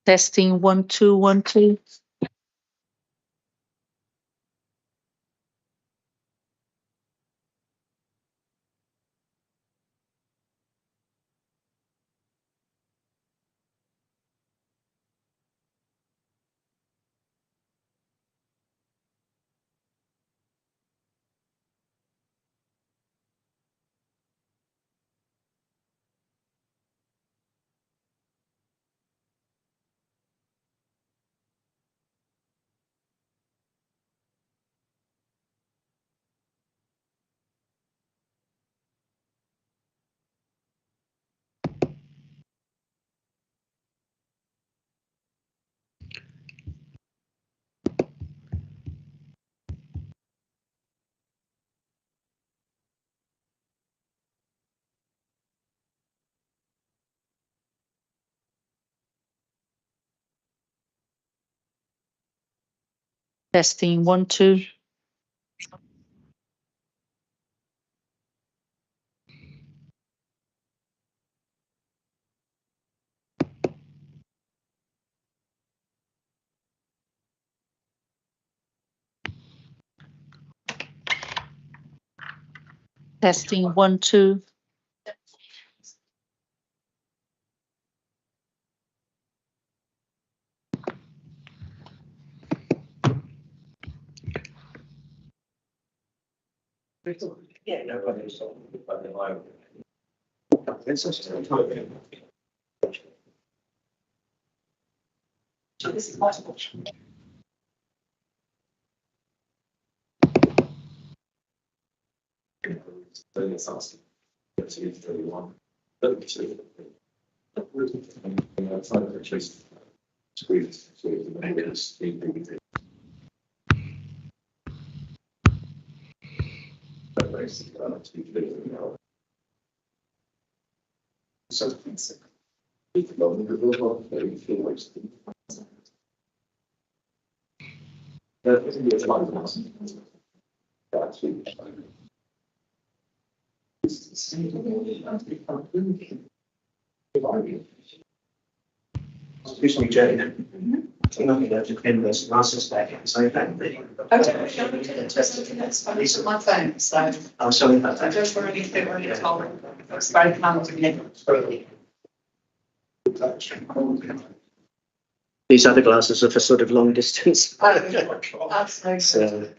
Testing 1 2 1 2. Testing 1 2. Testing 1 2. Yeah, nobody saw it. It's just so this is possible. It's awesome. It's 31. Outside of the chase. Squeeze. Excuse me, Jane. I'm not going to pin this master's back and say that. It's my phone, so I'm sorry about I that. just really feel really told. It's very kind of me. These other glasses are for sort of long distance. Absolutely. So.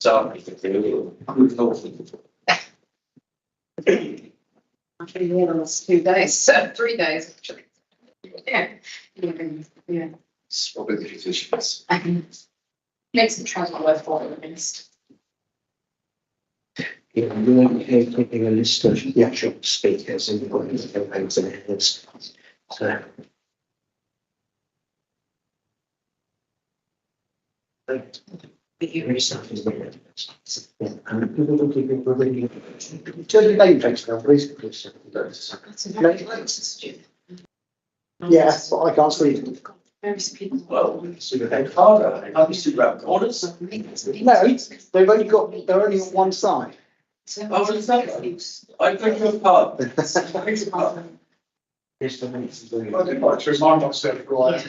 So I've been here the last 2 days, 3 days actually. Yeah. Yeah. Makes the travel worthwhile at least. yeah, you're keeping a list of the actual speakers and you've got campaigns and heads. So. Yourself is very turn your name thanks now, please. That's a very close student. Yeah, but I can't see. Various people. Well, so you head harder, I used to grab corners. No, they're only on one side. I was saying, I beg your pardon. Yes, the I did like to remind myself, right?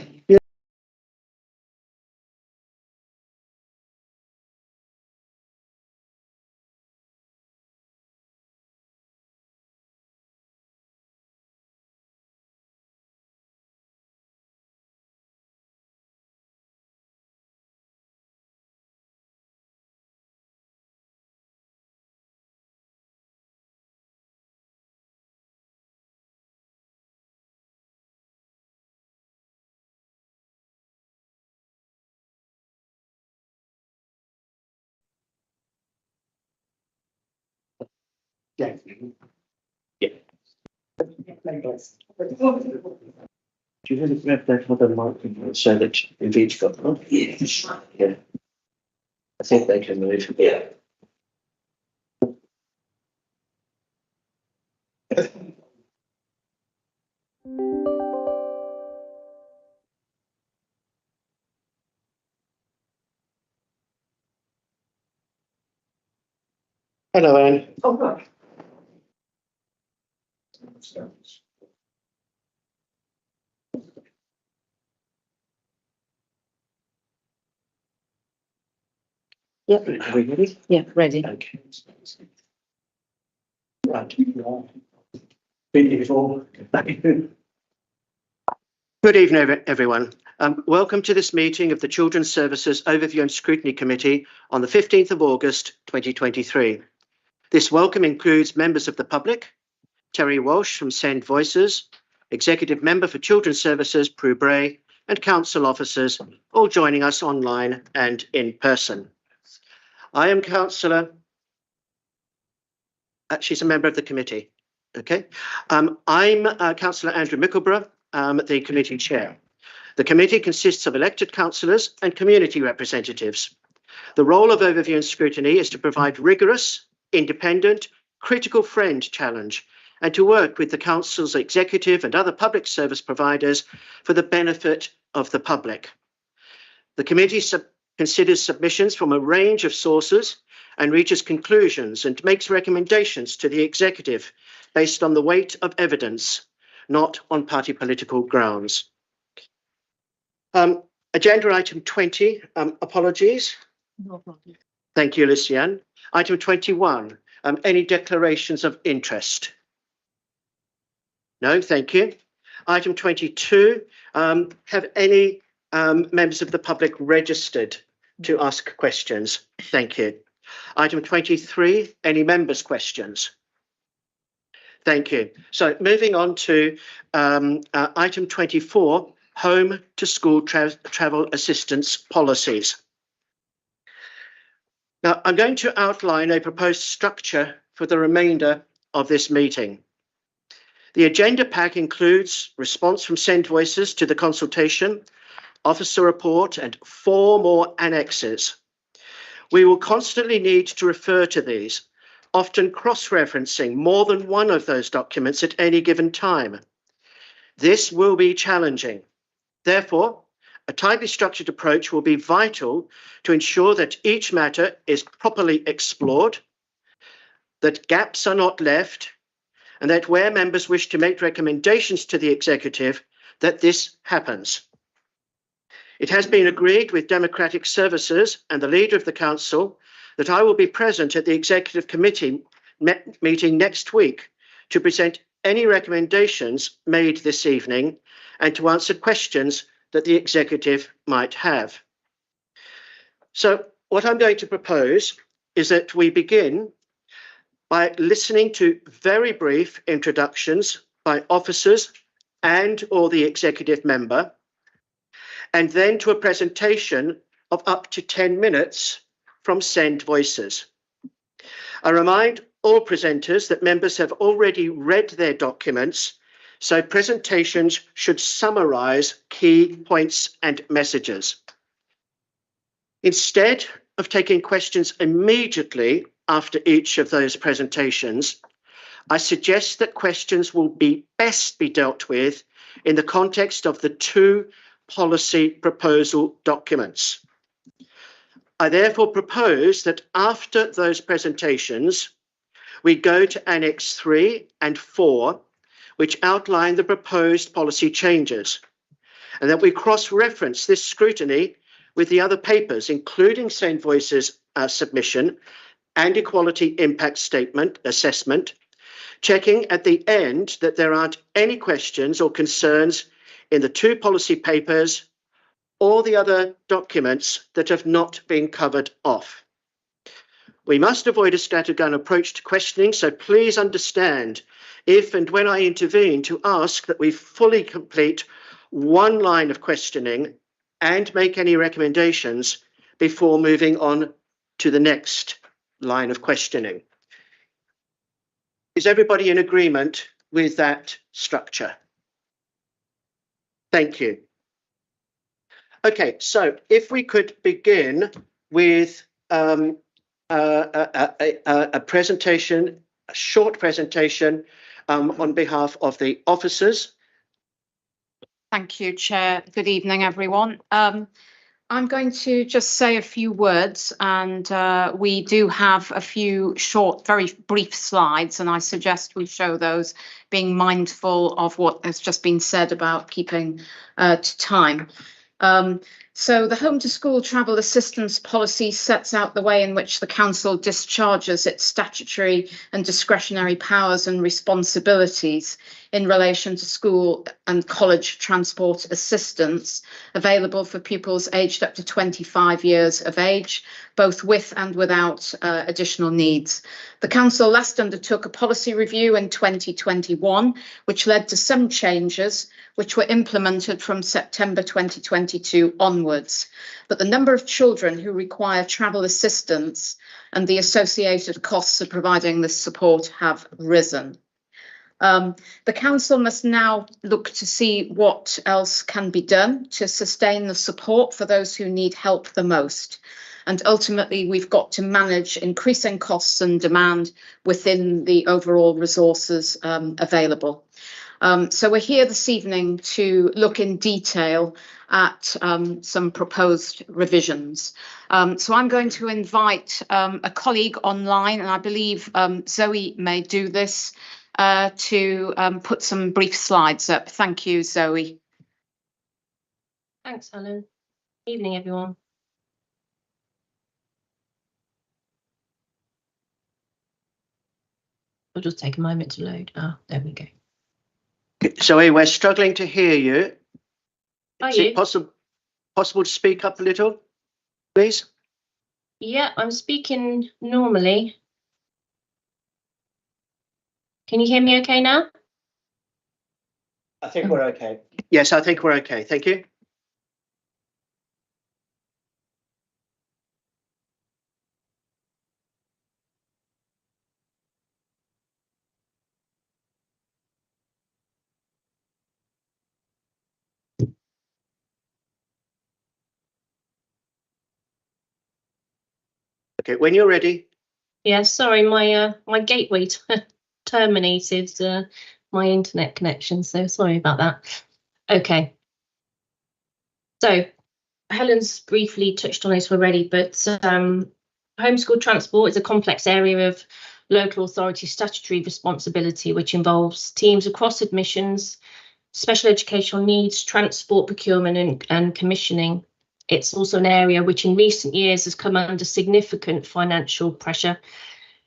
Yeah. Do you want to grab that other microphone so that you've each got one? Yes. Yeah. I think they can move. Yeah. Hello, Anne. Oh, good. Yep. Are we ready? Yeah, ready. Okay. Right. Beautiful. Good evening, everyone. Welcome to this meeting of the Children's Services Overview and Scrutiny Committee on the 15th of August 2023. This welcome includes members of the public, Terry Walsh from Send Voices, Executive Member for Children's Services, Prue Bray, and Council officers, all joining us online and in person. I am Councillor. She's a member of the committee. Okay. I'm Councillor Andrew Mickleborough, the committee chair. The committee consists of elected councillors and community representatives. The role of Overview and Scrutiny is to provide rigorous, independent, critical friend challenge and to work with the council's executive and other public service providers for the benefit of the public. The committee considers submissions from a range of sources and reaches conclusions and makes recommendations to the executive based on the weight of evidence, not on party political grounds. Agenda item 20, apologies. No problem. Thank you, Luciane. Item 21, any declarations of interest? No, thank you. Item 22, have any members of the public registered to ask questions? Thank you. Item 23, any members' questions? Thank you. So moving on to item 24, home to school travel assistance policies. Now, I'm going to outline a proposed structure for the remainder of this meeting. The agenda pack includes response from Send Voices to the consultation, officer report, and 4 more annexes. We will constantly need to refer to these, often cross-referencing more than one of those documents at any given time. This will be challenging. Therefore, a tightly structured approach will be vital to ensure that each matter is properly explored, that gaps are not left, and that where members wish to make recommendations to the executive, that this happens. It has been agreed with Democratic Services and the leader of the council that I will be present at the executive committee meeting next week to present any recommendations made this evening and to answer questions that the executive might have. So what I'm going to propose is that we begin by listening to very brief introductions by officers and or the executive member, and then to a presentation of up to 10 minutes from Send Voices. I remind all presenters that members have already read their documents, so presentations should summarise key points and messages. Instead of taking questions immediately after each of those presentations, I suggest that questions will best be dealt with in the context of the 2 policy proposal documents. I therefore propose that after those presentations, we go to Annex 3 and 4, which outline the proposed policy changes, and that we cross-reference this scrutiny with the other papers, including Send Voices' submission and Equality Impact Statement assessment, checking at the end that there aren't any questions or concerns in the 2 policy papers or the other documents that have not been covered off. We must avoid a scattergun approach to questioning, so please understand if and when I intervene to ask that we fully complete 1 line of questioning and make any recommendations before moving on to the next line of questioning. Is everybody in agreement with that structure? Thank you. Okay, so if we could begin with a presentation, a short presentation on behalf of the officers. Thank you, Chair. Good evening, everyone. I'm going to just say a few words, and we do have a few short, very brief slides, and I suggest we show those, being mindful of what has just been said about keeping to time. So the Home to School Travel Assistance Policy sets out the way in which the Council discharges its statutory and discretionary powers and responsibilities in relation to school and college transport assistance available for pupils aged up to 25 years of age, both with and without additional needs. The Council last undertook a policy review in 2021, which led to some changes which were implemented from September 2022 onwards. But the number of children who require travel assistance and the associated costs of providing this support have risen. The Council must now look to see what else can be done to sustain the support for those who need help the most. And ultimately, we've got to manage increasing costs and demand within the overall resources available. So we're here this evening to look in detail at some proposed revisions. So I'm going to invite a colleague online, and I believe Zoe may do this, to put some brief slides up. Thank you, Zoe. Thanks, Helen. Evening, everyone. It'll just take a moment to load. Ah, there we go. Zoe, we're struggling to hear you. Are Is you? it possible to speak up a little, please? Yeah, I'm speaking normally. Can you hear me okay now? I think we're okay. Yes, I think we're okay. Thank you. Okay, when you're ready. Yeah, sorry, my gateway terminated my internet connection, so sorry about that. Okay. So Helen's briefly touched on this already, but homeschool transport is a complex area of local authority statutory responsibility, which involves teams across admissions, special educational needs, transport procurement and commissioning. It's also an area which in recent years has come under significant financial pressure,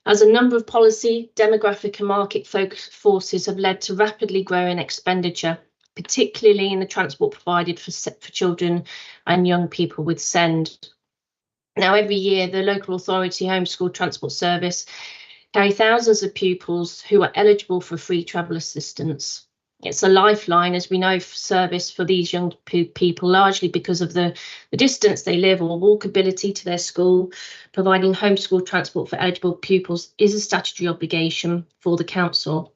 as a number of policy, demographic and market forces have led to rapidly growing expenditure, particularly in the transport provided for children and young people with SEND. Now, every year, the local authority homeschool transport service carry thousands of pupils who are eligible for free travel assistance. It's a lifeline, as we know, service for these young people, largely because of the distance they live or walkability to their school. Providing homeschool transport for eligible pupils is a statutory obligation for the council.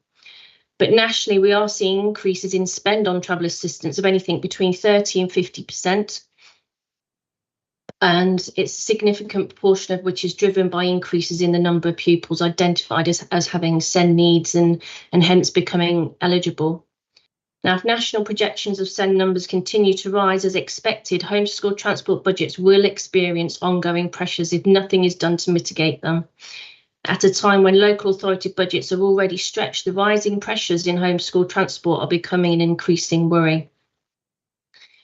But nationally, we are seeing increases in spend on travel assistance of anything between 30 and 50%. And it's a significant proportion of which is driven by increases in the number of pupils identified as having SEND needs and hence becoming eligible. Now, if national projections of SEND numbers continue to rise as expected, homeschool transport budgets will experience ongoing pressures if nothing is done to mitigate them. At a time when local authority budgets are already stretched, the rising pressures in homeschool transport are becoming an increasing worry.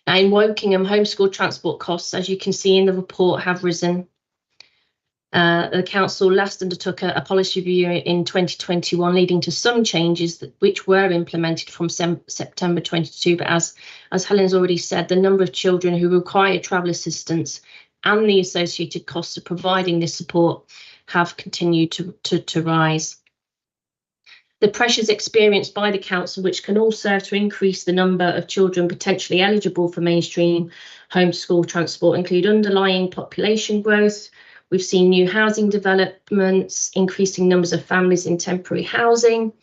Now, in Wokingham, homeschool transport costs, as you can see in the report, have risen. The council last undertook a policy review in 2021, leading to some changes which were implemented from September 22. But as Helen's already said, the number of children who require travel assistance and the associated costs of providing this support have continued to rise. The pressures experienced by the council, which can all serve to increase the number of children potentially eligible for mainstream homeschool transport, include underlying population growth. We've seen new housing developments, increasing numbers of families in temporary housing,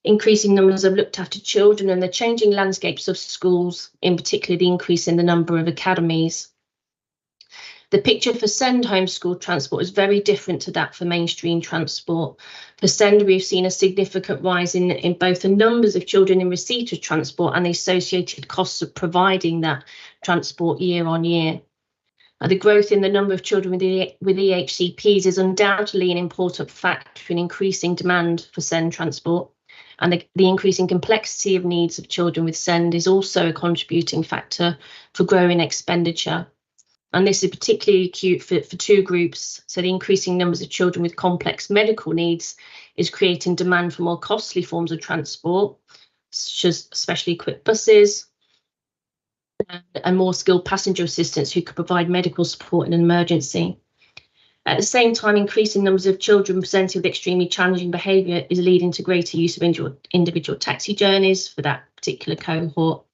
increasing numbers of looked after children and the changing landscapes of schools, in particular the increase in the number of academies. The picture for SEND homeschool transport is very different to that for mainstream transport. For SEND, we've seen a significant rise in both the numbers of children in receipt of transport and the associated costs of providing that transport year on year. The growth in the number of children with EHCPs is undoubtedly an important factor in increasing demand for SEND transport. And the increasing complexity of needs of children with SEND is also a contributing factor for growing expenditure. And this is particularly acute for two groups. So the increasing numbers of children with complex medical needs is creating demand for more costly forms of transport, such as specially equipped buses and more skilled passenger assistants who could provide medical support in an emergency. At the same time, increasing numbers of children presenting with extremely challenging behaviour is leading to greater use of individual taxi journeys for that particular cohort.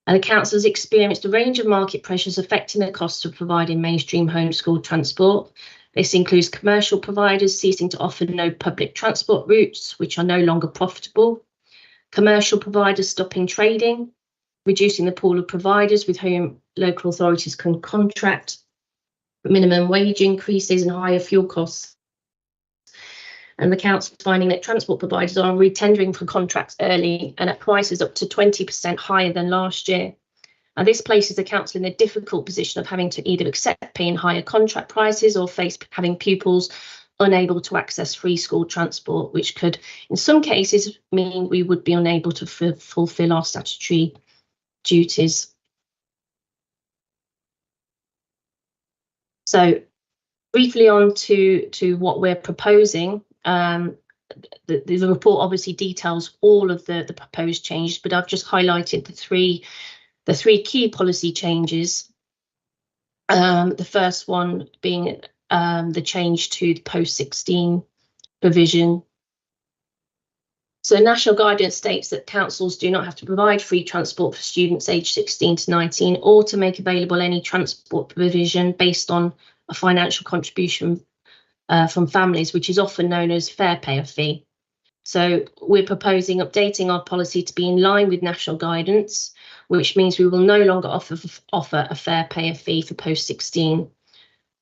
And the council has experienced a range of market pressures affecting the cost of providing mainstream homeschool transport. This includes commercial providers ceasing to offer no public transport routes, which are no longer profitable, commercial providers stopping trading, reducing the pool of providers with whom local authorities can contract, minimum wage increases and higher fuel costs. And the council is finding that transport providers are re-tendering for contracts early and at prices up to 20% higher than last year. And this places the council in a difficult position of having to either accept paying higher contract prices or face having pupils unable to access free school transport, which could, in some cases, mean we would be unable to fulfil our statutory duties. So briefly on to what we're proposing. The report obviously details all of the proposed changes, but I've just highlighted the three key policy changes. The first one being the change to the post-16 provision. So national guidance states that councils do not have to provide free transport for students aged 16 to 19 or to make available any transport provision based on a financial contribution from families, which is often known as fair payer fee. So we're proposing updating our policy to be in line with national guidance, which means we will no longer offer a fair payer fee for post-16.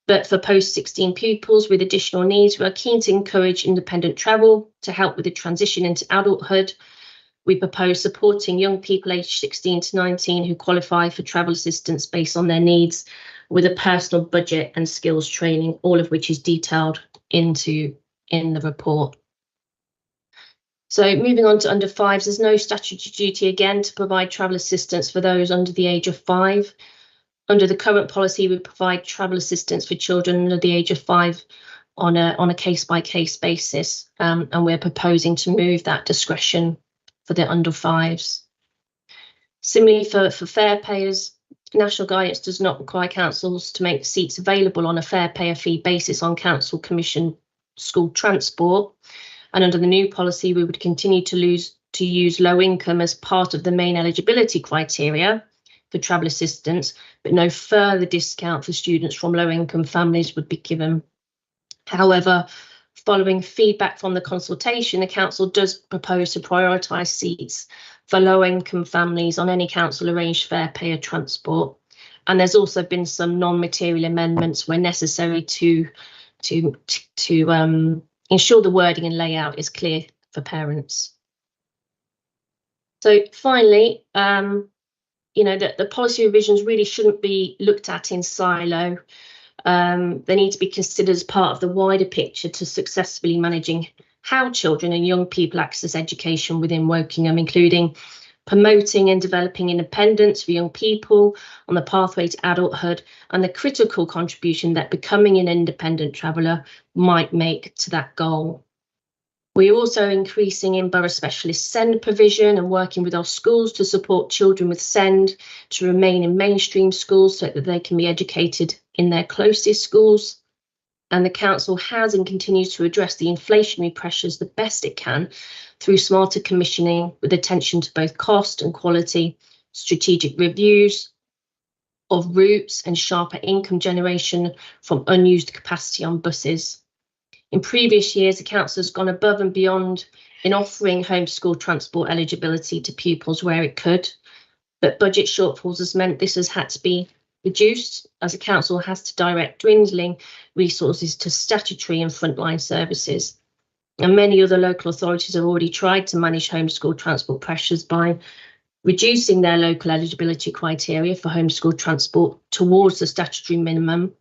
But for post-16 pupils with additional needs, we are keen to encourage independent travel to help with the transition into adulthood. We propose supporting young people aged 16 to 19 who qualify for travel assistance based on their needs with a personal budget and skills training, all of which is detailed in the report. So moving on to under fives, there's no statutory duty again to provide travel assistance for those under the age of 5. Under the current policy, we provide travel assistance for children under the age of 5 on a case-by-case basis, and we're proposing to move that discretion for the under 5s. Similarly, for fare payers, national guidance does not require councils to make seats available on a fair payer fee basis on council commission school transport. And under the new policy, we would continue to use low income as part of the main eligibility criteria for travel assistance, but no further discount for students from low income families would be given. However, following feedback from the consultation, the council does propose to prioritise seats for low income families on any council arranged fair payer transport. And there's also been some non-material amendments where necessary to ensure the wording and layout is clear for parents. So finally, that the policy revisions really shouldn't be looked at in silo. They need to be considered as part of the wider picture to successfully managing how children and young people access education within Wokingham, including promoting and developing independence for young people on the pathway to adulthood and the critical contribution that becoming an independent traveller might make to that goal. We're also increasing in borough specialist SEND provision and working with our schools to support children with SEND to remain in mainstream schools so that they can be educated in their closest schools. And the council has and continues to address the inflationary pressures the best it can through smarter commissioning with attention to both cost and quality, strategic reviews of routes and sharper income generation from unused capacity on buses. In previous years, the council has gone above and beyond in offering homeschool transport eligibility to pupils where it could, but budget shortfalls has meant this has had to be reduced, as the council has to direct dwindling resources to statutory and frontline services. And many other local authorities have already tried to manage homeschool transport pressures by reducing their local eligibility criteria for homeschool transport towards the statutory minimum.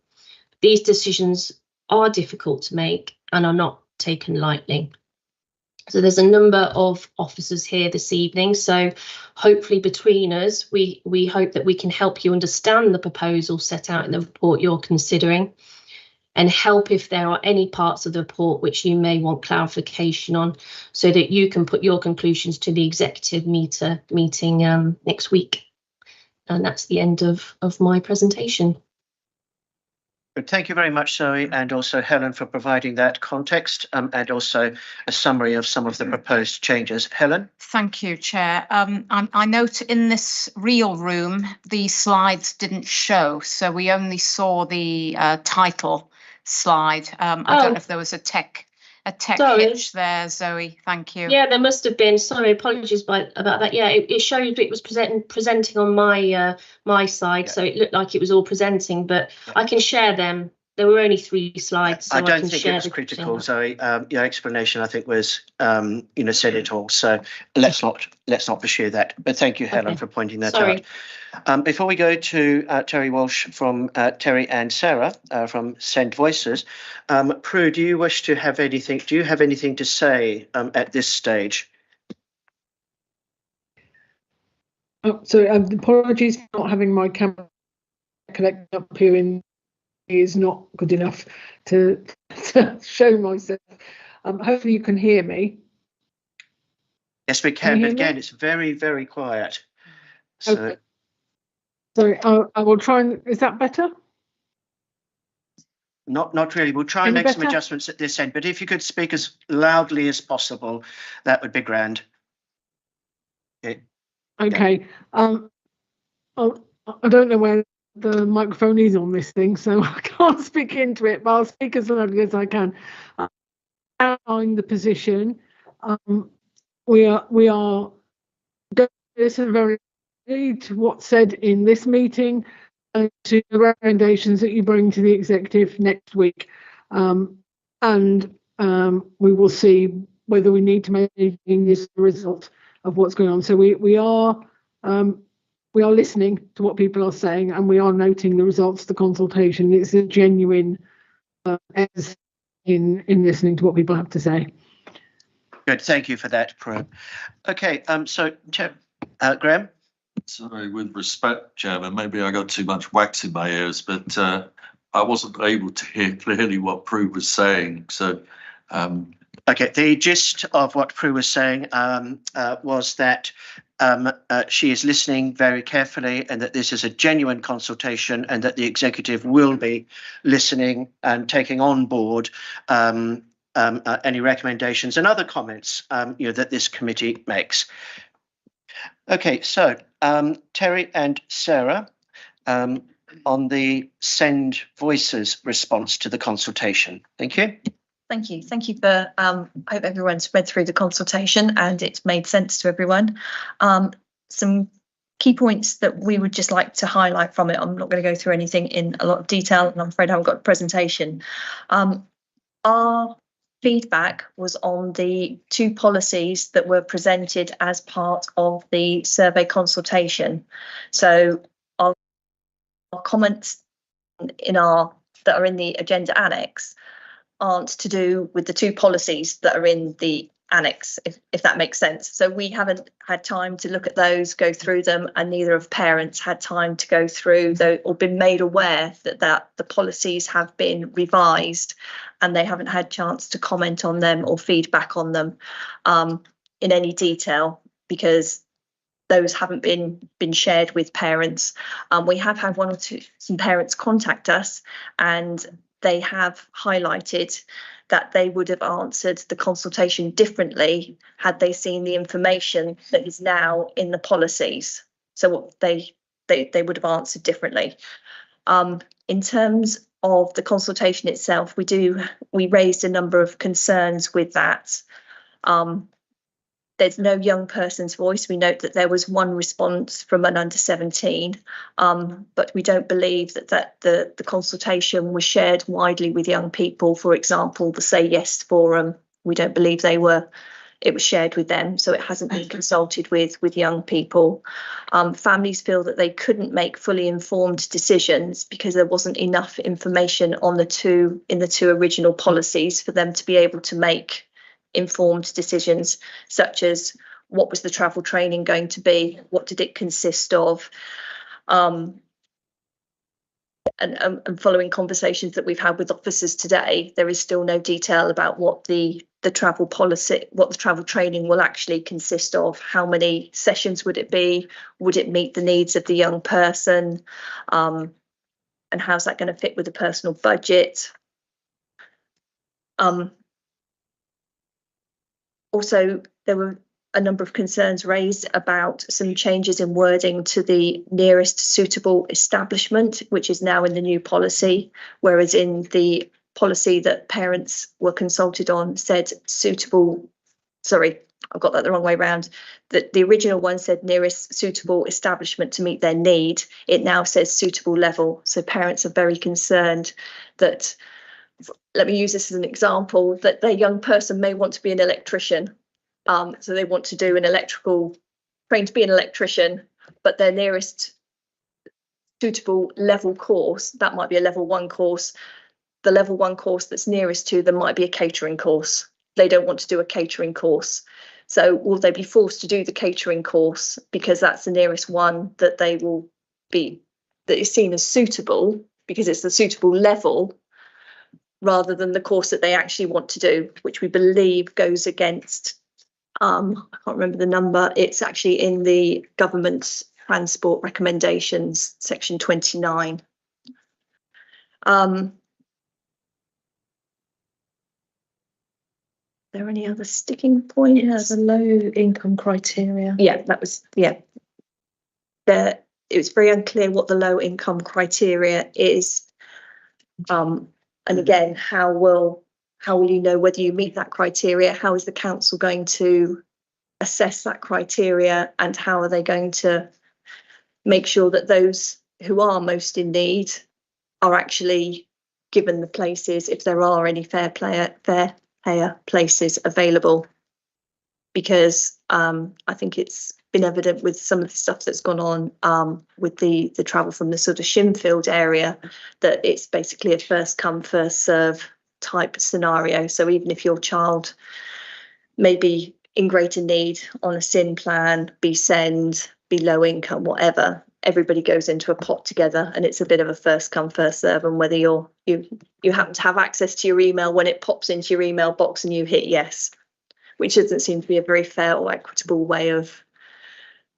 These decisions are difficult to make and are not taken lightly. So there's a number of officers here this evening. So hopefully between us, we hope that we can help you understand the proposal set out in the report you're considering, and help if there are any parts of the report which you may want clarification on, so that you can put your conclusions to the executive meeting next week. And that's the end of my presentation. Thank you very much, Zoe, and also Helen, for providing that context and also a summary of some of the proposed changes. Helen? Thank you, Chair. I note in this real room, the slides didn't show, so we only saw the title slide. I don't know if there was a tech hitch there, Zoe. Thank you. Yeah, there must have been. Sorry, apologies about that. Yeah, it showed it was presenting on my side, so it looked like it was all presenting. But I can share them. There were only 3 slides, so I don't can think share it was critical, Zoe. Your explanation, I think, was said it all. So let's not pursue that. But thank you, Helen, for pointing that out. Before we go to Terry Walsh from Terry and Sarah from Send Voices, Prue, do you wish to have anything? Do you have anything to say at this stage? Oh, sorry, apologies for not having my camera connected up here is not good enough to show myself. Hopefully you can hear me. Yes, we can, but again, it's very, very quiet. So. Okay. Sorry, I will try and, is that better? Not really. We'll try and make some adjustments at this end, but if you could speak as loudly as possible, that would be grand. Okay. I don't know where the microphone is on this thing, so I can't speak into it, but I'll speak as loudly as I can. Outline the position. We are going to listen very to what's said in this meeting and to the recommendations that you bring to the executive next week, and we will see whether we need to make anything as a result of what's going on. So we are listening to what people are saying, and we are noting the results of the consultation. It's a genuine as in listening to what people have to say. Good, thank you for that, Prue. Okay, so Graham. Sorry, with respect, Chairman, maybe I got too much wax in my ears, but I wasn't able to hear clearly what Prue was saying. So, okay, the gist of what Prue was saying was that she is listening very carefully, and that this is a genuine consultation, and that the executive will be listening and taking on board any recommendations and other comments that this committee makes. Okay, so Terry and Sarah, on the Send Voices response to the consultation. Thank you. Thank you. Thank you for, I hope everyone's read through the consultation and it's made sense to everyone. Some key points that we would just like to highlight from it. I'm not going to go through anything in a lot of detail, and I'm afraid I haven't got a presentation. Our feedback was on the 2 policies that were presented as part of the survey consultation. So our comments that are in the agenda annex aren't to do with the 2 policies that are in the annex, if that makes sense. So we haven't had time to look at those, go through them, and neither have parents had time to go through or been made aware that the policies have been revised, and they haven't had chance to comment on them or feedback on them in any detail, because those haven't been shared with parents. We have had some parents contact us, and they have highlighted that they would have answered the consultation differently had they seen the information that is now in the policies. So they would have answered differently. In terms of the consultation itself, we raised a number of concerns with that. there's no young person's voice. We note that there was one response from an under 17, but we don't believe that the consultation was shared widely with young people. For example, the Say Yes forum, we don't believe it was shared with them, so it hasn't been consulted with young people. Families feel that they couldn't make fully informed decisions because there wasn't enough information in the two original policies for them to be able to make informed decisions, such as what was the travel training going to be, what did it consist of, and following conversations that we've had with officers today, there is still no detail about what the travel policy, what the travel training will actually consist of. How many sessions would it be? Would it meet the needs of the young person? And how's that going to fit with the personal budget? Also, there were a number of concerns raised about some changes in wording to the nearest suitable establishment, which is now in the new policy, whereas in the policy that parents were consulted on said suitable, sorry, I've got that the wrong way around. The original one said nearest suitable establishment to meet their need. It now says suitable level. So parents are very concerned that, let me use this as an example, that their young person may want to be an electrician. So they want to do train to be an electrician, but their nearest suitable level course, that might be a level 1 course. The level 1 course that's nearest to them might be a catering course. They don't want to do a catering course. So will they be forced to do the catering course because that's the nearest one that they will be, that is seen as suitable because it's the suitable level, rather than the course that they actually want to do, which we believe goes against, I can't remember the number, it's actually in the government's transport recommendations, section 29. Are there any other sticking points? Yeah, the low income criteria. Yeah, that was, yeah. It was very unclear what the low income criteria is. And again, how will you know whether you meet that criteria? How is the council going to assess that criteria, and how are they going to make sure that those who are most in need are actually given the places, if there are any fair payer places available? Because I think it's been evident with some of the stuff that's gone on with the travel from the sort of Shinfield area, that it's basically a first come first serve type scenario. So even if your child may be in greater need on a SIN plan, be SEND, be low income, whatever, everybody goes into a pot together, and it's a bit of a first come first serve. And whether you happen to have access to your email when it pops into your email box and you hit yes, which doesn't seem to be a very fair or equitable way of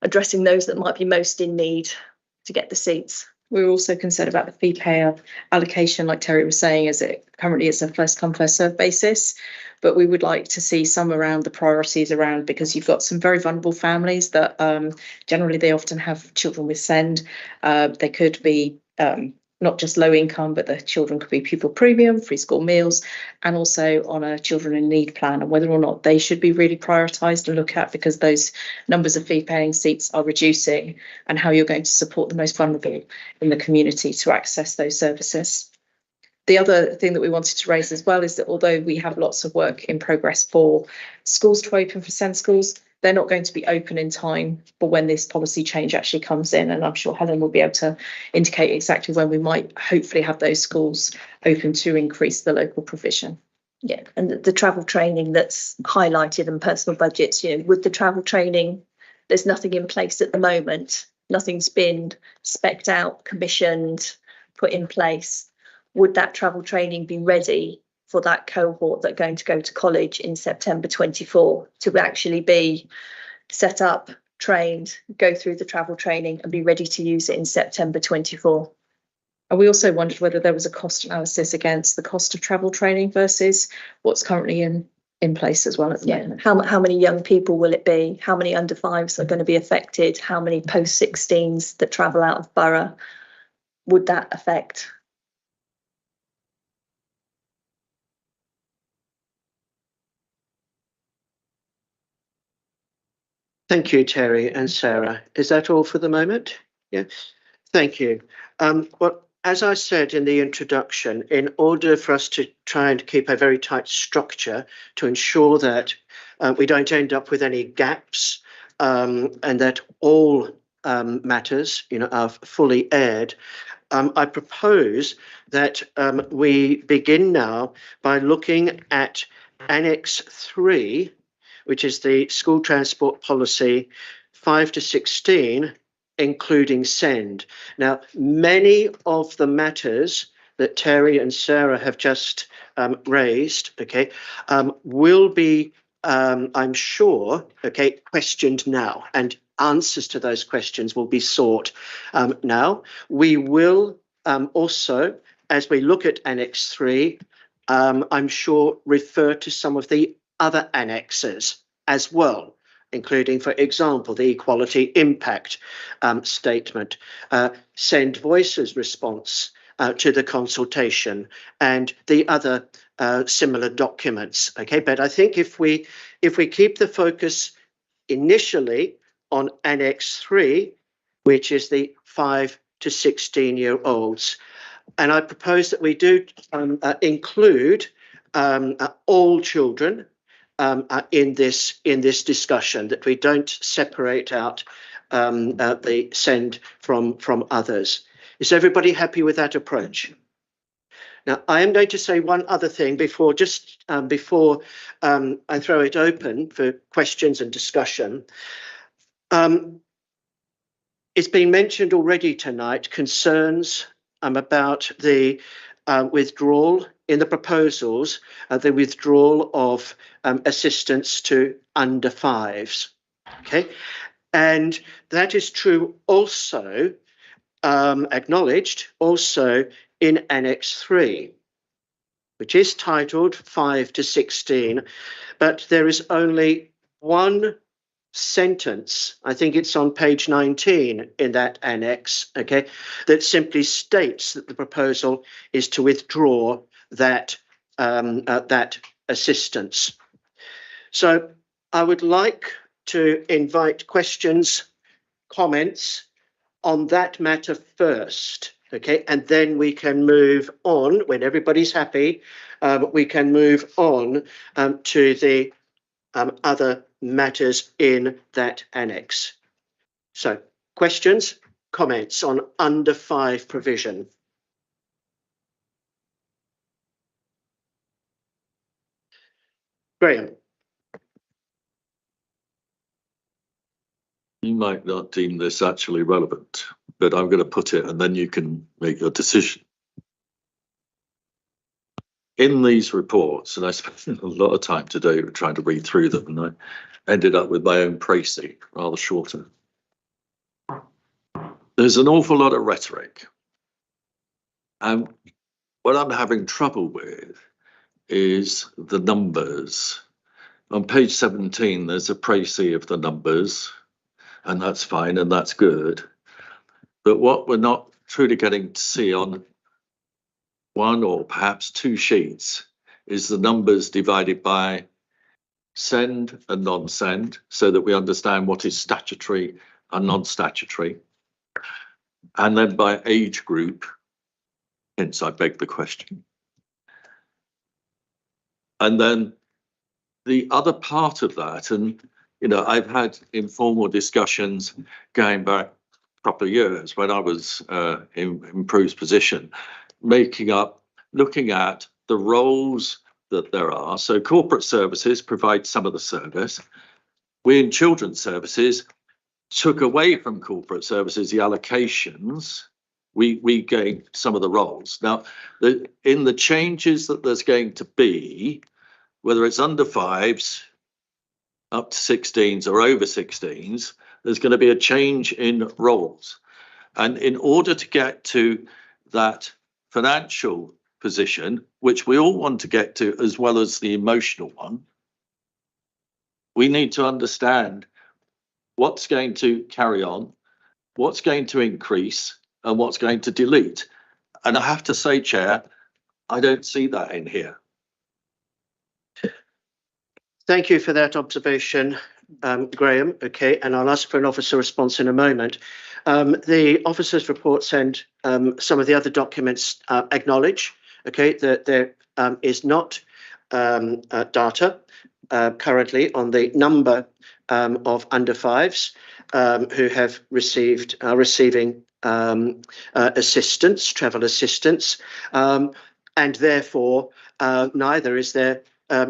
addressing those that might be most in need to get the seats. We're also concerned about the fee payer allocation, like Terry was saying, as it currently it's a first come first serve basis, but we would like to see some around the priorities around, because you've got some very vulnerable families that generally they often have children with SEND. They could be not just low income, but the children could be pupil premium, free school meals, and also on a children in need plan, and whether or not they should be really prioritised and look at, because those numbers of fee paying seats are reducing, and how you're going to support the most vulnerable in the community to access those services. The other thing that we wanted to raise as well is that although we have lots of work in progress for schools to open for SEND schools, they're not going to be open in time for when this policy change actually comes in. And I'm sure Helen will be able to indicate exactly when we might hopefully have those schools open to increase the local provision. Yeah, and the travel training that's highlighted and personal budgets, with the travel training, there's nothing in place at the moment. Nothing's been spec'd out, commissioned, put in place. Would that travel training be ready for that cohort that are going to go to college in September 24 to actually be set up, trained, go through the travel training and be ready to use it in September 24? And we also wondered whether there was a cost analysis against the cost of travel training versus what's currently in place as well at the moment. How many young people will it be? How many under 5s are going to be affected? How many post 16s that travel out of borough would that affect? Thank you, Terry and Sarah. Is that all for the moment? Yeah, thank you. Well, as I said in the introduction, in order for us to try and keep a very tight structure to ensure that we don't end up with any gaps and that all matters, are fully aired, I propose that we begin now by looking at Annex 3, which is the school transport policy 5 to 16, including SEND. Now, many of the matters that Terry and Sarah have just raised, will be, I'm sure, questioned now, and answers to those questions will be sought now. We will also, as we look at Annex 3, I'm sure refer to some of the other annexes as well, including, for example, the equality impact statement, Send Voices response to the consultation, and the other similar documents. But I think if we keep the focus initially on Annex 3, which is the 5 to 16-year-olds, and I propose that we do include all children in this discussion, that we don't separate out the SEND from others. Is everybody happy with that approach? Now, I am going to say one other thing before I throw it open for questions and discussion. It's been mentioned already tonight, concerns about the withdrawal in the proposals, the withdrawal of assistance to under fives. And that is true also, acknowledged also in Annex 3, which is titled 5 to 16, but there is only one sentence, I think it's on page 19 in that annex, that simply states that the proposal is to withdraw that assistance. So I would like to invite questions, comments on that matter first, and then we can move on when everybody's happy. We can move on to the other matters in that annex. So, questions, comments on under 5 provision? Graham. You might not deem this actually relevant, but I'm going to put it and then you can make your decision. In these reports, and I spent a lot of time today trying to read through them, and I ended up with my own précis, rather shorter. There's an awful lot of rhetoric. And what I'm having trouble with is the numbers. On page 17, there's a précis of the numbers, and that's fine and that's good. But what we're not truly getting to see on one or perhaps two sheets is the numbers divided by send and non-send, so that we understand what is statutory and non-statutory. And then by age group, hence I beg the question. And then the other part of that, and I've had informal discussions going back a couple of years when I was in Prue's position, looking at the roles that there are. So corporate services provide some of the service. We in children's services took away from corporate services the allocations. We gained some of the roles. Now, in the changes that there's going to be, whether it's under 5s, up to 16s or over 16s, there's going to be a change in roles. And in order to get to that financial position, which we all want to get to, as well as the emotional one, we need to understand what's going to carry on, what's going to increase, and what's going to delete. And I have to say, Chair, I don't see that in here. Thank you for that observation, Graham. Okay, and I'll ask for an officer response in a moment. The officer's reports and some of the other documents acknowledge, okay, that there is not data currently on the number of under fives who have received receiving assistance, travel assistance, and therefore neither is there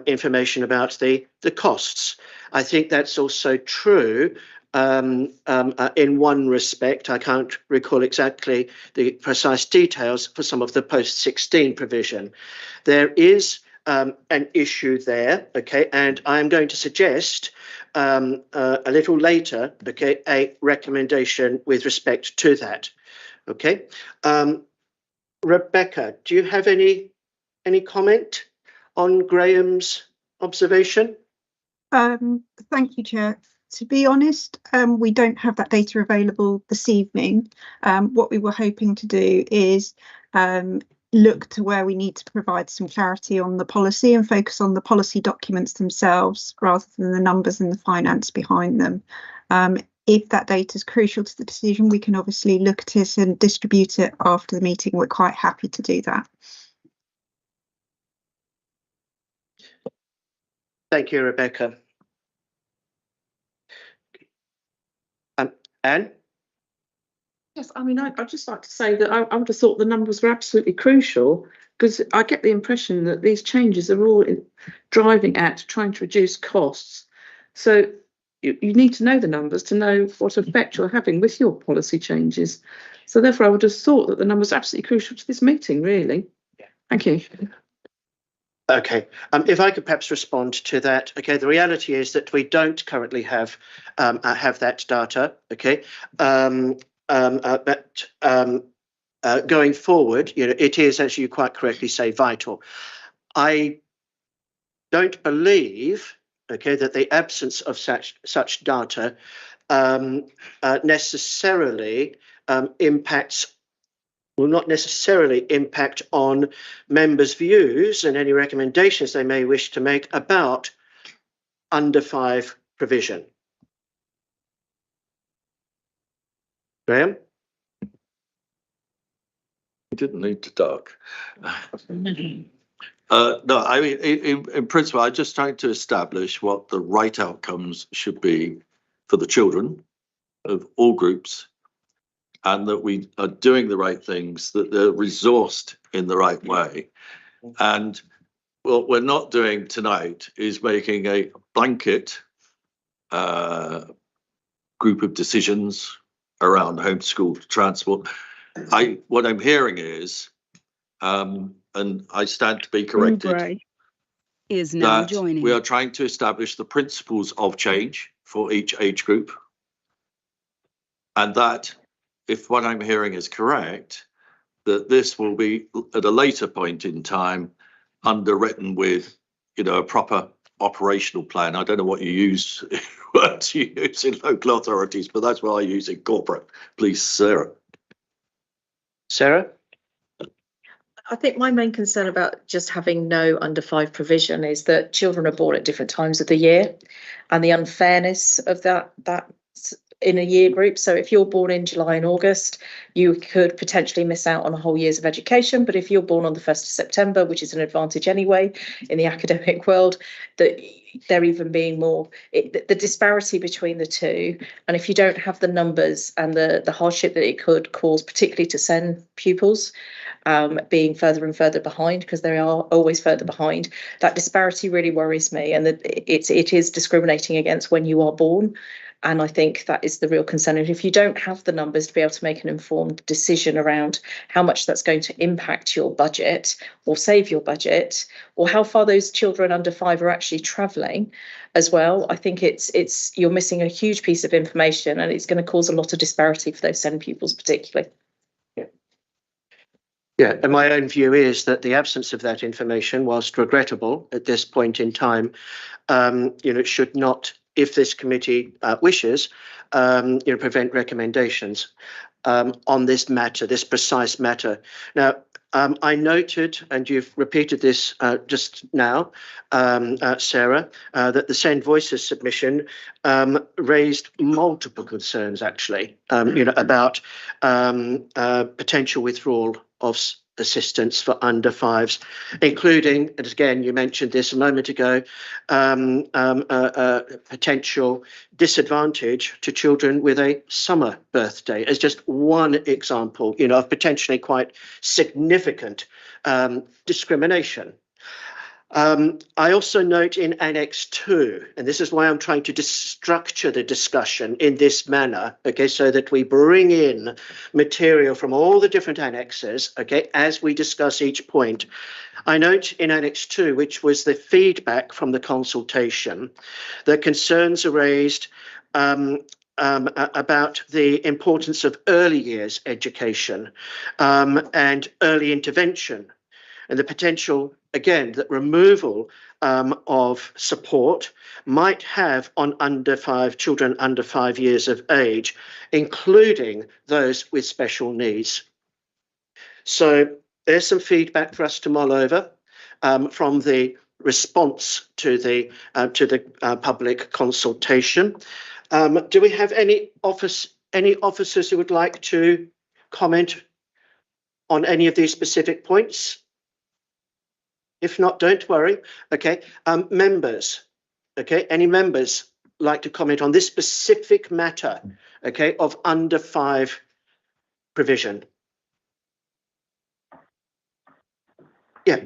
information about the costs. I think that's also true in one respect. I can't recall exactly the precise details for some of the post-16 provision. There is an issue there, okay, and I'm going to suggest a little later, okay, a recommendation with respect to that, okay. Rebecca, do you have any comment on Graham's observation? Thank you, Chair. To be honest, we don't have that data available this evening. What we were hoping to do is look to where we need to provide some clarity on the policy and focus on the policy documents themselves rather than the numbers and the finance behind them. If that data is crucial to the decision, we can obviously look at it and distribute it after the meeting. We're quite happy to do that. Thank you, Rebecca. Anne? Yes, I mean, I'd just like to say that I would have thought the numbers were absolutely crucial, because I get the impression that these changes are all driving at trying to reduce costs. So you need to know the numbers to know what effect you're having with your policy changes. So therefore, I would have thought that the numbers are absolutely crucial to this meeting, really. Yeah. Thank you. Okay, if I could perhaps respond to that. Okay, the reality is that we don't currently have that data. Okay, but going forward, you know, it is, as you quite correctly say, vital. I don't believe, okay, that the absence of such data necessarily will not necessarily impact on members' views and any recommendations they may wish to make about under five provision. Graham? You didn't need to duck. No, I mean, in principle, I'm just trying to establish what the right outcomes should be for the children of all groups, and that we are doing the right things, that they're resourced in the right way. And what we're not doing tonight is making a blanket group of decisions around homeschool transport. What I'm hearing is, and I stand to be corrected, is now joining. We are trying to establish the principles of change for each age group, and that, if what I'm hearing is correct, that this will be at a later point in time underwritten with, you know, a proper operational plan. I don't know what you use, words you use in local authorities, but that's what I use in corporate. Please, Sarah. Sarah? I think my main concern about just having no under five provision is that children are born at different times of the year, and the unfairness of that in a year group. So if you're born in July and August, you could potentially miss out on a whole year's of education. But if you're born on the 1st of September, which is an advantage anyway in the academic world, that there even being more, the disparity between the two. And if you don't have the numbers and the hardship that it could cause, particularly to send pupils being further and further behind, because they are always further behind, that disparity really worries me, and that it is discriminating against when you are born. And I think that is the real concern. And if you don't have the numbers to be able to make an informed decision around how much that's going to impact your budget or save your budget, or how far those children under 5 are actually travelling as well, I think you're missing a huge piece of information, and it's going to cause a lot of disparity for those SEND pupils particularly. Yeah, and my own view is that the absence of that information, whilst regrettable at this point in time, should not, if this committee wishes, prevent recommendations on this matter, this precise matter. Now, I noted, and you've repeated this just now, Sarah, that the Send Voices submission raised multiple concerns, actually, about potential withdrawal of assistance for under fives, including, and again, you mentioned this a moment ago, potential disadvantage to children with a summer birthday as just one example, of potentially quite significant discrimination. I also note in Annex 2, and this is why I'm trying to structure the discussion in this manner, okay, so that we bring in material from all the different annexes, okay, as we discuss each point. I note in Annex 2, which was the feedback from the consultation, that concerns are raised about the importance of early years education and early intervention, and the potential, again, that removal of support might have on children under 5 years of age, including those with special needs. So there's some feedback for us to mull over from the response to the public consultation. Do we have any officers who would like to comment on any of these specific points? If not, don't worry. Okay, members. Okay, any members like to comment on this specific matter? Okay, of under 5 provision. Yeah.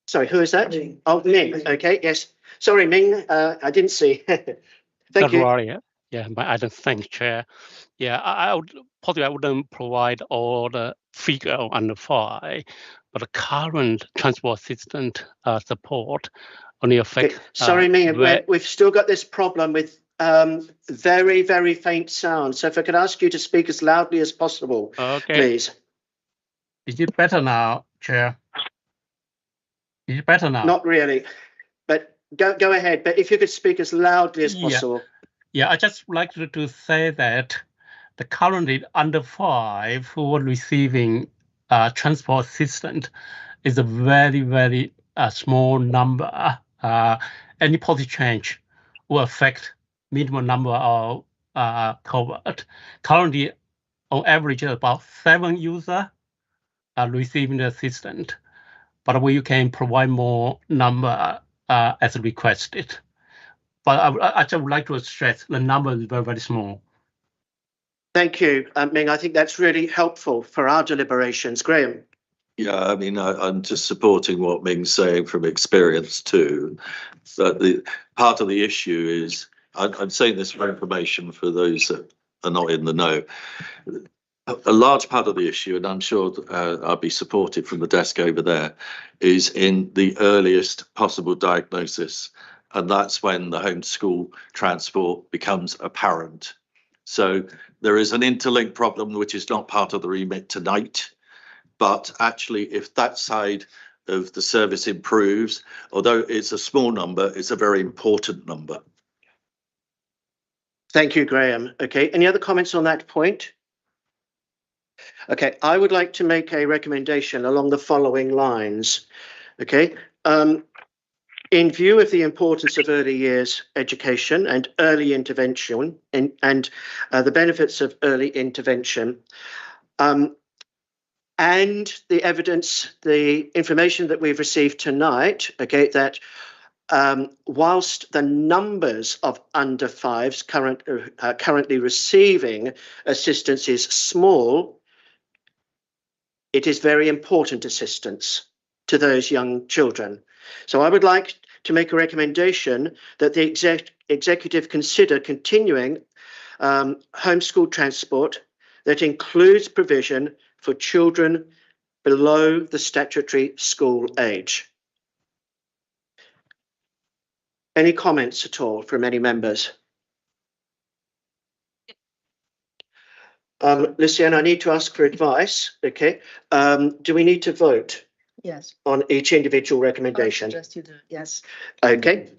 Sorry, who is that? Ming. Oh, Ming. Okay, yes. Sorry, Ming. I didn't see. Thank you. Worry. Yeah, but I don't think, Chair. Yeah, I wouldn't provide all the figure on under 5, but the current transport assistant support only affect. Okay. Sorry, Ming, we've still got this problem with very, very faint sound. So if I could ask you to speak as loudly as possible, please. Is it better now, Chair? Is it better now? Not really, but go ahead. But if you could speak as loudly as possible. Yeah, I just like to say that the currently under 5 who are receiving transport assistance is a very, very small number. Any policy change will affect minimum number of covered. Currently, on average, about 7 users are receiving the assistance, but we can provide more number as requested. But I just would like to stress the number is very, very small. Thank you, Ming. I think that's really helpful for our deliberations. Graham. Yeah, I mean, I'm just supporting what Ming's saying from experience too. But the part of the issue is, I'm saying this for information for those that are not in the know. A large part of the issue, and I'm sure I'll be supported from the desk over there, is in the earliest possible diagnosis. And that's when the homeschool transport becomes apparent. So there is an interlink problem, which is not part of the remit tonight. But actually, if that side of the service improves, although it's a small number, it's a very important number. Thank you, Graham. Okay, any other comments on that point? Okay, I would like to make a recommendation along the following lines. Okay, in view of the importance of early years education and early intervention and the benefits of early intervention, and the evidence, the information that we've received tonight, okay, that whilst the numbers of under 5s currently receiving assistance is small, it is very important assistance to those young children. So I would like to make a recommendation that the executive consider continuing homeschool transport that includes provision for children below the statutory school age. Any comments at all from any members? Lucienne, I need to ask for advice. Okay. Do we need to vote? Yes. On each individual recommendation? I suggest you do, yes. Okay.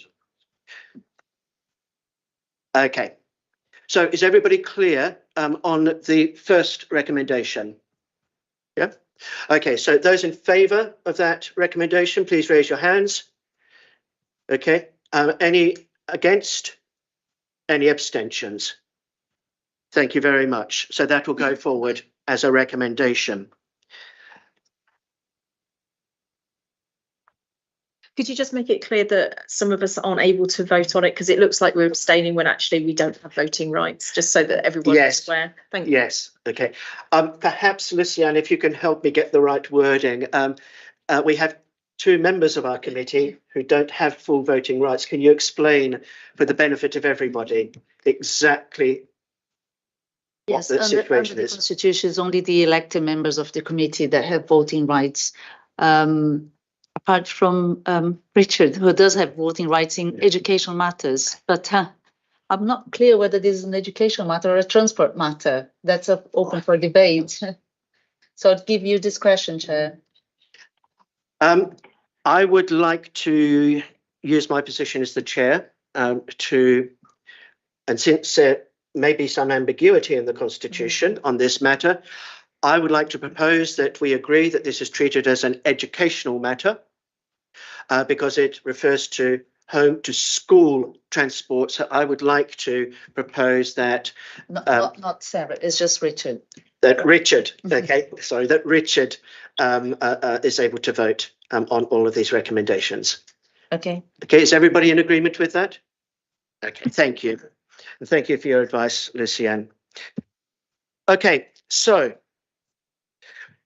Okay. So is everybody clear on the first recommendation? Yeah. Okay, so those in favour of that recommendation, please raise your hands. Okay, any against? Any abstentions? Thank you very much. So that will go forward as a recommendation. Could you just make it clear that some of us aren't able to vote on it because it looks like we're abstaining when actually we don't have voting rights, just so that everyone is aware? Thank you. Yes, okay. Perhaps, Luciane, if you can help me get the right wording. We have 2 members of our committee who don't have full voting rights. Can you explain, for the benefit of everybody, exactly yes, what the situation under is? The Constitution is only the elected members of the committee that have voting rights. Apart from Richard, who does have voting rights in educational matters, but I'm not clear whether this is an educational matter or a transport matter. That's open for debate. So I'd give you discretion, Chair. I would like to use my position as the chair and since there may be some ambiguity in the Constitution on this matter, I would like to propose that we agree that this is treated as an educational matter because it refers to home to school transport. So I would like to propose that Not Sarah, it's just Richard. That Richard, okay, sorry, that Richard is able to vote on all of these recommendations. Okay. Okay, is everybody in agreement with that? Okay, thank you. And thank you for your advice, Luciane. Okay, so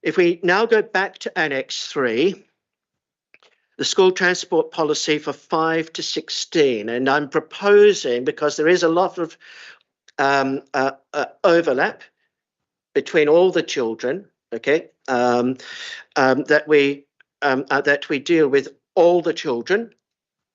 if we now go back to Annex 3, the school transport policy for 5 to 16, and I'm proposing, because there is a lot of overlap between all the children, okay, that we deal with all the children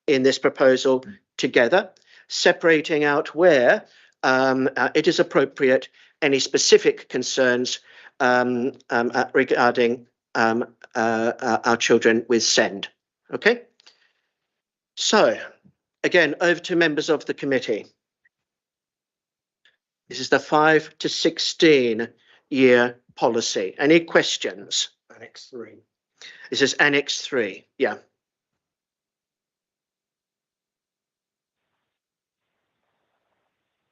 in this proposal together, separating out where it is appropriate any specific concerns regarding our children with SEND. Okay. So again, over to members of the committee. This is the 5 to 16 year policy. Any questions? Annex 3. This is Annex 3. Yeah.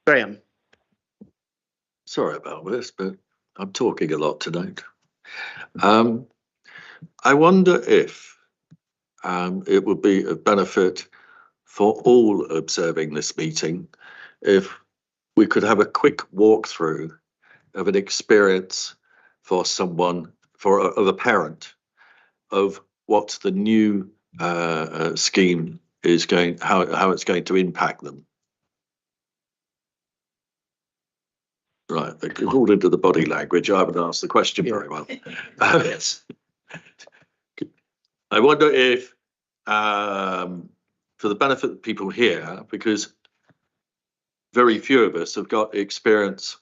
Graham. Sorry about this, but I'm talking a lot tonight. I wonder if it would be of benefit for all observing this meeting if we could have a quick walkthrough of an experience for someone, of a parent, of what the new scheme is going, how it's going to impact them. Right, according to the body language, I haven't asked the question very well. Yes. I wonder if, for the benefit of people here, because very few of us have got experience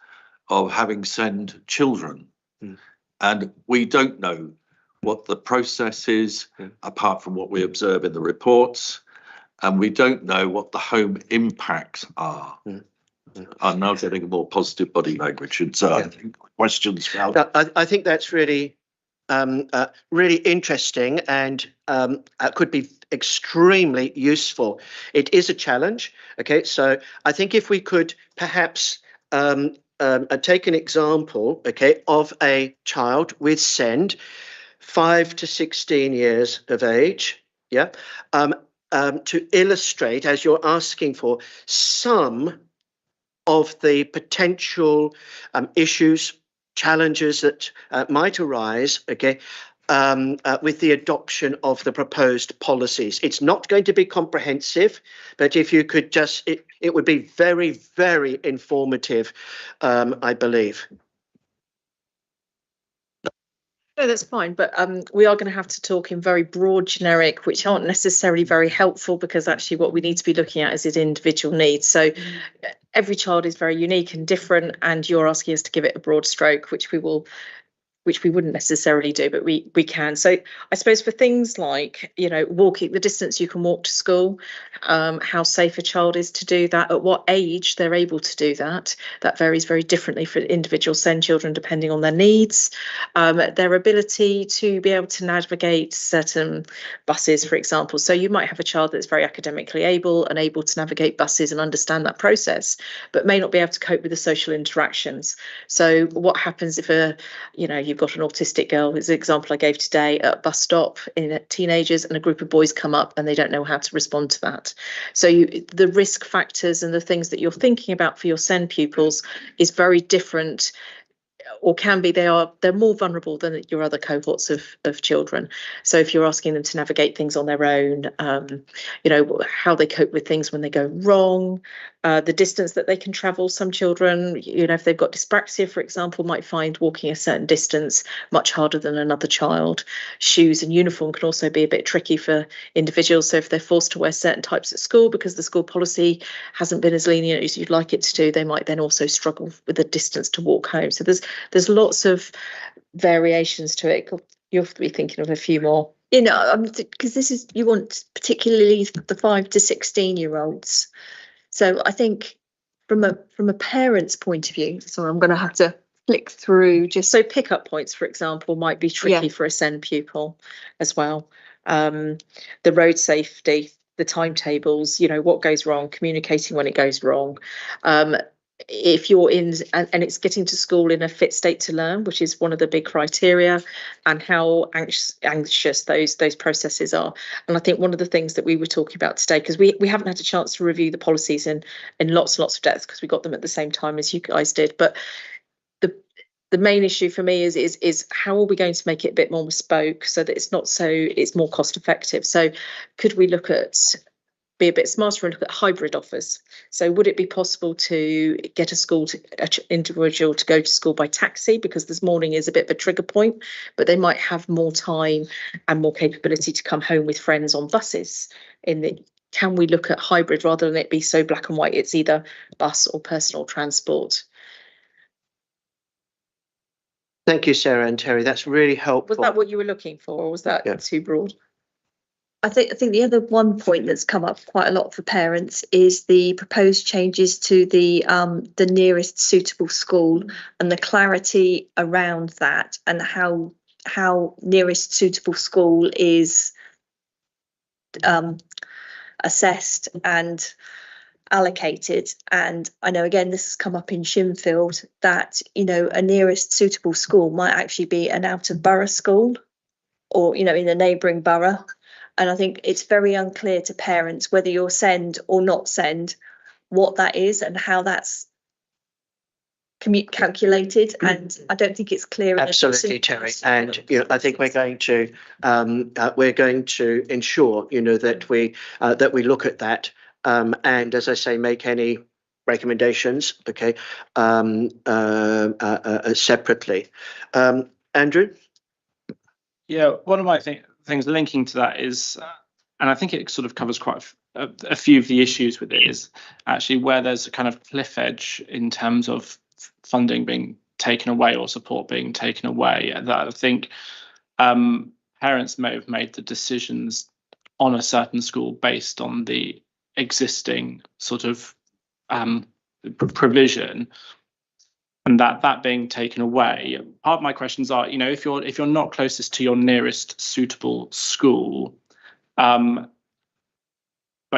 of having SEND children, and we don't know what the process is, apart from what we observe in the reports, and we don't know what the home impacts are. I'm now getting a more positive body language, and so I think questions. I think that's really really interesting and could be extremely useful. It is a challenge. Okay, so I think if we could perhaps take an example, okay, of a child with SEND, 5 to 16 years of age, yeah, to illustrate, as you're asking for, some of the potential issues, challenges that might arise, okay, with the adoption of the proposed policies. It's not going to be comprehensive, but if you could just, it would be very, very informative, I believe. No, that's fine, but we are going to have to talk in very broad generic, which aren't necessarily very helpful, because actually what we need to be looking at is its individual needs. So every child is very unique and different, and you're asking us to give it a broad stroke, which we will which we wouldn't necessarily do, but we can. So I suppose for things like, you know, walking the distance you can walk to school, how safe a child is to do that, at what age they're able to do that. That varies very differently for individual SEND children depending on their needs. Their ability to be able to navigate certain buses, for example. So you might have a child that's very academically able and able to navigate buses and understand that process, but may not be able to cope with the social interactions. So what happens if you've got an autistic girl, is the example I gave today, at a bus stop in teenagers, and a group of boys come up and they don't know how to respond to that. So the risk factors and the things that you're thinking about for your SEND pupils is very different, or can be. They're more vulnerable than your other cohorts of children. So if you're asking them to navigate things on their own, how they cope with things when they go wrong, the distance that they can travel. Some children, if they've got dyspraxia, for example, might find walking a certain distance much harder than another child. Shoes and uniform can also be a bit tricky for individuals. So if they're forced to wear certain types at school because the school policy hasn't been as lenient as you'd like it to do, they might then also struggle with the distance to walk home. So there's lots of variations to it. You have to be thinking of a few more. Because you want particularly the 5 to 16-year-olds. So I think from a parent's point of view, so I'm going to have to flick through just so pick-up points, for example, might be tricky for a SEND pupil as well. The road safety, the timetables, what goes wrong, communicating when it goes wrong. If you're in and it's getting to school in a fit state to learn, which is one of the big criteria, and how anxious those processes are. And I think one of the things that we were talking about today, because we haven't had a chance to review the policies in lots and lots of depth because we got them at the same time as you guys did, but the main issue for me is how are we going to make it a bit more bespoke so that it's more cost effective. So could we be a bit smarter and look at hybrid offers? So would it be possible to get an individual to go to school by taxi, because this morning is a bit of a trigger point, but they might have more time and more capability to come home with friends on buses? Can we look at hybrid rather than it be so black and white, it's either bus or personal transport? Thank you, Sarah and Terry. That's really helpful. Was that what you were looking for, or was that too broad? I think the other one point that's come up quite a lot for parents is the proposed changes to the nearest suitable school and the clarity around that, and how nearest suitable school is assessed and allocated. And I know, again, this has come up in Shinfield, that a nearest suitable school might actually be an out of borough school, or in a neighbouring borough. And I think it's very unclear to parents whether you're SEND or not SEND, what that is and how that's calculated. And I don't think it's clear. Absolutely, Terry. And I think we're going to ensure that we look at that, and, as I say, make any recommendations, separately. Andrew? Yeah, one of my things linking to that is, and I think it sort of covers quite a few of the issues with it, is actually where there's a kind of cliff edge in terms of funding being taken away or support being taken away. And that I think parents may have made the decisions on a certain school based on the existing sort of provision, and that being taken away. Part of my questions are, if you're not closest to your nearest suitable school, but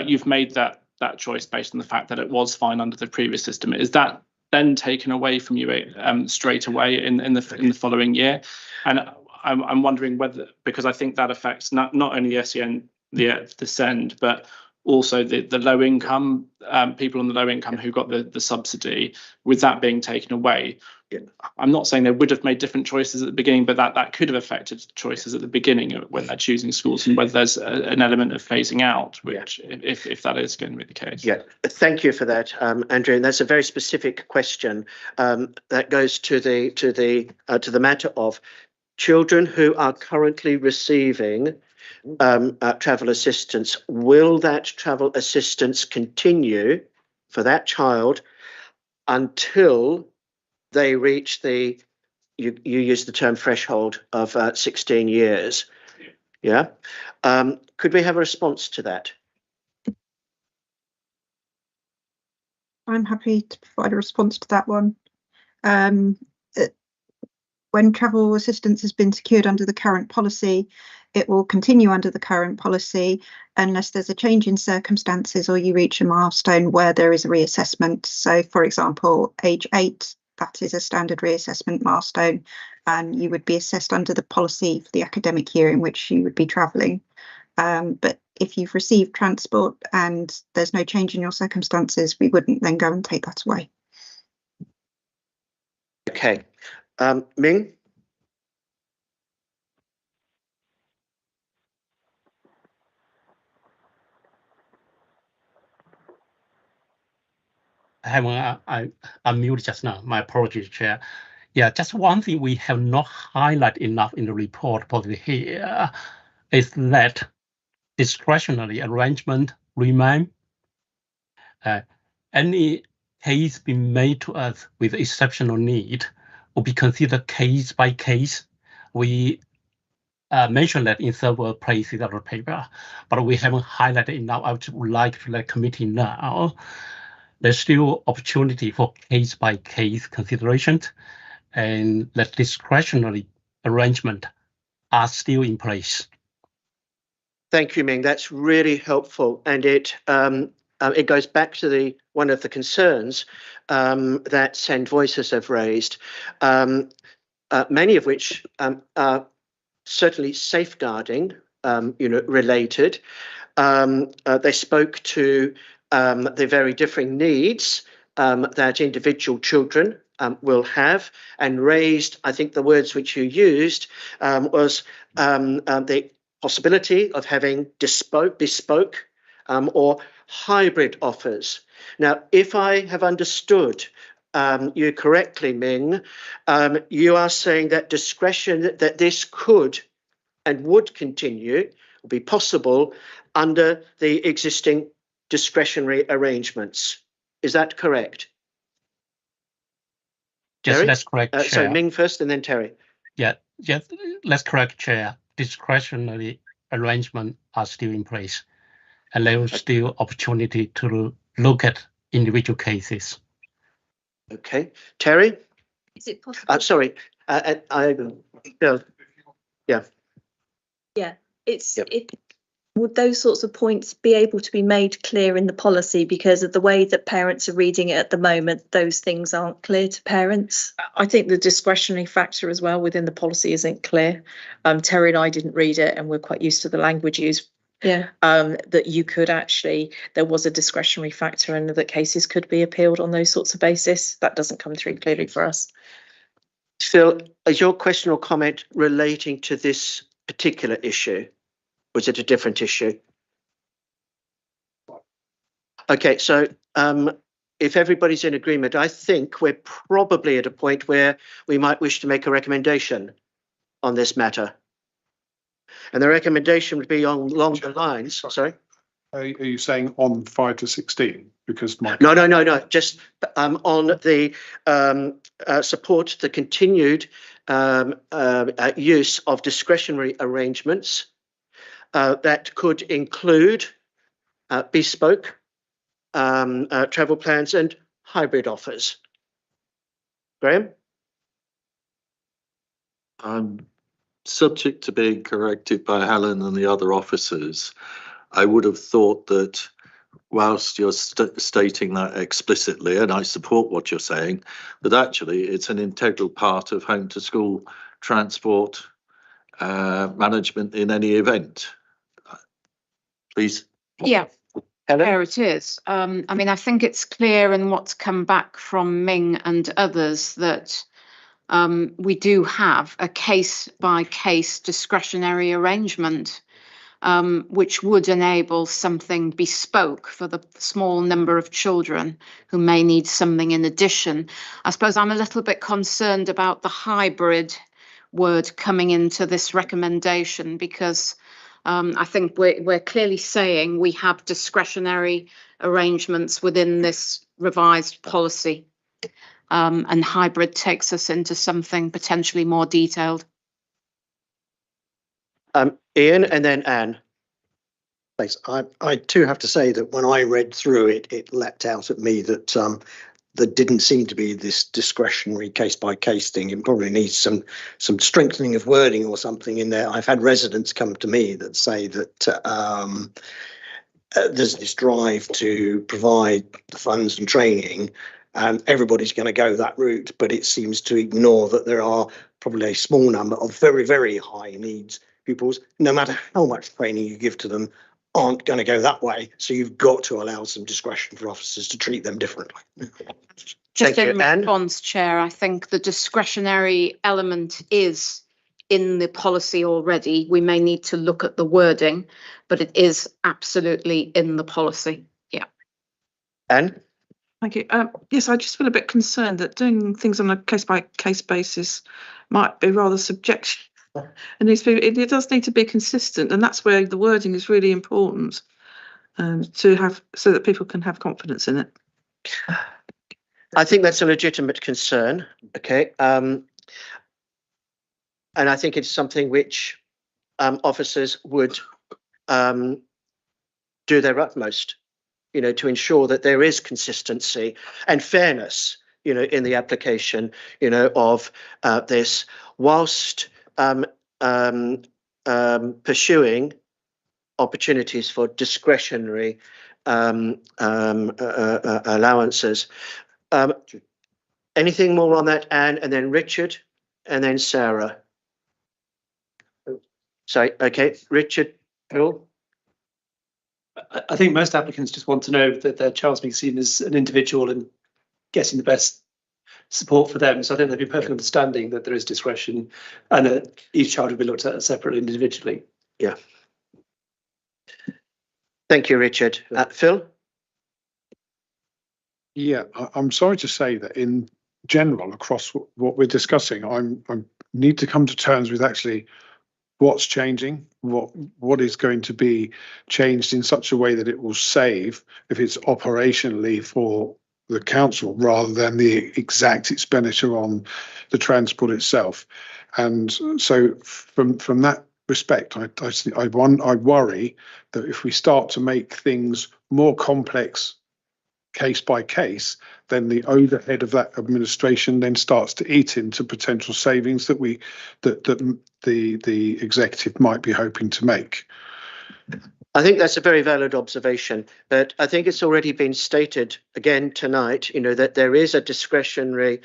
you've made that choice based on the fact that it was fine under the previous system, is that then taken away from you straight away in the following year? And I'm wondering whether, because I think that affects not only the SEN, the SEND, but also the low income people on the low income who got the subsidy, with that being taken away. I'm not saying they would have made different choices at the beginning, but that could have affected choices at the beginning when they're choosing schools, and whether there's an element of phasing out, which if that is going to be the case. Yeah, thank you for that, Andrew. And that's a very specific question that goes to the matter of children who are currently receiving travel assistance. Will that travel assistance continue for that child until they reach the you used the term threshold of 16 years. Yeah. Could we have a response to that? I'm happy to provide a response to that one. When travel assistance has been secured under the current policy, it will continue under the current policy unless there's a change in circumstances or you reach a milestone where there is a reassessment. So, for example, age 8, that is a standard reassessment milestone, and you would be assessed under the policy for the academic year in which you would be travelling. But if you've received transport and there's no change in your circumstances, we wouldn't then go and take that away. Okay. Ming? I muted just now. My apologies, Chair. Yeah, just one thing we have not highlighted enough in the report probably here is that discretionary arrangement remain. Any case being made to us with exceptional need will be considered case by case. We mentioned that in several places of the paper, but we haven't highlighted enough. I would like to let committee know there's still opportunity for case by case considerations, and that discretionary arrangement are still in place. Thank you, Ming. That's really helpful, and it goes back to one of the concerns that Send Voices have raised, many of which are certainly safeguarding, related. They spoke to the very differing needs that individual children will have, and raised, I think the words which you used was the possibility of having bespoke or hybrid offers. Now, if I have understood you correctly, Ming, you are saying that discretion, that this could and would continue, be possible under the existing discretionary arrangements. Is that correct? Yes, Terry? that's correct, Chair. So Ming first and then Terry. Yeah, yes, that's correct, Chair. Discretionary arrangements are still in place, and there is still opportunity to look at individual cases. Okay, Terry? Is it possible? Sorry, Yeah, would those sorts of points be able to be made clear in the policy, because of the way that parents are reading it at the moment, those things aren't clear to parents? I think the discretionary factor as well within the policy isn't clear. Terry and I didn't read it, and we're quite used to the language used. Yeah. That you could actually, there was a discretionary factor and that cases could be appealed on those sorts of basis. That doesn't come through clearly for us. Phil, is your question or comment relating to this particular issue? Was it a different issue? Okay, so if everybody's in agreement, I think we're probably at a point where we might wish to make a recommendation on this matter. And the recommendation would be along the lines, sorry? Are you saying on 5 to 16? Because No. Just on the support the continued use of discretionary arrangements that could include bespoke travel plans and hybrid offers. Graham? Subject to being corrected by Helen and the other officers, I would have thought that whilst you're stating that explicitly, and I support what you're saying, that actually it's an integral part of home to school transport management in any event. Please. Yeah. Helen? There it is. I mean, I think it's clear in what's come back from Ming and others that we do have a case-by-case discretionary arrangement, which would enable something bespoke for the small number of children who may need something in addition. I suppose I'm a little bit concerned about the hybrid word coming into this recommendation, because I think we're clearly saying we have discretionary arrangements within this revised policy. and hybrid takes us into something potentially more detailed. Ian and then Anne. Thanks. I too have to say that when I read through it, it leapt out at me that there didn't seem to be this discretionary case by case thing. It probably needs some strengthening of wording or something in there. I've had residents come to me that say that there's this drive to provide the funds and training, and everybody's going to go that route, but it seems to ignore that there are probably a small number of very, very high needs pupils, no matter how much training you give to them, aren't going to go that way. So you've got to allow some discretion for officers to treat them differently. Just in response, Chair, I think the discretionary element is in the policy already. We may need to look at the wording, but it is absolutely in the policy. Yeah. Anne? Thank you. Yes, I just feel a bit concerned that doing things on a case-by-case basis might be rather subjective. And it does need to be consistent, and that's where the wording is really important to have, so that people can have confidence in it. I think that's a legitimate concern. Okay. And I think it's something which officers would do their utmost, to ensure that there is consistency and fairness, in the application, of this, whilst pursuing opportunities for discretionary allowances. Anything more on that, Anne, and then Richard, and then Sarah? Sorry, okay, Richard, Bill? I think most applicants just want to know that their child's being seen as an individual and getting the best support for them. So I think there'd be perfect understanding that there is discretion and that each child will be looked at separately individually. Yeah. Thank you, Richard. Phil? Yeah, I'm sorry to say that in general, across what we're discussing, I need to come to terms with actually what's changing, what is going to be changed in such a way that it will save if it's operationally for the council rather than the exact expenditure on the transport itself. And so from that respect, I worry that if we start to make things more complex case by case, then the overhead of that administration then starts to eat into potential savings that the executive might be hoping to make. I think that's a very valid observation, but I think it's already been stated again tonight, that there is a discretionary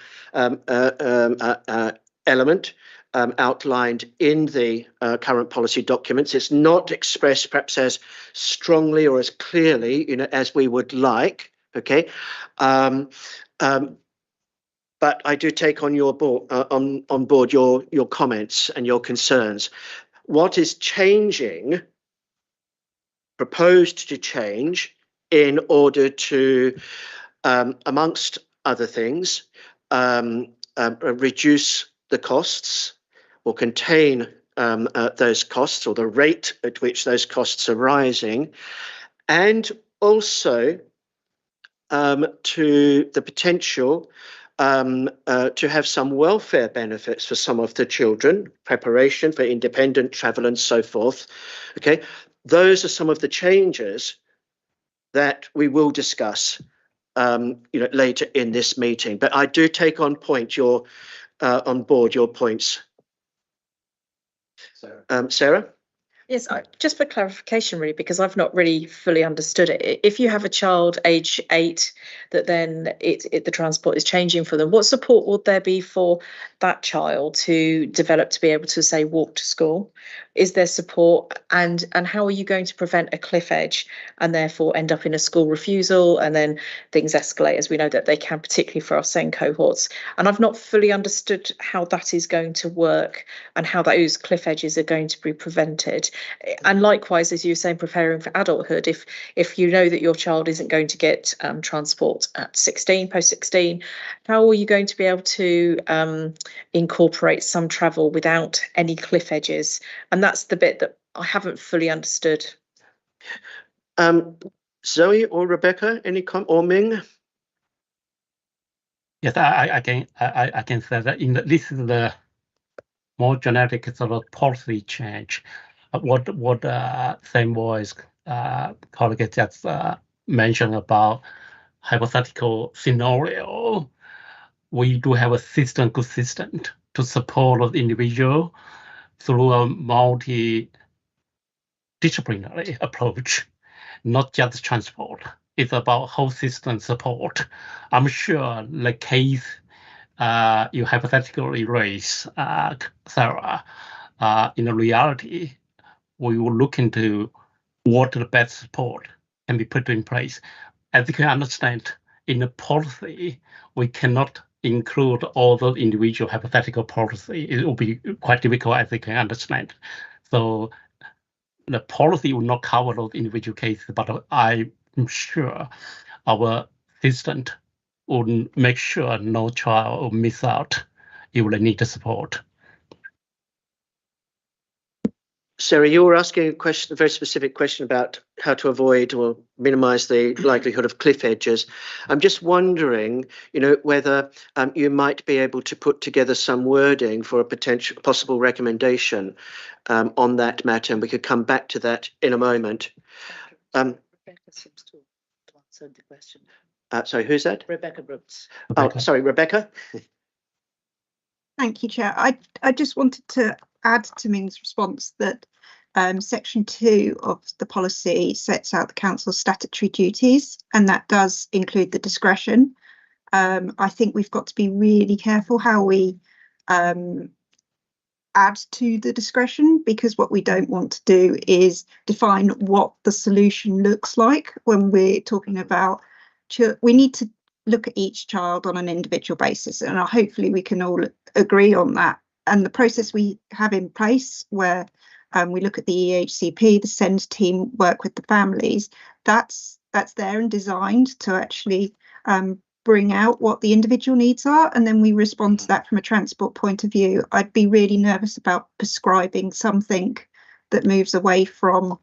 element outlined in the current policy documents. It's not expressed perhaps as strongly or as clearly, as we would like. Okay, but I do take on your board on board your comments and your concerns. What is changing, proposed to change, in order to, amongst other things, reduce the costs or contain those costs or the rate at which those costs are rising, and also to the potential to have some welfare benefits for some of the children, preparation for independent travel and so forth. Okay, those are some of the changes that we will discuss later in this meeting. But I do take on board your points. Sarah? Yes, just for clarification, really, because I've not really fully understood it. If you have a child age 8 that then the transport is changing for them, what support would there be for that child to develop to be able to, say, walk to school? Is there support, and how are you going to prevent a cliff edge and therefore end up in a school refusal and then things escalate, as we know that they can, particularly for our SEND cohorts? And I've not fully understood how that is going to work and how those cliff edges are going to be prevented. And likewise, as you were saying, preparing for adulthood, if you know that your child isn't going to get transport at 16, post 16, how are you going to be able to incorporate some travel without any cliff edges? And that's the bit that I haven't fully understood. Zoe or Rebecca, any comment, or Ming? Yes, I can say that this is the more generic sort of policy change. What same voice colleague just mentioned about hypothetical scenario. We do have a good system to support the individual through a multidisciplinary approach, not just transport. It's about whole system support. I'm sure the case you hypothetically raise, Sarah, in reality, we will look into what the best support can be put in place. As you can understand, in the policy, we cannot include all the individual hypothetical policy. It will be quite difficult, as you can understand. So the policy will not cover those individual cases, but I'm sure our assistant will make sure no child will miss out if they need the support. Sarah, you were asking a very specific question about how to avoid or minimise the likelihood of cliff edges. I'm just wondering, whether you might be able to put together some wording for a possible recommendation on that matter, and we could come back to that in a moment. Rebecca seems to answer the question. Sorry, who's that? Rebecca Brooks. Oh, sorry, Rebecca. Thank you, Chair. I just wanted to add to Ming's response that Section 2 of the policy sets out the Council's statutory duties, and that does include the discretion. I think we've got to be really careful how we add to the discretion, because what we don't want to do is define what the solution looks like when we're talking about. We need to look at each child on an individual basis, and hopefully we can all agree on that. And the process we have in place, where we look at the EHCP, the SEND team work with the families, that's there and designed to actually bring out what the individual needs are, and then we respond to that from a transport point of view. I'd be really nervous about prescribing something that moves away from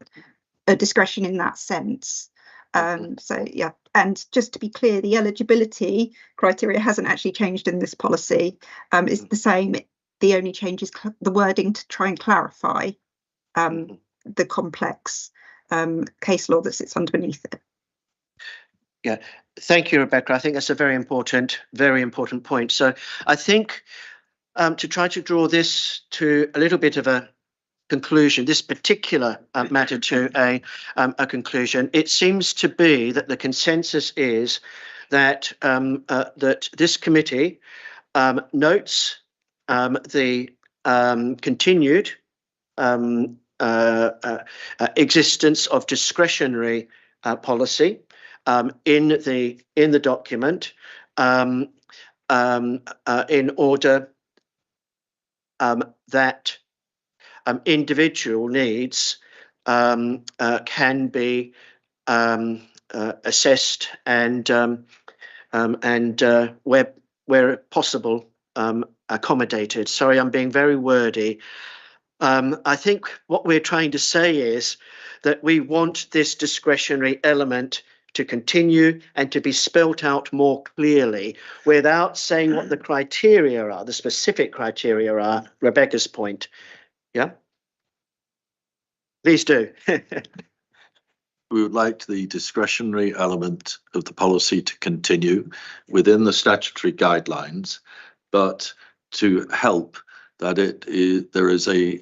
a discretion in that sense. So yeah, and just to be clear, the eligibility criteria hasn't actually changed in this policy. It's the same. The only change is the wording to try and clarify the complex case law that sits underneath it. Yeah, thank you, Rebecca. I think that's a very important point. So I think to try to draw this to a little bit of a conclusion, this particular matter to a conclusion, it seems to be that the consensus is that that this committee notes the continued existence of discretionary policy in the document in order that individual needs can be assessed and where possible accommodated. Sorry, I'm being very wordy. I think what we're trying to say is that we want this discretionary element to continue and to be spelt out more clearly without saying what the criteria are, the specific criteria are. Rebecca's point. Yeah? Please do. We would like the discretionary element of the policy to continue within the statutory guidelines, but to help that there is a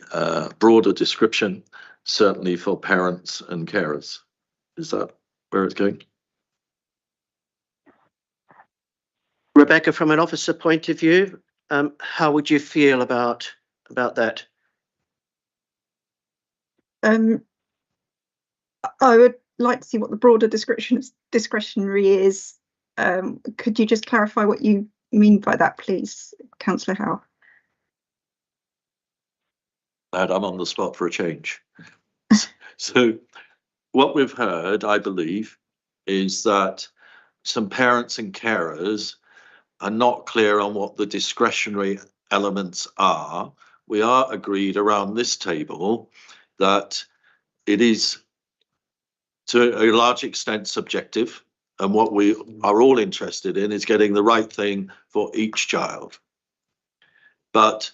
broader description, certainly for parents and carers. Is that where it's going? Rebecca, from an officer point of view, how would you feel about that? I would like to see what the broader description of discretionary is. Could you just clarify what you mean by that, please, Councillor Howe? I'm on the spot for a change. So what we've heard, I believe, is that some parents and carers are not clear on what the discretionary elements are. We are agreed around this table that it is to a large extent subjective, And what we are all interested in is getting the right thing for each child. But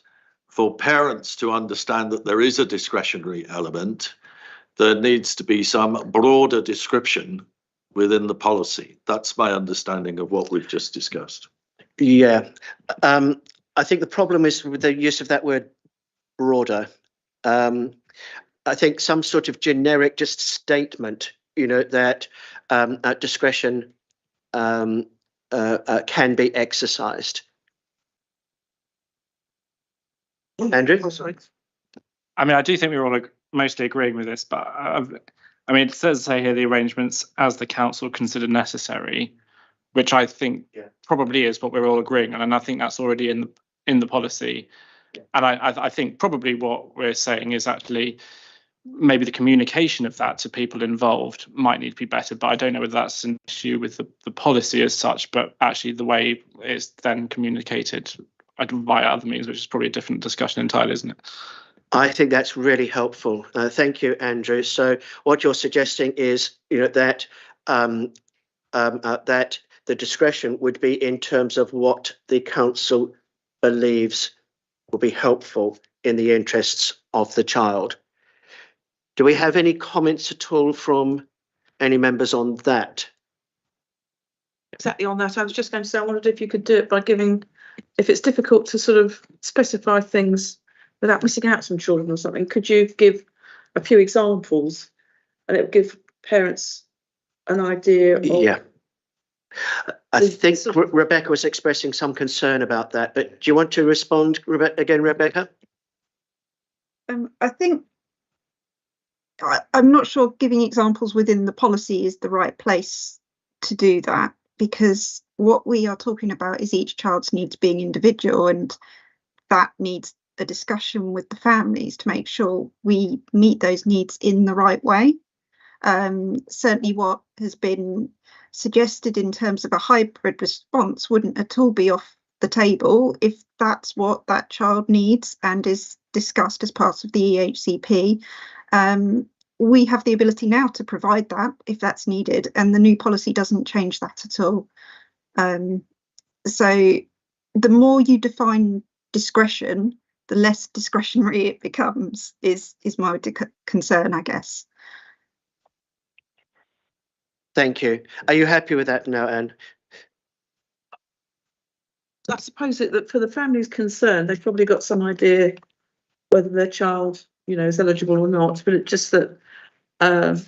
for parents to understand that there is a discretionary element, there needs to be some broader description within the policy. That's my understanding of what we've just discussed. Yeah, I think the problem is with the use of that word broader. I think some sort of generic just statement, that discretion can be exercised. Andrew? Oh, sorry. I mean, I do think we're all mostly agreeing with this, but I mean, it says say here the arrangements as the council consider necessary, which I think probably is what we're all agreeing on, and I think that's already in the policy. And I think probably what we're saying is actually maybe the communication of that to people involved might need to be better, but I don't know whether that's an issue with the policy as such, but actually the way it's then communicated via other means, which is probably a different discussion entirely, isn't it? I think that's really helpful. Thank you, Andrew. So what you're suggesting is, that that the discretion would be in terms of what the council believes will be helpful in the interests of the child. Do we have any comments at all from any members on that? Exactly on that. I was just going to say, I wondered if you could do it by giving, if it's difficult to sort of specify things without missing out some children or something, could you give a few examples and it would give parents an idea of... Yeah. I think Rebecca was expressing some concern about that, but do you want to respond again, Rebecca? I think I'm not sure giving examples within the policy is the right place to do that, because what we are talking about is each child's needs being individual, and that needs a discussion with the families to make sure we meet those needs in the right way. Certainly what has been suggested in terms of a hybrid response wouldn't at all be off the table if that's what that child needs and is discussed as part of the EHCP. We have the ability now to provide that if that's needed, and the new policy doesn't change that at all. So the more you define discretion, the less discretionary it becomes, is my concern, I guess. Thank you. Are you happy with that now, Anne? I suppose that for the families concerned, they've probably got some idea whether their child, is eligible or not. But it's just that for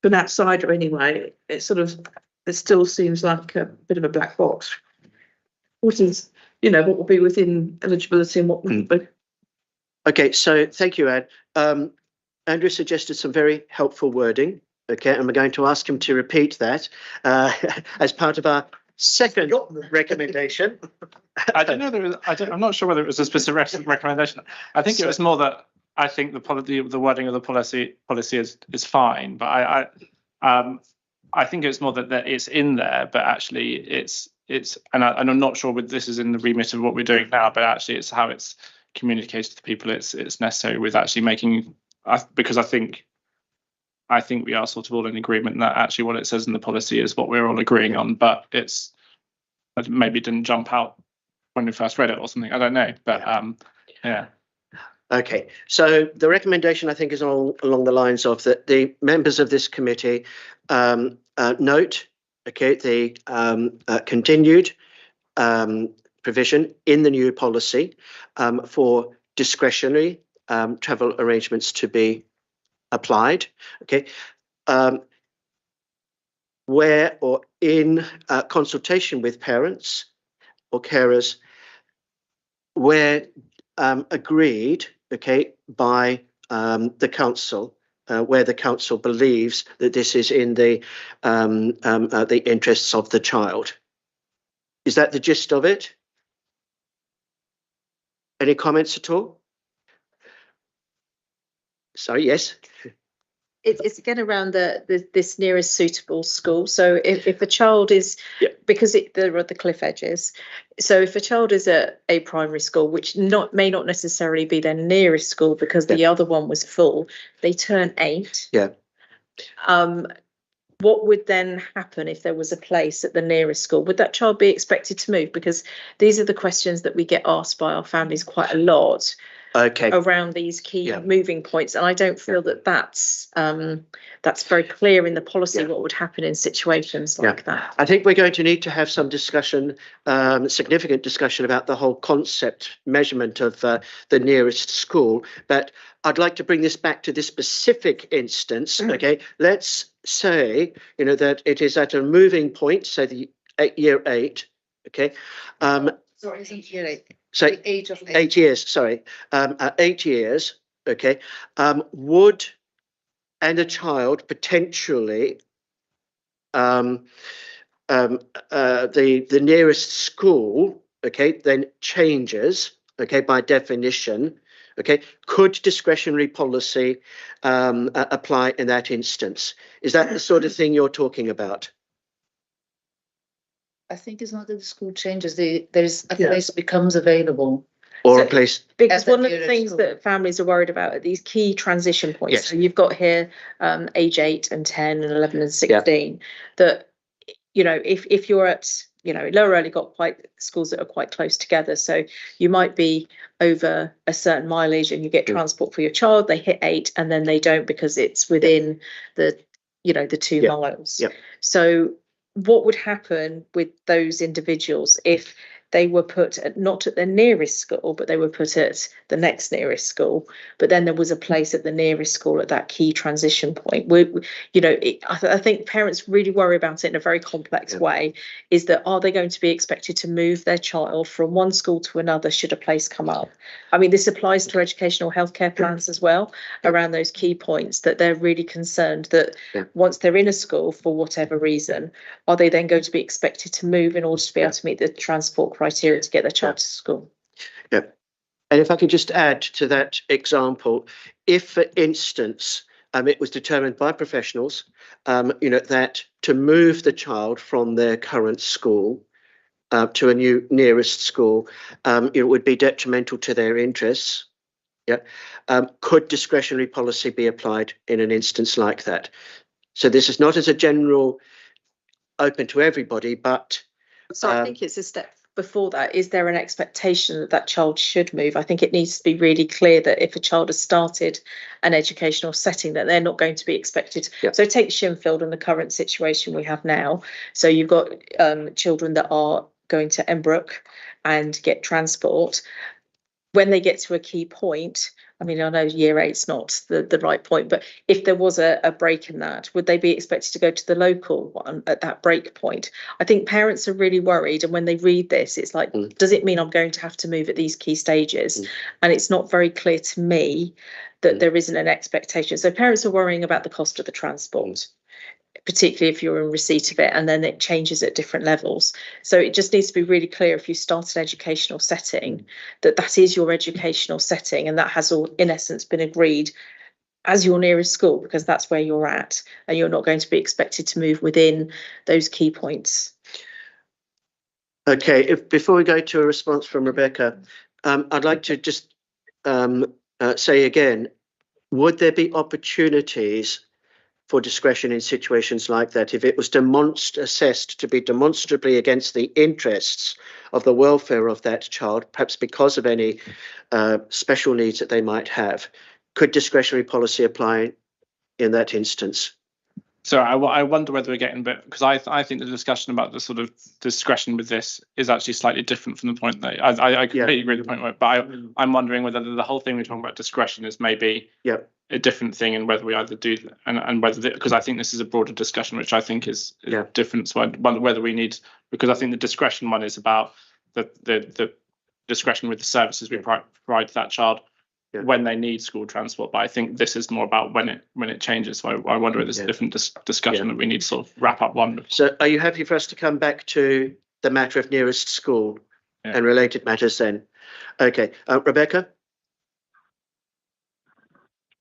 an outsider anyway, it still seems like a bit of a black box. What is, what will be within eligibility and what wouldn't be. Okay, so thank you, Anne. Andrew suggested some very helpful wording. Okay, and we're going to ask him to repeat that as part of our second recommendation. I don't know. I'm not sure whether it was a specific recommendation. I think it was more that I think the wording of the policy is fine, but I think it's more that it's in there, but actually it's and I'm not sure whether this is in the remit of what we're doing now, but actually it's how it's communicated to people. It's necessary with actually making, because I think we are sort of all in agreement that actually what it says in the policy is what we're all agreeing on, but it maybe didn't jump out when we first read it or something. I don't know, but yeah. Okay, so the recommendation I think is along the lines of that the members of this committee note, the continued provision in the new policy for discretionary travel arrangements to be applied, where or in consultation with parents or carers, where agreed, by the council, where the council believes that this is in the interests of the child. Is that the gist of it? Any comments at all? Sorry, yes. It's again around this nearest suitable school. So if a child is, because there are the cliff edges, so if a child is at a primary school, which may not necessarily be their nearest school because the other one was full, they turn 8. Yeah. what would then happen if there was a place at the nearest school? Would that child be expected to move? Because these are the questions that we get asked by our families quite a lot. Okay. Around these key moving points, and I don't feel that that's very clear in the policy what would happen in situations like that. I think we're going to need to have some discussion, significant discussion about the whole concept measurement of the nearest school. But I'd like to bring this back to this specific instance. Okay, let's say that it is at a moving point, say the year 8. Okay. Sorry, isn't year 8? So The age of 8. 8 years, sorry, 8 years, okay, would, and a child potentially, the nearest school, okay, then changes, okay, by definition, okay, could discretionary policy apply in that instance? Is that the sort of thing you're talking about? I think it's not that the school changes, there's a place becomes available. Or a place. Because one of the things that families are worried about are these key transition points. Yes. So you've got here age 8 and 10 and 11 and 16 that, if you're at, Lower Early got quite schools that are quite close together. So you might be over a certain mileage and you get transport for your child, they hit 8 and then they don't because it's within the 2 miles. So what would happen with those individuals if they were put not at their nearest school, but they were put at the next nearest school, but then there was a place at the nearest school at that key transition point? I think parents really worry about it in a very complex way, is that are they going to be expected to move their child from one school to another should a place come up? I mean, this applies to educational healthcare plans as well, around those key points, that they're really concerned that once they're in a school for whatever reason, are they then going to be expected to move in order to be able to meet the transport criteria to get their child to school? Yeah. And if I could just add to that example, if, for instance, it was determined by professionals, that to move the child from their current school to a new nearest school, it would be detrimental to their interests. Could discretionary policy be applied in an instance like that? So this is not as a general open to everybody, but so I think it's a step before that. Is there an expectation that that child should move? I think it needs to be really clear that if a child has started an educational setting, that they're not going to be expected. So take Shinfield and the current situation we have now. So you've got children that are going to Embrook and get transport. When they get to a key point, I mean, I know year 8's not the right point, but if there was a break in that, would they be expected to go to the local one at that break point? I think parents are really worried, and when they read this, it's like, does it mean I'm going to have to move at these key stages? And it's not very clear to me that there isn't an expectation. So parents are worrying about the cost of the transport, particularly if you're in receipt of it, and then it changes at different levels. So it just needs to be really clear, if you start an educational setting, that is your educational setting, and that has all, in essence, been agreed as your nearest school, because that's where you're at, and you're not going to be expected to move within those key points. Okay, before we go to a response from Rebecca, I'd like to just say again, would there be opportunities for discretion in situations like that if it was assessed to be demonstrably against the interests of the welfare of that child, perhaps because of any special needs that they might have? Could discretionary policy apply in that instance? So I wonder whether we're getting a bit, because I think the discussion about the sort of discretion with this is actually slightly different from the point that I completely agree with the point, but I'm wondering whether the whole thing we're talking about discretion is maybe a different thing, and whether we either do and whether, because I think this is a broader discussion, which I think is different. So I wonder whether we need, because I think the discretion one is about the discretion with the services we provide to that child when they need school transport, but I think this is more about when it changes. So I wonder if there's a different discussion that we need to sort of wrap up one. So are you happy for us to come back to the matter of nearest school and related matters then? Okay, Rebecca?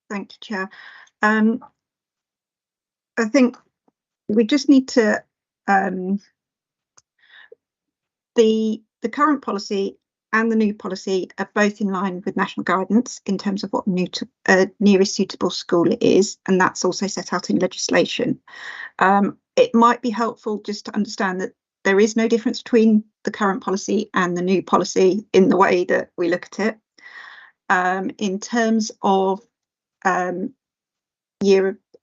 Thank you, Chair. I think we just need to, the current policy and the new policy are both in line with national guidance in terms of what nearest suitable school is, and that's also set out in legislation. It might be helpful just to understand that there is no difference between the current policy and the new policy in the way that we look at it. In terms of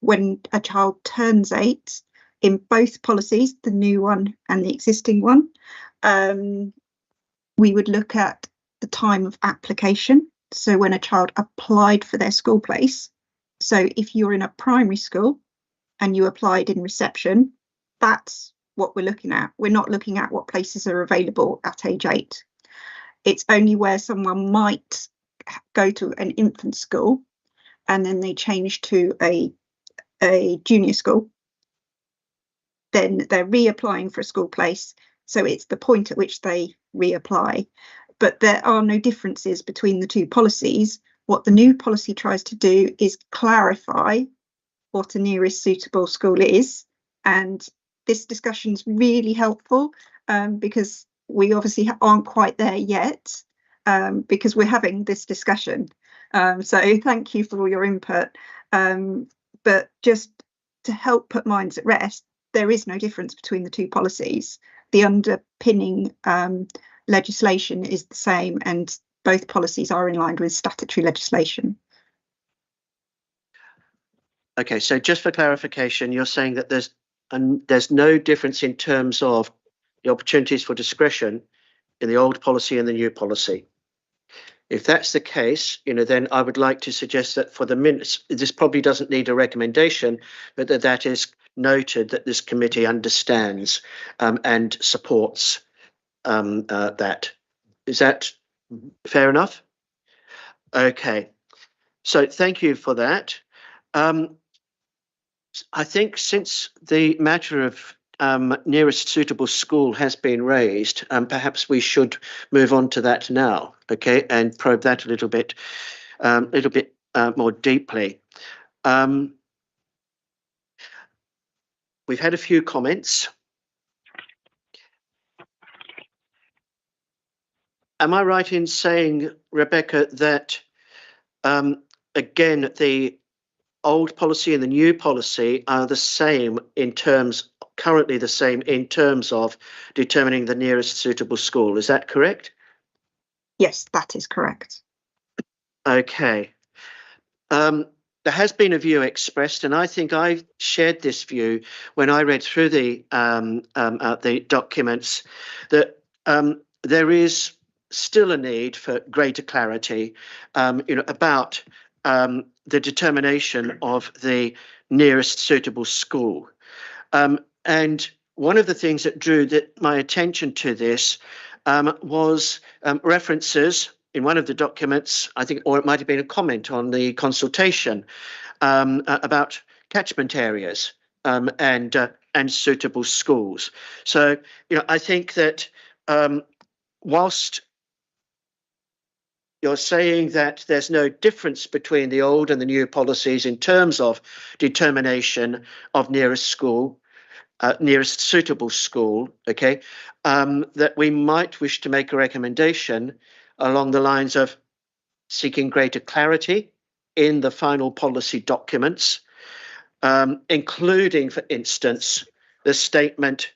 when a child turns 8, in both policies, the new one and the existing one, we would look at the time of application. So when a child applied for their school place. So if you're in a primary school and you applied in reception, that's what we're looking at. We're not looking at what places are available at age 8. It's only where someone might go to an infant school and then they change to a junior school. Then they're reapplying for a school place. So it's the point at which they reapply. But there are no differences between the two policies. What the new policy tries to do is clarify what a nearest suitable school is. And this discussion is really helpful because we obviously aren't quite there yet because we're having this discussion. So thank you for all your input. But just to help put minds at rest, there is no difference between the two policies. The underpinning legislation is the same, and both policies are in line with statutory legislation. Okay, so just for clarification, you're saying that there's no difference in terms of the opportunities for discretion in the old policy and the new policy. If that's the case, then I would like to suggest that for the minutes, this probably doesn't need a recommendation, but that is noted that this committee understands and supports that. Is that fair enough? Okay, so thank you for that. I think since the matter of nearest suitable school has been raised, perhaps we should move on to that now, okay, and probe that a little bit more deeply. We've had a few comments. Am I right in saying, Rebecca, that again, the old policy and the new policy are the same currently the same in terms of determining the nearest suitable school? Is that correct? Yes, that is correct. Okay. There has been a view expressed, and I think I shared this view when I read through the documents, that there is still a need for greater clarity, about the determination of the nearest suitable school. And one of the things that drew my attention to this was references in one of the documents, I think, or it might have been a comment on the consultation about catchment areas and suitable schools. So, I think that whilst you're saying that there's no difference between the old and the new policies in terms of determination of nearest school, nearest suitable school, okay, that we might wish to make a recommendation along the lines of seeking greater clarity in the final policy documents, including, for instance, the statement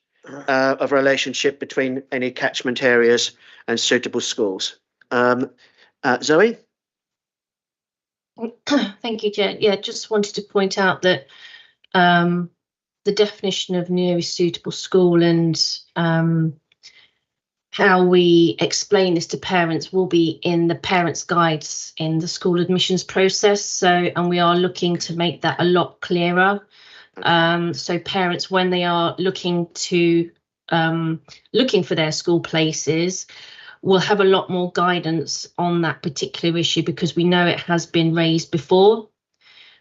of relationship between any catchment areas and suitable schools. Zoe? Thank you, Jen. Yeah, just wanted to point out that the definition of nearest suitable school and how we explain this to parents will be in the parents' guides in the school admissions process. So, and we are looking to make that a lot clearer. So parents, when they are looking for their school places, will have a lot more guidance on that particular issue, because we know it has been raised before.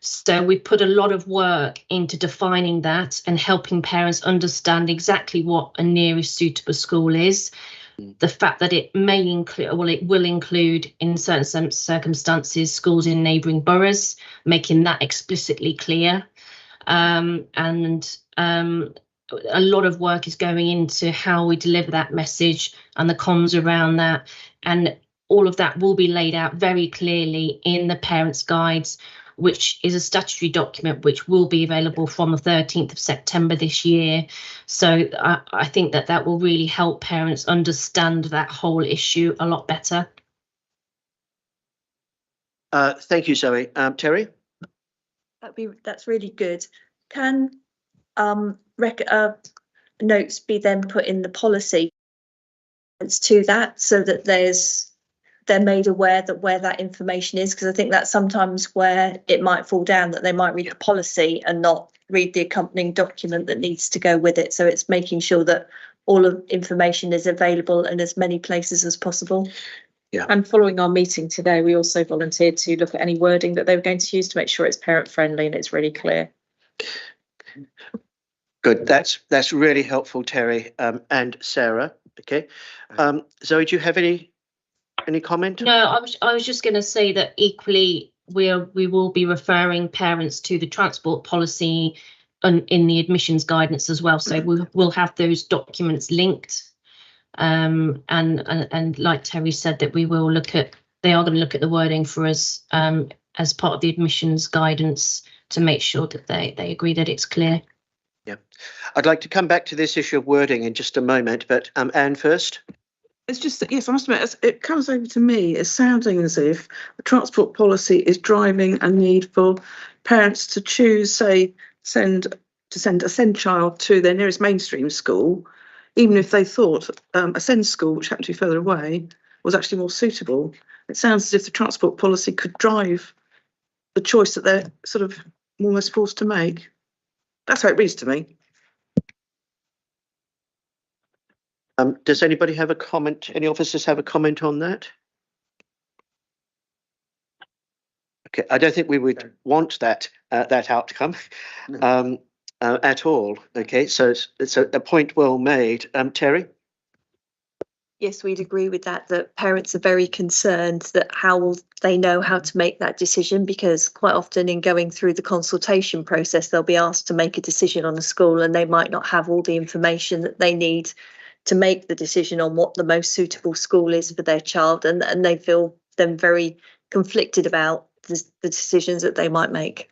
So we put a lot of work into defining that and helping parents understand exactly what a nearest suitable school is. The fact that it may include, well, it will include in certain circumstances schools in neighbouring boroughs, making that explicitly clear. And a lot of work is going into how we deliver that message and the comms around that, and all of that will be laid out very clearly in the parents' guides, which is a statutory document which will be available from the 13th of September this year. So I think that will really help parents understand that whole issue a lot better. Thank you, Zoe. Terry? That's really good. Can notes be then put in the policy to that, so that they're made aware that where that information is? Because I think that's sometimes where it might fall down, that they might read the policy and not read the accompanying document that needs to go with it. So it's making sure that all of information is available in as many places as possible. Yeah. And following our meeting today, we also volunteered to look at any wording that they were going to use to make sure it's parent friendly and it's really clear. Good. That's really helpful, Terry, and Sarah. Okay. Zoe, do you have any comment? No, I was just going to say that equally we will be referring parents to the transport policy in the admissions guidance as well. So we'll have those documents linked. And like Terry said, that they are going to look at the wording for us as part of the admissions guidance to make sure that they agree that it's clear. Yeah, I'd like to come back to this issue of wording in just a moment, but Anne first. It's just that, yes, I must admit, it comes over to me as sounding as if the transport policy is driving a need for parents to choose, say, send a SEND child to their nearest mainstream school, even if they thought a SEND school, which happened to be further away, was actually more suitable. It sounds as if the transport policy could drive the choice that they're sort of almost forced to make. That's how it reads to me. Does anybody have a comment? Any officers have a comment on that? Okay, I don't think we would want that outcome at all. Okay, so it's a point well made. Terry? Yes, we'd agree with that parents are very concerned that how will they know how to make that decision, because quite often in going through the consultation process, they'll be asked to make a decision on a school and they might not have all the information that they need to make the decision on what the most suitable school is for their child, and they feel them very conflicted about the decisions that they might make.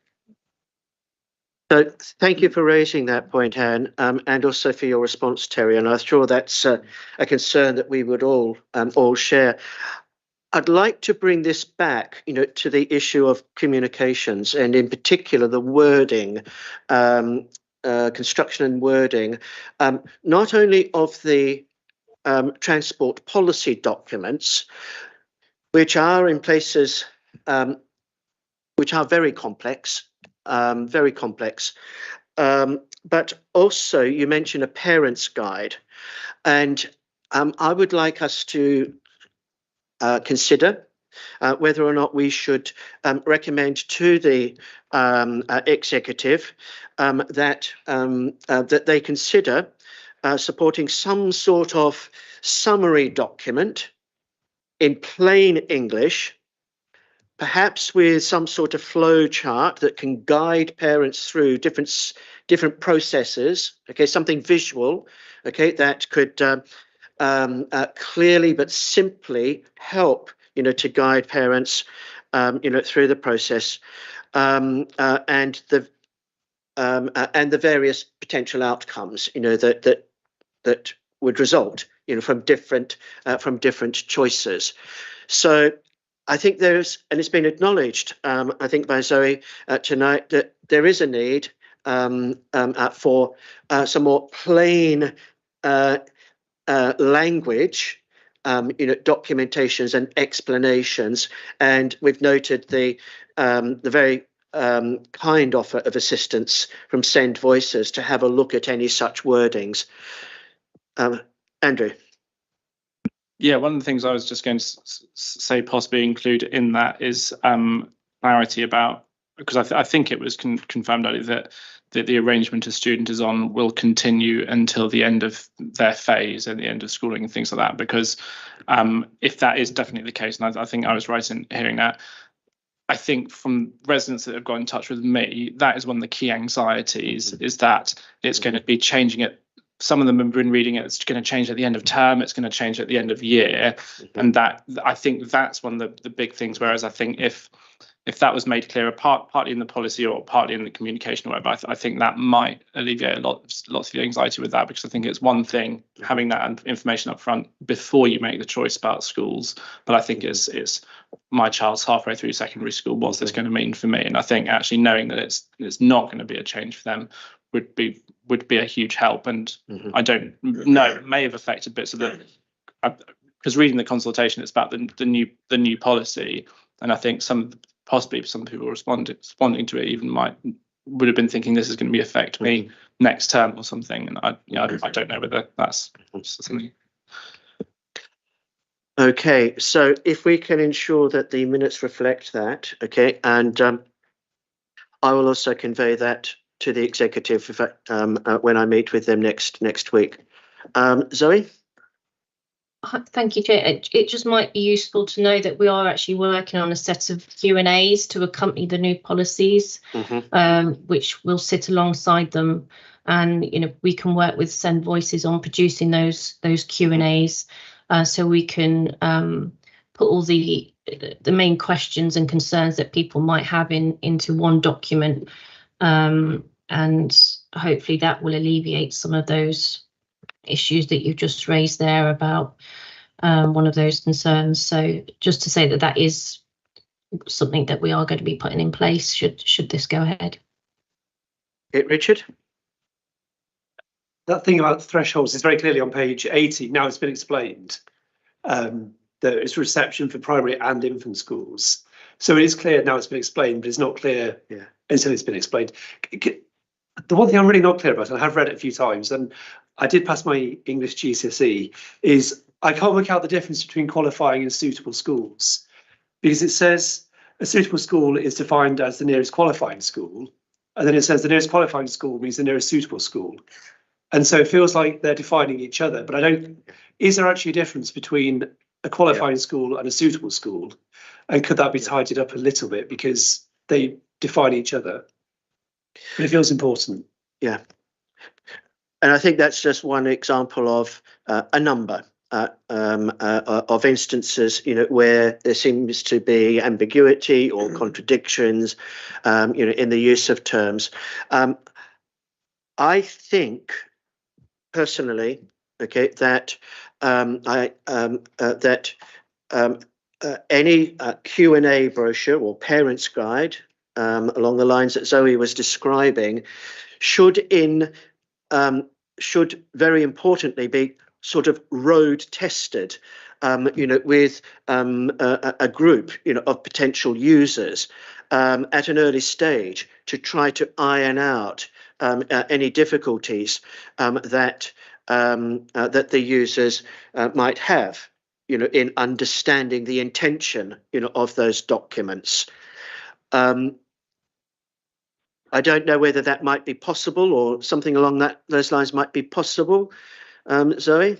So thank you for raising that point, Anne, and also for your response, Terry. And I'm sure that's a concern that we would all share. I'd like to bring this back, to the issue of communications, and in particular the wording, construction and wording, not only of the transport policy documents, which are in places which are very complex. But also you mentioned a parent's guide, and I would like us to consider whether or not we should recommend to the executive that they consider supporting some sort of summary document in plain English, perhaps with some sort of flow chart that can guide parents through different processes. Okay, something visual. Okay, that could clearly but simply help to guide parents through the process and the various potential outcomes that would result from different choices. So I think and it's been acknowledged, I think by Zoe tonight, that there is a need for some more plain language, documentations and explanations. And we've noted the very kind offer of assistance from Send Voices to have a look at any such wordings. Andrew. Yeah, one of the things I was just going to say possibly include in that is clarity about, because I think it was confirmed earlier that the arrangement a student is on will continue until the end of their phase and the end of schooling and things like that. Because if that is definitely the case, and I think I was right in hearing that, I think from residents that have got in touch with me, that is one of the key anxieties, is that it's going to be changing it. Some of them have been reading it, it's going to change at the end of term, it's going to change at the end of year. And that, I think that's one of the big things. Whereas I think if that was made clearer, partly in the policy or partly in the communication or whatever, I think that might alleviate lots of the anxiety with that, because I think it's one thing having that information up front before you make the choice about schools. But I think it's my child's halfway through secondary school, what's this going to mean for me? And I think actually knowing that it's not going to be a change for them would be a huge help. And I don't know, it may have affected bits of the, because reading the consultation, it's about the new policy, and I think possibly some people responding to it even would have been thinking this is going to affect me next term or something. And I don't know whether that's something. Okay, so if we can ensure that the minutes reflect that, okay, and I will also convey that to the executive when I meet with them next week. Zoe? Thank you, Chair. It just might be useful to know that we are actually working on a set of Q&As to accompany the new policies, which will sit alongside them. And we can work with Send Voices on producing those Q&As, so we can put all the main questions and concerns that people might have into one document, and hopefully that will alleviate some of those issues that you've just raised there about one of those concerns. So just to say that is something that we are going to be putting in place should this go ahead. Richard? That thing about thresholds is very clearly on page 80. Now it's been explained that it's reception for primary and infant schools. So it is clear now it's been explained, but it's not clear until it's been explained. The one thing I'm really not clear about, and I have read it a few times, and I did pass my English GCSE, is I can't work out the difference between qualifying and suitable schools, because it says a suitable school is defined as the nearest qualifying school, and then it says the nearest qualifying school means the nearest suitable school. And so it feels like they're defining each other, but is there actually a difference between a qualifying school and a suitable school? And could that be tidied up a little bit, because they define each other? But it feels important. Yeah. And I think that's just one example of a number of instances, where there seems to be ambiguity or contradictions, in the use of terms. I think personally, okay, that any Q&A brochure or parents' guide along the lines that Zoe was describing should very importantly be sort of road tested, with a group, of potential users at an early stage to try to iron out any difficulties that the users might have, in understanding the intention, of those documents. I don't know whether that might be possible, or something along those lines might be possible. Zoe?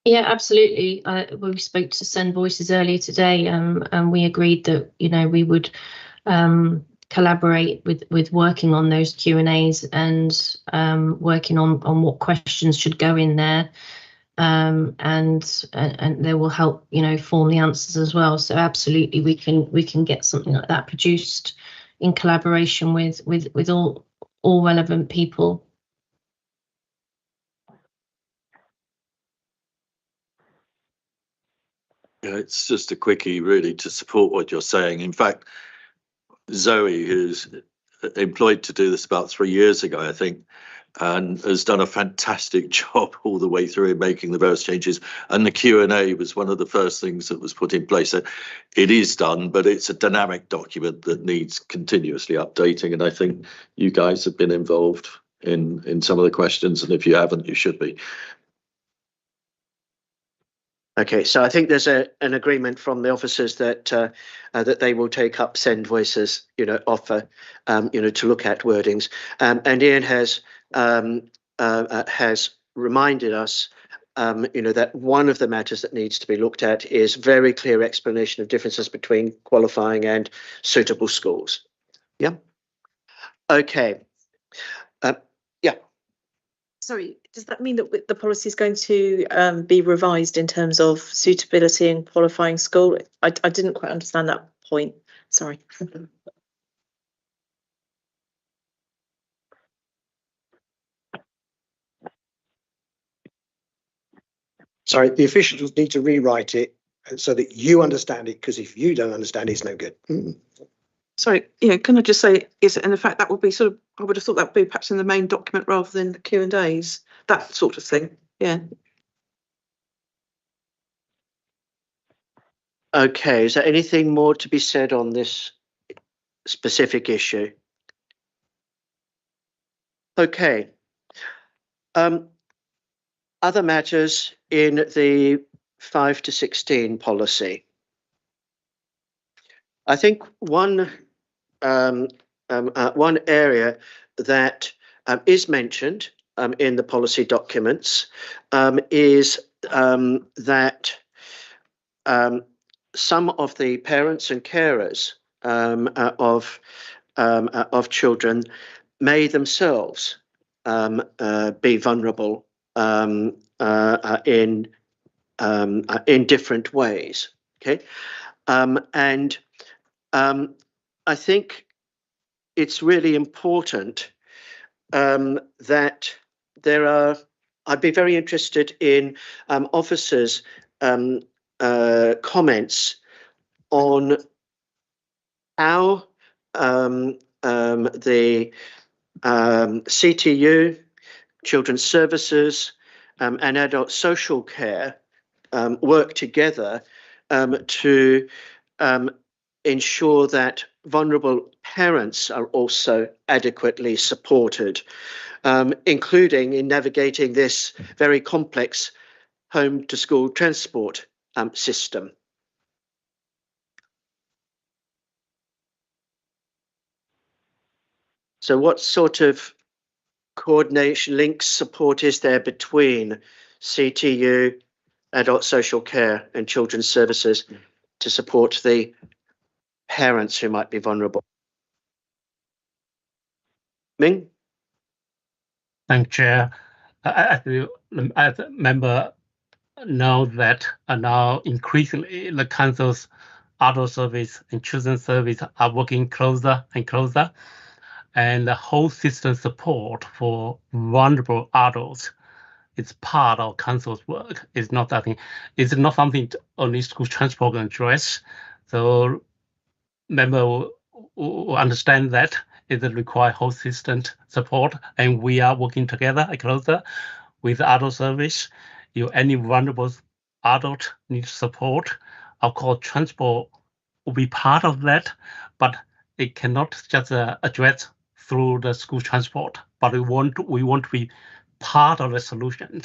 Yeah, absolutely. We spoke to Send Voices earlier today, and we agreed that we would collaborate with working on those Q&As and working on what questions should go in there, and they will help form the answers as well. So absolutely, we can get something like that produced in collaboration with all relevant people. Yeah, it's just a quickie really to support what you're saying. In fact, Zoe, who's employed to do this about 3 years ago, I think, and has done a fantastic job all the way through in making the various changes. And the Q&A was one of the first things that was put in place. So it is done, but it's a dynamic document that needs continuously updating. And I think you guys have been involved in some of the questions, and if you haven't, you should be. Okay, so I think there's an agreement from the officers that that they will take up Send Voices, offer, to look at wordings. And Ian has reminded us that one of the matters that needs to be looked at is very clear explanation of differences between qualifying and suitable schools. Yeah. Okay. Yeah. Sorry, does that mean that the policy is going to be revised in terms of suitability and qualifying school? I didn't quite understand that point. Sorry. Sorry, the officials need to rewrite it so that you understand it, because if you don't understand it, it's no good. Sorry, can I just say, is it, and in fact, that would be sort of, I would have thought that would be perhaps in the main document rather than the Q&As, that sort of thing. Yeah. Okay, is there anything more to be said on this specific issue? Okay. Other matters in the 5 to 16 policy. I think one area that is mentioned in the policy documents is that some of the parents and carers of children may themselves be vulnerable in different ways. Okay, and I think it's really important that there are. I'd be very interested in officers' comments on how the CTU, Children's Services, and Adult Social Care work together to ensure that vulnerable parents are also adequately supported, including in navigating this very complex home to school transport system. So what sort of coordination, links, support is there between CTU, Adult Social Care and Children's Services to support the parents who might be vulnerable? Ming? Thank you, Chair. As a member know that now increasingly the council's adult service and children's service are working closer and closer, and the whole system support for vulnerable adults is part of council's work. It's not something only school transport can address. So member will understand that it requires whole system support, and we are working together closer with adult service. Any vulnerable adult needs support. Of course, transport will be part of that, but it cannot just address through the school transport. But we want to be part of the solution.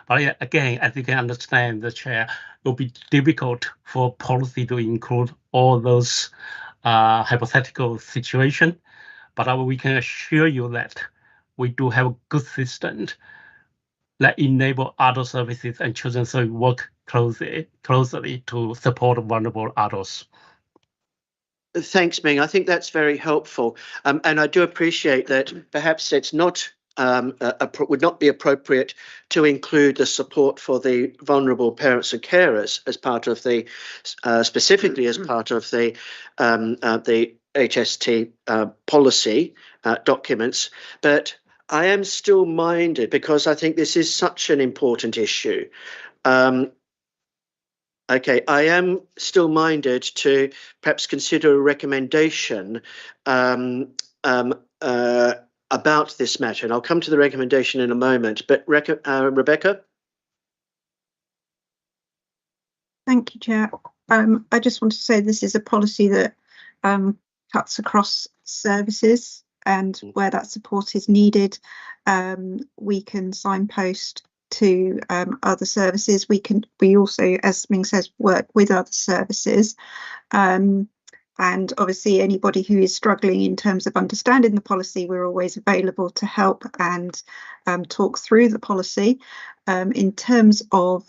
But again, as you can understand, the Chair, it will be difficult for policy to include all those hypothetical situations. But we can assure you that we do have a good system that enable adult services and children's services work closely to support vulnerable adults. Thanks, Ming. I think that's very helpful. And I do appreciate that perhaps it's not would not be appropriate to include the support for the vulnerable parents and carers as part of the specifically as part of the HST policy documents, but I am still minded, because I think this is such an important issue. Okay, I am still minded to perhaps consider a recommendation about this matter, and I'll come to the recommendation in a moment. But Rebecca? Thank you, Chair. I just want to say this is a policy that cuts across services, and where that support is needed, we can signpost to other services. We also, as Ming says, work with other services. And obviously anybody who is struggling in terms of understanding the policy, we're always available to help and talk through the policy. In terms of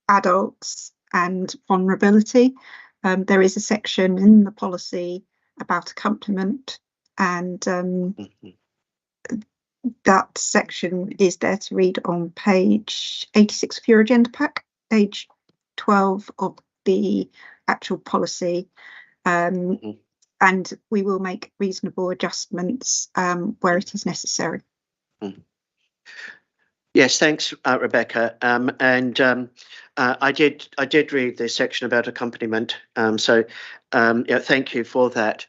adults and vulnerability, there is a section in the policy about accompaniment, and that section is there to read on page 86 of your agenda pack, page 12 of the actual policy. And we will make reasonable adjustments where it is necessary. Yes, thanks, Rebecca. I did read the section about accompaniment. Yeah, thank you for that.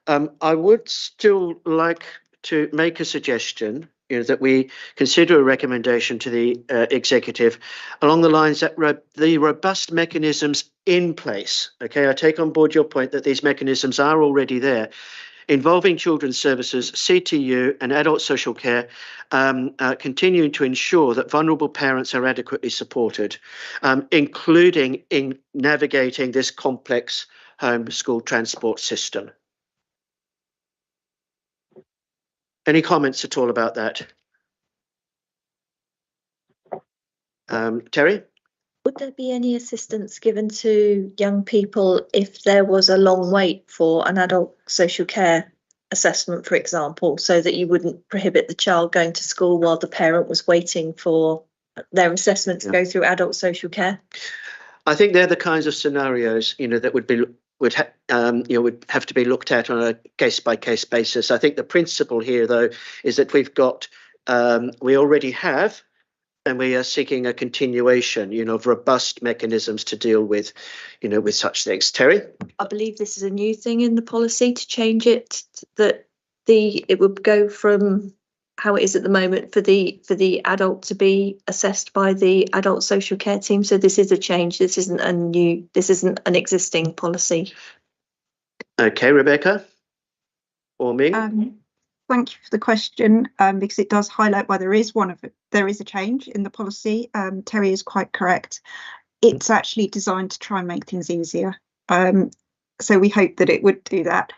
I would still like to make a suggestion, that we consider a recommendation to the executive along the lines that the robust mechanisms in place. Okay, I take on board your point that these mechanisms are already there, involving children's services, CTU and adult social care, continuing to ensure that vulnerable parents are adequately supported, including in navigating this complex home school transport system. Any comments at all about that? Terry? Would there be any assistance given to young people if there was a long wait for an adult social care assessment, for example, so that you wouldn't prohibit the child going to school while the parent was waiting for their assessment to go through adult social care? I think they're the kinds of scenarios, that would have to be looked at on a case-by-case basis. I think the principle here, though, is that we already have, and we are seeking a continuation, of robust mechanisms to deal with, with such things. Terry? I believe this is a new thing in the policy to change it, that it would go from how it is at the moment for the adult to be assessed by the adult social care team. So this is a change. This isn't an existing policy. Okay, Rebecca or Ming? Thank you for the question, because it does highlight why there is a change in the policy. Terry is quite correct. It's actually designed to try and make things easier. So we hope that it would do that.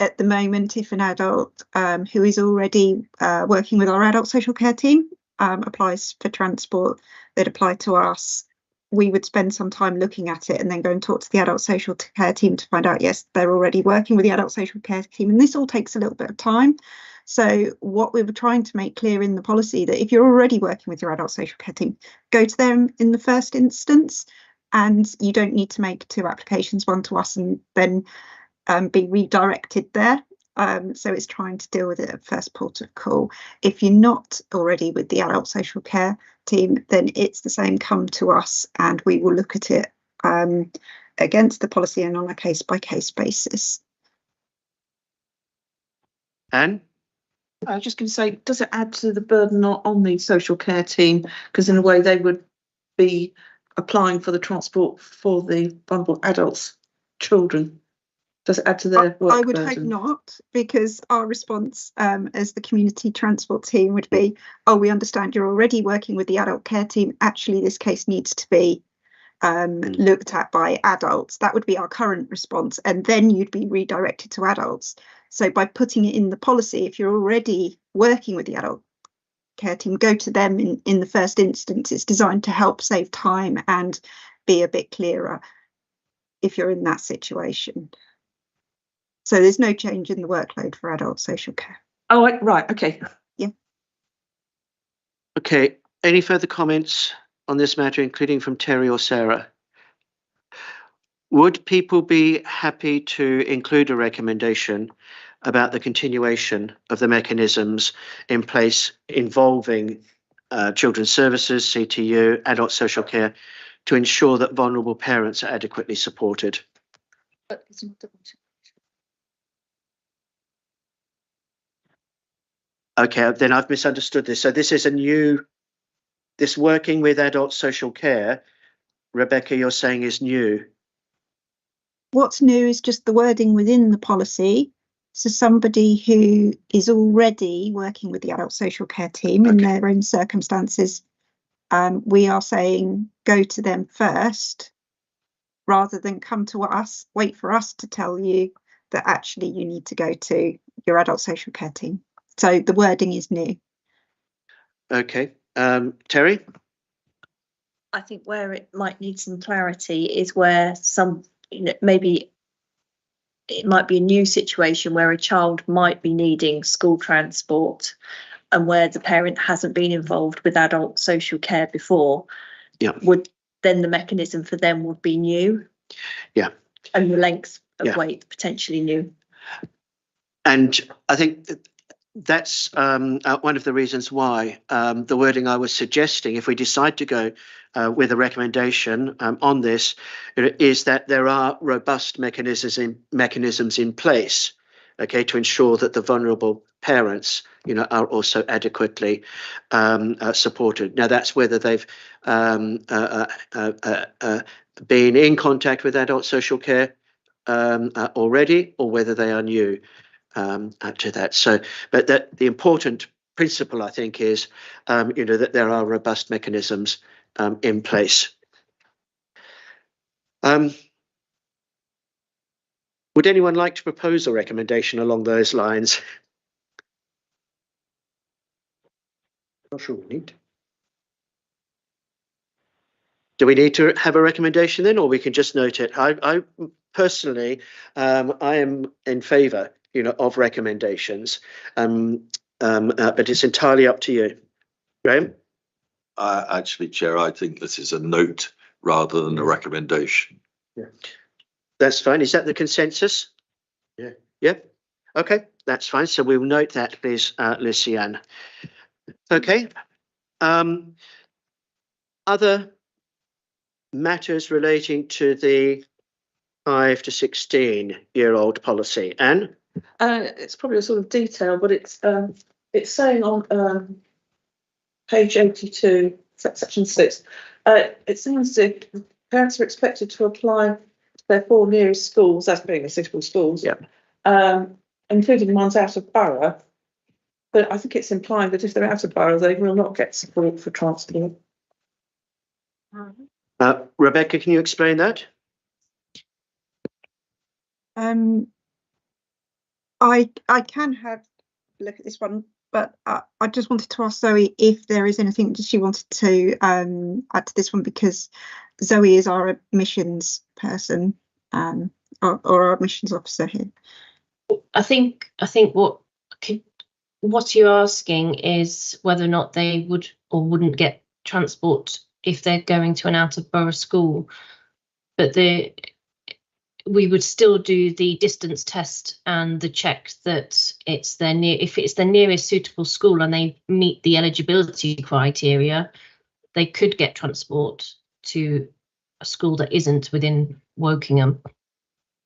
At the moment, if an adult who is already working with our adult social care team applies for transport, they'd apply to us. We would spend some time looking at it and then go and talk to the adult social care team to find out, yes, they're already working with the adult social care team. And this all takes a little bit of time. So what we were trying to make clear in the policy, that if you're already working with your adult social care team, go to them in the first instance, and you don't need to make 2 applications, one to us and then be redirected there. So it's trying to deal with it at first port of call. If you're not already with the adult social care team, then it's the same, come to us and we will look at it against the policy and on a case-by-case basis. Anne? I was just going to say, does it add to the burden on the social care team? Because in a way they would be applying for the transport for the vulnerable adults, children. Does it add to their work I would burden? hope not, because our response as the community transport team would be, oh, we understand you're already working with the adult care team. Actually, this case needs to be looked at by adults. That would be our current response. And then you'd be redirected to adults. So by putting it in the policy, if you're already working with the adult care team, go to them in the first instance. It's designed to help save time and be a bit clearer if you're in that situation. So there's no change in the workload for adult social care. Oh, right. Okay. Yeah. Okay. Any further comments on this matter, including from Terry or Sarah? Would people be happy to include a recommendation about the continuation of the mechanisms in place involving children's services, CTU, adult social care, to ensure that vulnerable parents are adequately supported? Okay, then I've misunderstood this. So this is this working with adult social care, Rebecca, you're saying is new. What's new is just the wording within the policy. So somebody who is already working with the adult social care team in their own circumstances, we are saying go to them first, rather than come to us, wait for us to tell you that actually you need to go to your adult social care team. So the wording is new. Okay. Terry? I think where it might need some clarity is where some, maybe it might be a new situation where a child might be needing school transport and where the parent hasn't been involved with adult social care before. Yeah. Would then the mechanism for them would be new? Yeah. And the length of wait potentially new. And I think that's one of the reasons why the wording I was suggesting, if we decide to go with a recommendation on this, is that there are robust mechanisms in place, okay, to ensure that the vulnerable parents, are also adequately supported. Now, that's whether they've been in contact with adult social care already, or whether they are new to that. So, but that the important principle, I think, is that there are robust mechanisms in place. Would anyone like to propose a recommendation along those lines? Not sure we need. Do we need to have a recommendation then, or we can just note it? I personally, I am in favour, of recommendations, but it's entirely up to you. Graham? Actually, Chair, I think this is a note rather than a recommendation. Yeah, that's fine. Is that the consensus? Yeah. Yeah. Okay, that's fine. So we'll note that, please, Lucianne. Okay. Other matters relating to the 5 to 16-year-old policy. Anne? It's probably a sort of detail, but it's saying on page 82, section 6, it seems that parents are expected to apply to their 4 nearest schools, as being the suitable schools, including ones out of borough. But I think it's implying that if they're out of borough, they will not get support for transport. Rebecca, can you explain that? I can have a look at this one, but I just wanted to ask Zoe if there is anything that she wanted to add to this one, because Zoe is our admissions person, or our admissions officer here. I think what you're asking is whether or not they would or wouldn't get transport if they're going to an out of borough school, but we would still do the distance test and the check that it's if it's the nearest suitable school and they meet the eligibility criteria, they could get transport to a school that isn't within Wokingham.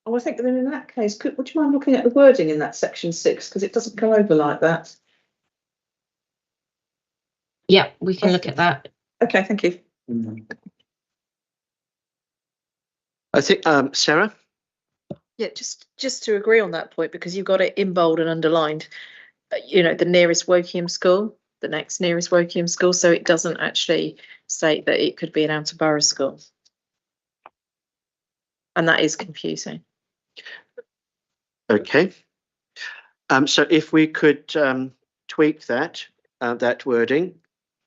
Oh, I think then in that case, would you mind looking at the wording in that section 6, because it doesn't go over like that. Yeah, we can look at that. Okay, thank you. I think Sarah? Yeah, just to agree on that point, because you've got it in bold and underlined, the nearest Wokingham school, the next nearest Wokingham school, so it doesn't actually state that it could be an out of borough school. And that is confusing. Okay. So if we could tweak that wording,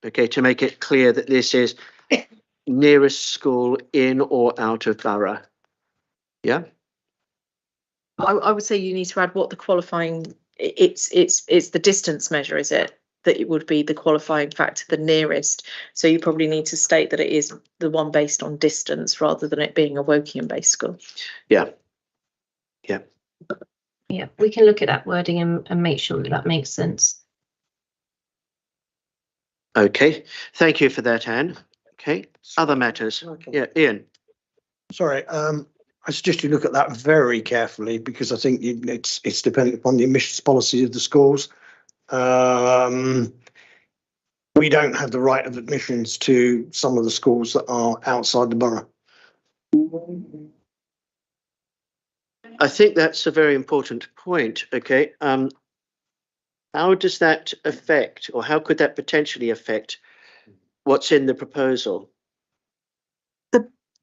okay, to make it clear that this is nearest school in or out of borough. Yeah. I would say you need to add what the qualifying. It's the distance measure, is it? That it would be the qualifying factor, the nearest. So you probably need to state that it is the one based on distance rather than it being a Wokingham based school. Yeah. Yeah. Yeah, we can look at that wording and make sure that makes sense. Okay, thank you for that, Anne. Okay, other matters. Okay. Yeah, Ian. Sorry, I suggest you look at that very carefully, because I think it's dependent upon the admissions policy of the schools. We don't have the right of admissions to some of the schools that are outside the borough. I think that's a very important point. Okay, how does that affect, or how could that potentially affect what's in the proposal?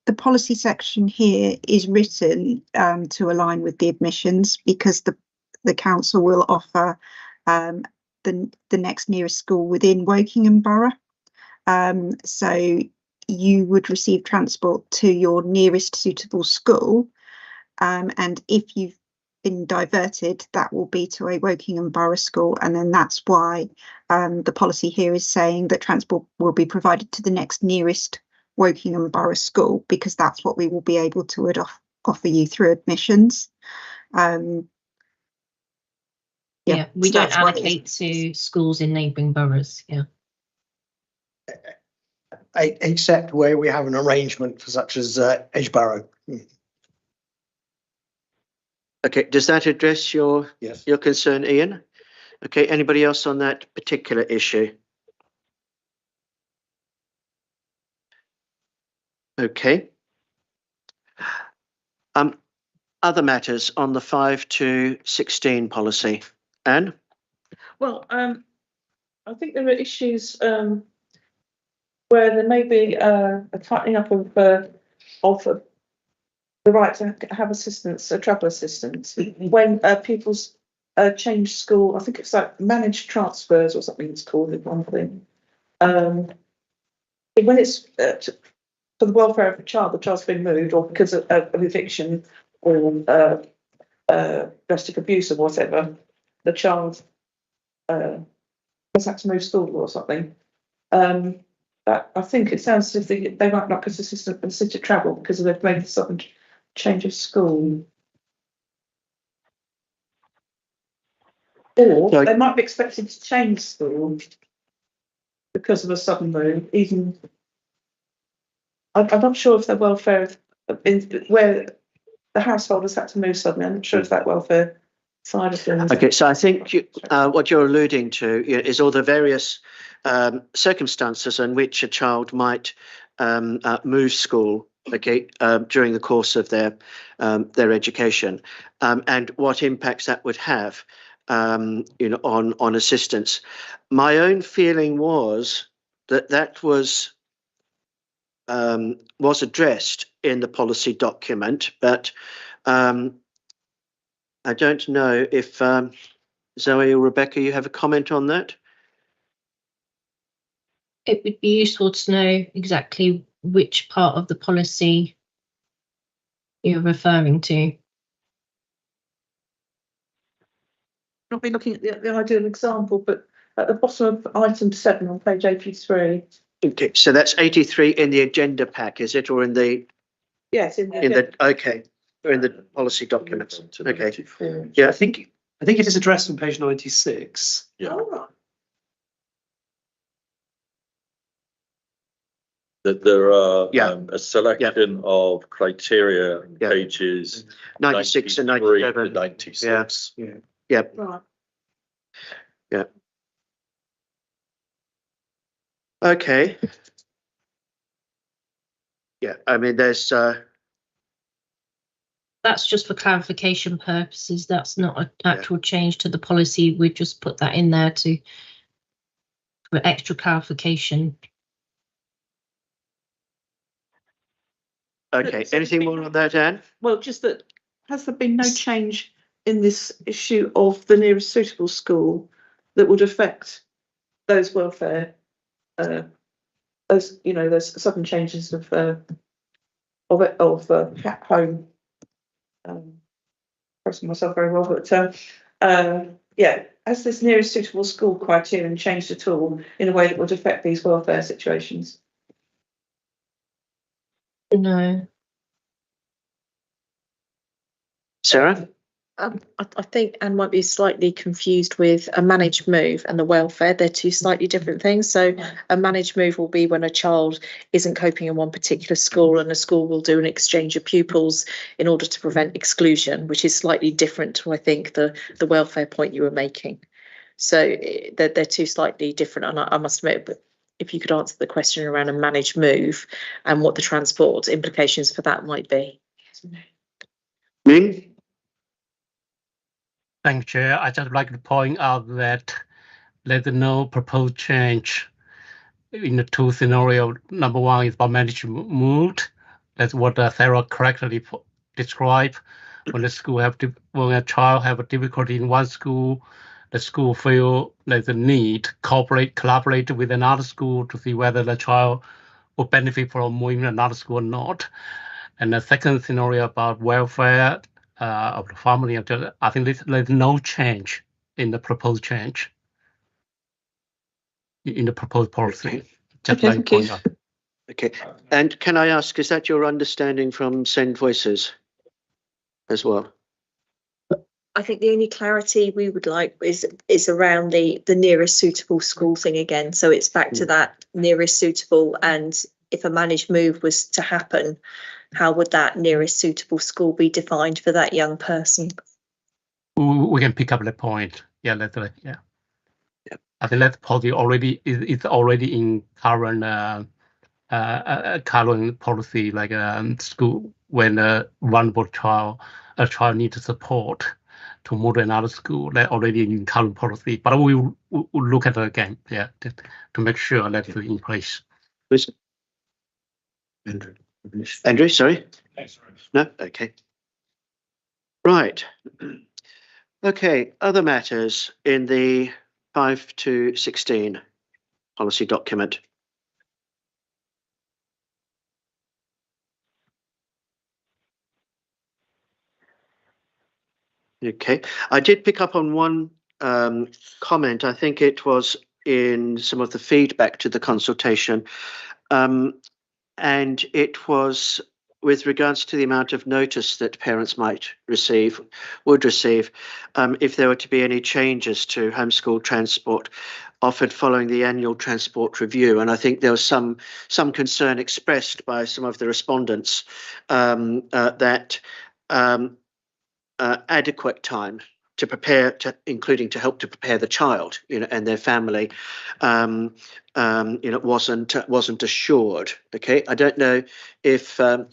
The policy section here is written to align with the admissions, because the council will offer the next nearest school within Wokingham Borough. So you would receive transport to your nearest suitable school, and if you've been diverted, that will be to a Wokingham Borough school, and then that's why the policy here is saying that transport will be provided to the next nearest Wokingham Borough school, because that's what we will be able to offer you through admissions. Yeah, we so don't that's why allocate to schools in neighbouring boroughs. Yeah. Except where we have an arrangement for such as Edgeborough. Okay, does that address your Yes. your concern, Ian? Okay, anybody else on that particular issue? Okay. Other matters on the 5 to 16 policy. Anne? Well, I think there are issues where there may be a tightening up of the right to have assistance, travel assistance, when pupils change school. I think it's like managed transfers or something it's called, one thing. When it's for the welfare of the child's been moved, or because of eviction or domestic abuse or whatever, the child has had to move school or something. But I think it sounds as if they might not get assisted travel because they've made a sudden change of school. Or they might be expected to change school because of a sudden move. Even I'm not sure if the welfare where the household has had to move suddenly. I'm not sure if that welfare side of things. Okay, so I think what you're alluding to is all the various circumstances in which a child might move school, okay, during the course of their education, and what impacts that would have, on assistance. My own feeling was that was addressed in the policy document, but I don't know if Zoe or Rebecca, you have a comment on that? It would be useful to know exactly which part of the policy you're referring to. Not be looking at the ideal example, but at the bottom of item 7 on page 83. Okay, so that's 83 in the agenda pack, is it, or in the? Yes, okay, or in the policy documents. Okay, yeah, I think it is addressed on page 96. Yeah. That there are a selection of criteria on pages 96 and 97. To 96. Yeah. Right. Yeah. Okay. Yeah, I mean, there's That's just for clarification purposes. That's not an actual change to the policy. We just put that in there for extra clarification. okay. Anything more on that, Anne? Well, just that, has there been no change in this issue of the nearest suitable school that would affect those welfare, those sudden changes of home? Expressing myself very well, but has this nearest suitable school criterion changed at all in a way that would affect these welfare situations? No. Sarah? I think Anne might be slightly confused with a managed move and the welfare. They're two slightly different things. So a managed move will be when a child isn't coping in one particular school, and a school will do an exchange of pupils in order to prevent exclusion, which is slightly different to, I think, the welfare point you were making. So they're two slightly different. And I must admit, but if you could answer the question around a managed move and what the transport implications for that might be. Ming? Thank you, Chair. I just like to point out that there's no proposed change in the two scenarios. Number one is about managed moved. That's what Sarah correctly described. When a child have a difficulty in one school, the school feel there's a need to collaborate with another school to see whether the child will benefit from moving to another school or not. And the second scenario about welfare of the family, I think there's no change in the proposed change in the proposed policy. Okay. Just Okay, like thank you. point out. Okay, and can I ask, is that your understanding from Send Voices as well? I think the only clarity we would like is around the nearest suitable school thing again. So it's back to that nearest suitable, and if a managed move was to happen, how would that nearest suitable school be defined for that young person? We can pick up the point. Yeah, yeah. I think that policy already is already in current current policy, like school when a vulnerable a child needs support to move to another school. That already in current policy, but we will look at it again, yeah, to make sure that's in place. Please. Andrew, sorry. No, okay. Right. Okay, other matters in the 5 to 16 policy document. Okay, I did pick up on one comment. I think it was in some of the feedback to the consultation, and it was with regards to the amount of notice that parents would receive, if there were to be any changes to homeschool transport offered following the annual transport review. And I think there was some concern expressed by some of the respondents that adequate time to prepare, including to help to prepare the child, and their family, wasn't assured. Okay, I don't know if you'd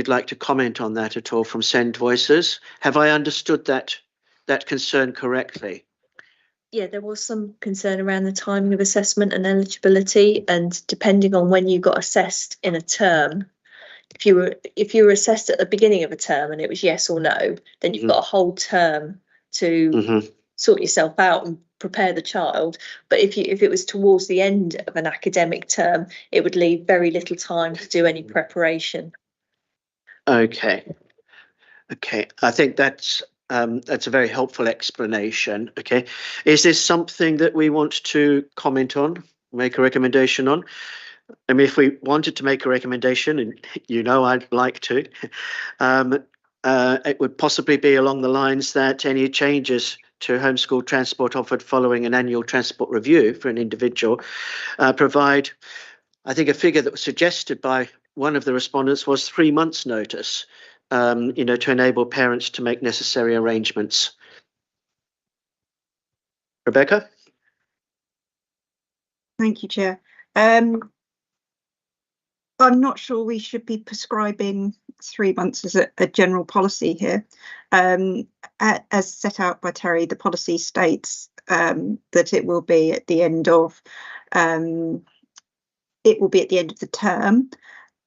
like to comment on that at all from Send Voices. Have I understood that concern correctly? Yeah, there was some concern around the timing of assessment and eligibility, and depending on when you got assessed in a term, if you were assessed at the beginning of a term and it was yes or no, then you've got a whole term to sort yourself out and prepare the child. But if it was towards the end of an academic term, it would leave very little time to do any preparation. Okay. I think that's a very helpful explanation. Okay, is this something that we want to comment on, make a recommendation on? I mean, if we wanted to make a recommendation, and I'd like to, it would possibly be along the lines that any changes to homeschool transport offered following an annual transport review for an individual provide, I think a figure that was suggested by one of the respondents was 3 months' notice, to enable parents to make necessary arrangements. Rebecca? Thank you, Chair. I'm not sure we should be prescribing 3 months as a general policy here. As set out by Terry, the policy states that it will be at the end of the term.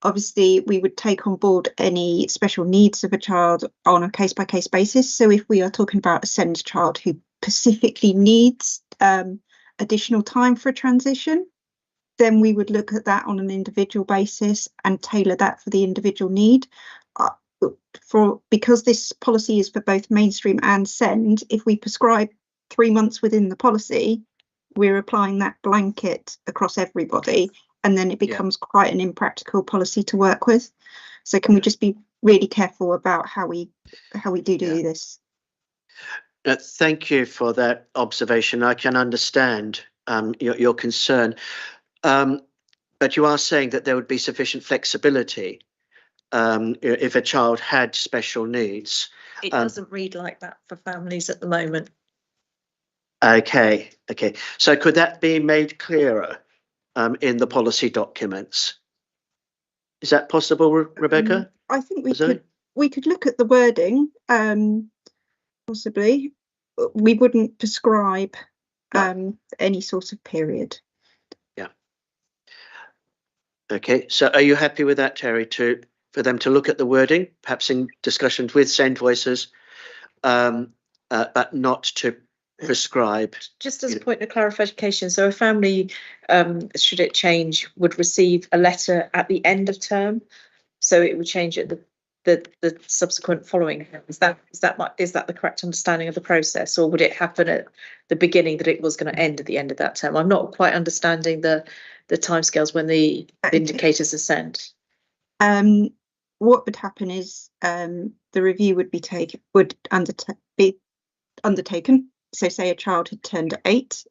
Obviously, we would take on board any special needs of a child on a case-by-case basis. So if we are talking about a SEND child who specifically needs additional time for a transition, then we would look at that on an individual basis and tailor that for the individual need. Because this policy is for both mainstream and SEND, if we prescribe 3 months within the policy, we're applying that blanket across everybody, and then it becomes quite an impractical policy to work with. So can we just be really careful about how we do this? Thank you for that observation. I can understand your concern. But you are saying that there would be sufficient flexibility if a child had special needs. It doesn't read like that for families at the moment. Okay. So could that be made clearer in the policy documents? Is that possible, Rebecca? I think we could look at the wording, possibly. We wouldn't prescribe any sort of period. Okay, so are you happy with that, Terry, for them to look at the wording, perhaps in discussions with Send Voices, but not to prescribe. Just as a point of clarification, so a family, should it change, would receive a letter at the end of term, so it would change at the subsequent following. Is that the correct understanding of the process, or would it happen at the beginning that it was going to end at the end of that term? I'm not quite understanding the timescales when the indicators are sent. What would happen is the review would be undertaken. So say a child had turned 8,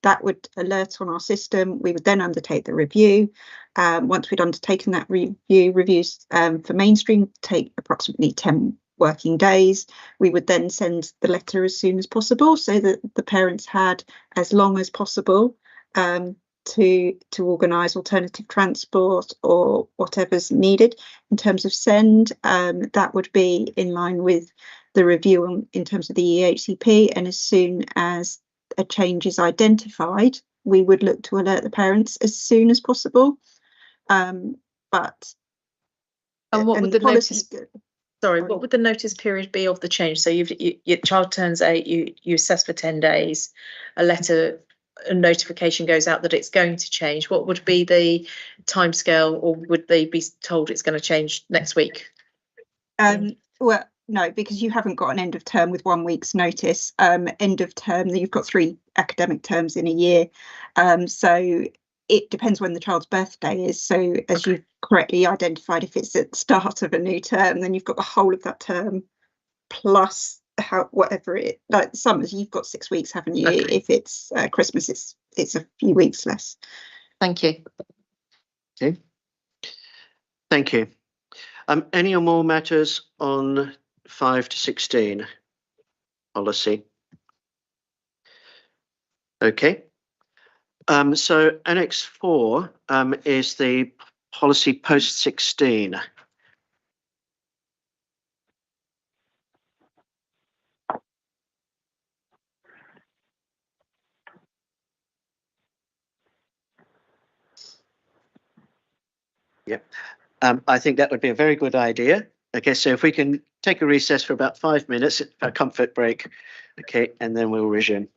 that would alert on our system. We would then undertake the review. Once we'd undertaken that reviews for mainstream take approximately 10 working days. We would then send the letter as soon as possible so that the parents had as long as possible to organise alternative transport or whatever's needed. In terms of send, that would be in line with the review in terms of the EHCP, and as soon as a change is identified, we would look to alert the parents as soon as possible. What would the notice? Sorry, what would the notice period be of the change? So your child turns 8, you assess for 10 days, a notification goes out that it's going to change. What would be the timescale, or would they be told it's going to change next week? Well, no, because you haven't got an end of term with 1 week's notice. End of term, you've got 3 academic terms in a year. So it depends when the child's birthday is. So as you've correctly identified, if it's at the start of a new term, then you've got the whole of that term plus whatever like summers, you've got 6 weeks, haven't you? Okay. If it's Christmas, it's a few weeks less. Thank you. Okay. Thank you. Any more matters on 5 to 16 policy? Okay. So Annex 4 is the policy post 16. Yep. I think that would be a very good idea. Okay, so if we can take a recess for about 5 minutes, a comfort break, okay, and then we'll resume.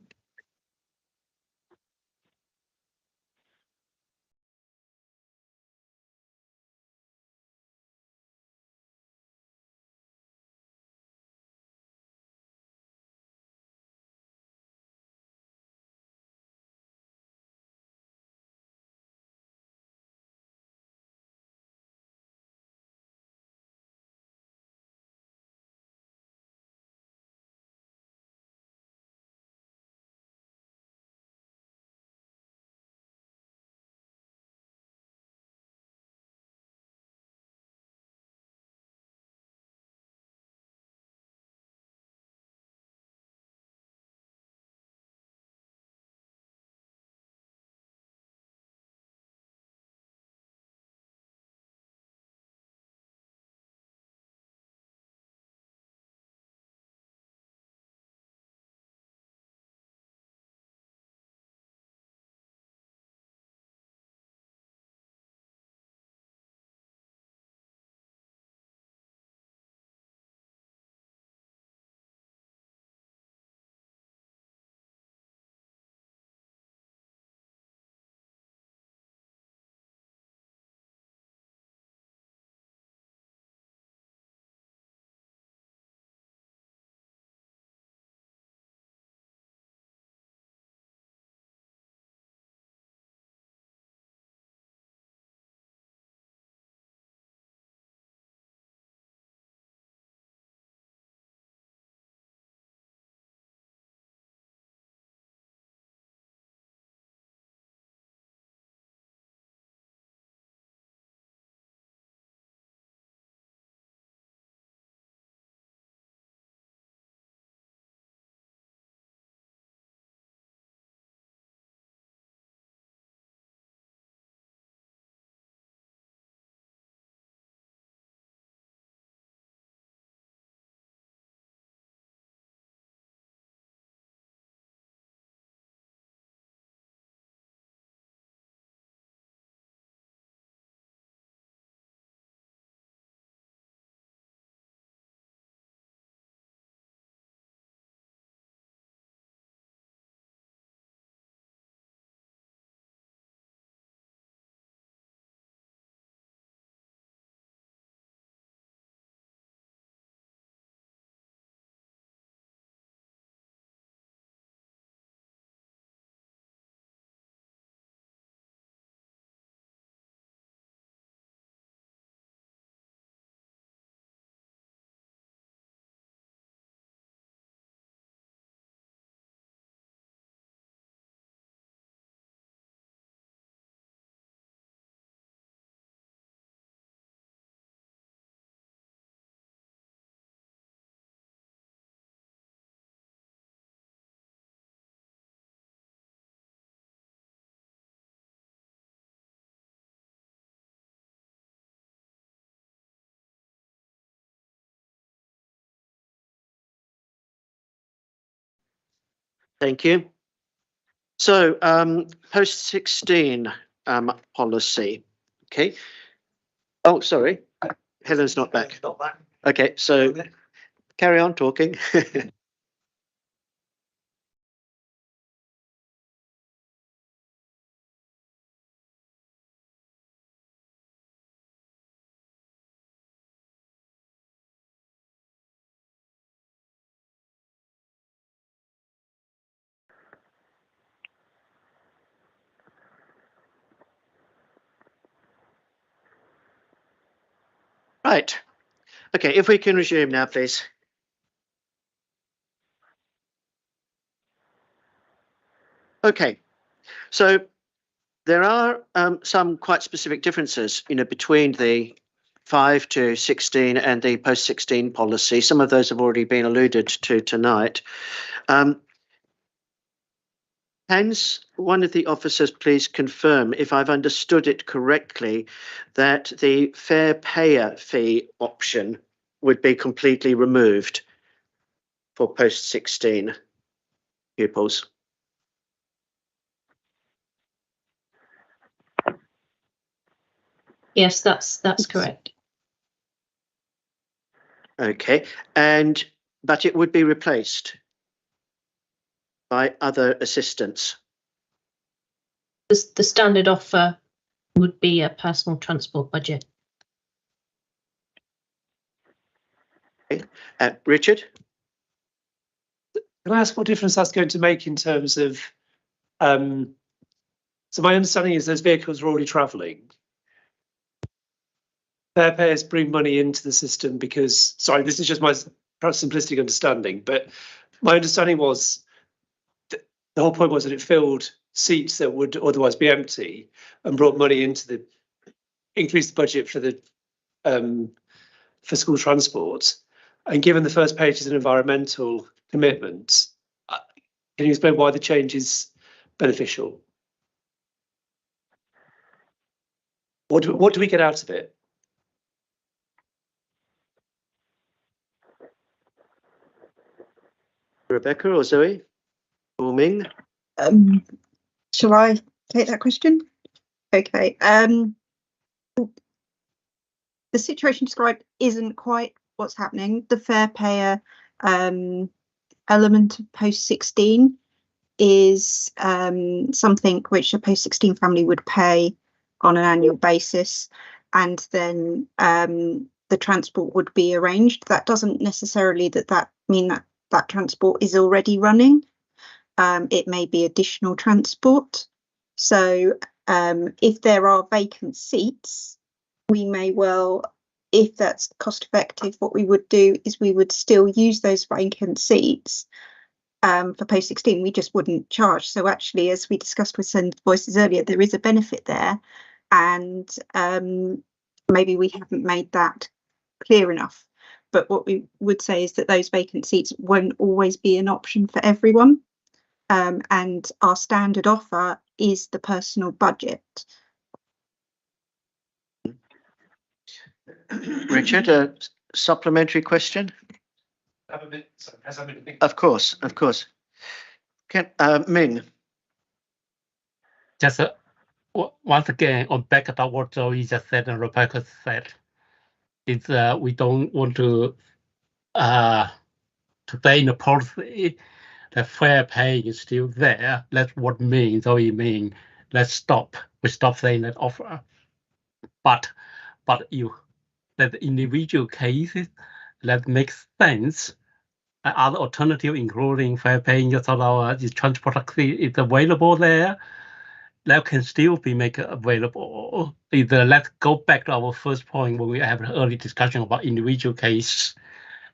Thank you. So post 16 policy. Okay. Oh, sorry. Helen's not back. Not back. Okay, so carry on talking. Right. Okay, if we can resume now, please. Okay, so there are some quite specific differences, between the 5 to 16 and the post 16 policy. Some of those have already been alluded to tonight. Can one of the officers please confirm if I've understood it correctly that the fair payer fee option would be completely removed for post 16 pupils? Yes, that's correct. Okay, but it would be replaced by other assistance. The standard offer would be a personal transport budget. Okay. Richard? Can I ask what difference that's going to make in terms of, so my understanding is those vehicles are already travelling. Fair payers bring money into the system because, sorry, this is just my perhaps simplistic understanding, but my understanding was the whole point was that it filled seats that would otherwise be empty and brought money into increased the budget for the for school transport. And given the first page is an environmental commitment, can you explain why the change is beneficial? What do we get out of it? Rebecca or Zoe? Or Ming? Shall I take that question? Okay. The situation described isn't quite what's happening. The fair payer element of post 16 is something which a post 16 family would pay on an annual basis, and then the transport would be arranged. That doesn't necessarily mean that transport is already running. It may be additional transport. So if there are vacant seats, we may well, if that's cost effective, what we would do is we would still use those vacant seats for post 16. We just wouldn't charge. So actually, as we discussed with Send Voices earlier, there is a benefit there, and maybe we haven't made that clear enough. But what we would say is that those vacant seats won't always be an option for everyone. And our standard offer is the personal budget. Richard, a supplementary question? Of course. Ming? Just once again, on back of what Zoe just said and Rebecca said, is we don't want to today in the policy, the fair pay is still there. That's what Zoe means. Let's stop. We stop saying that offer. But that individual cases that makes sense. Other alternative, including fair paying, just our transport taxi is available there. That can still be made available. Either let's go back to our first point when we have an early discussion about individual case,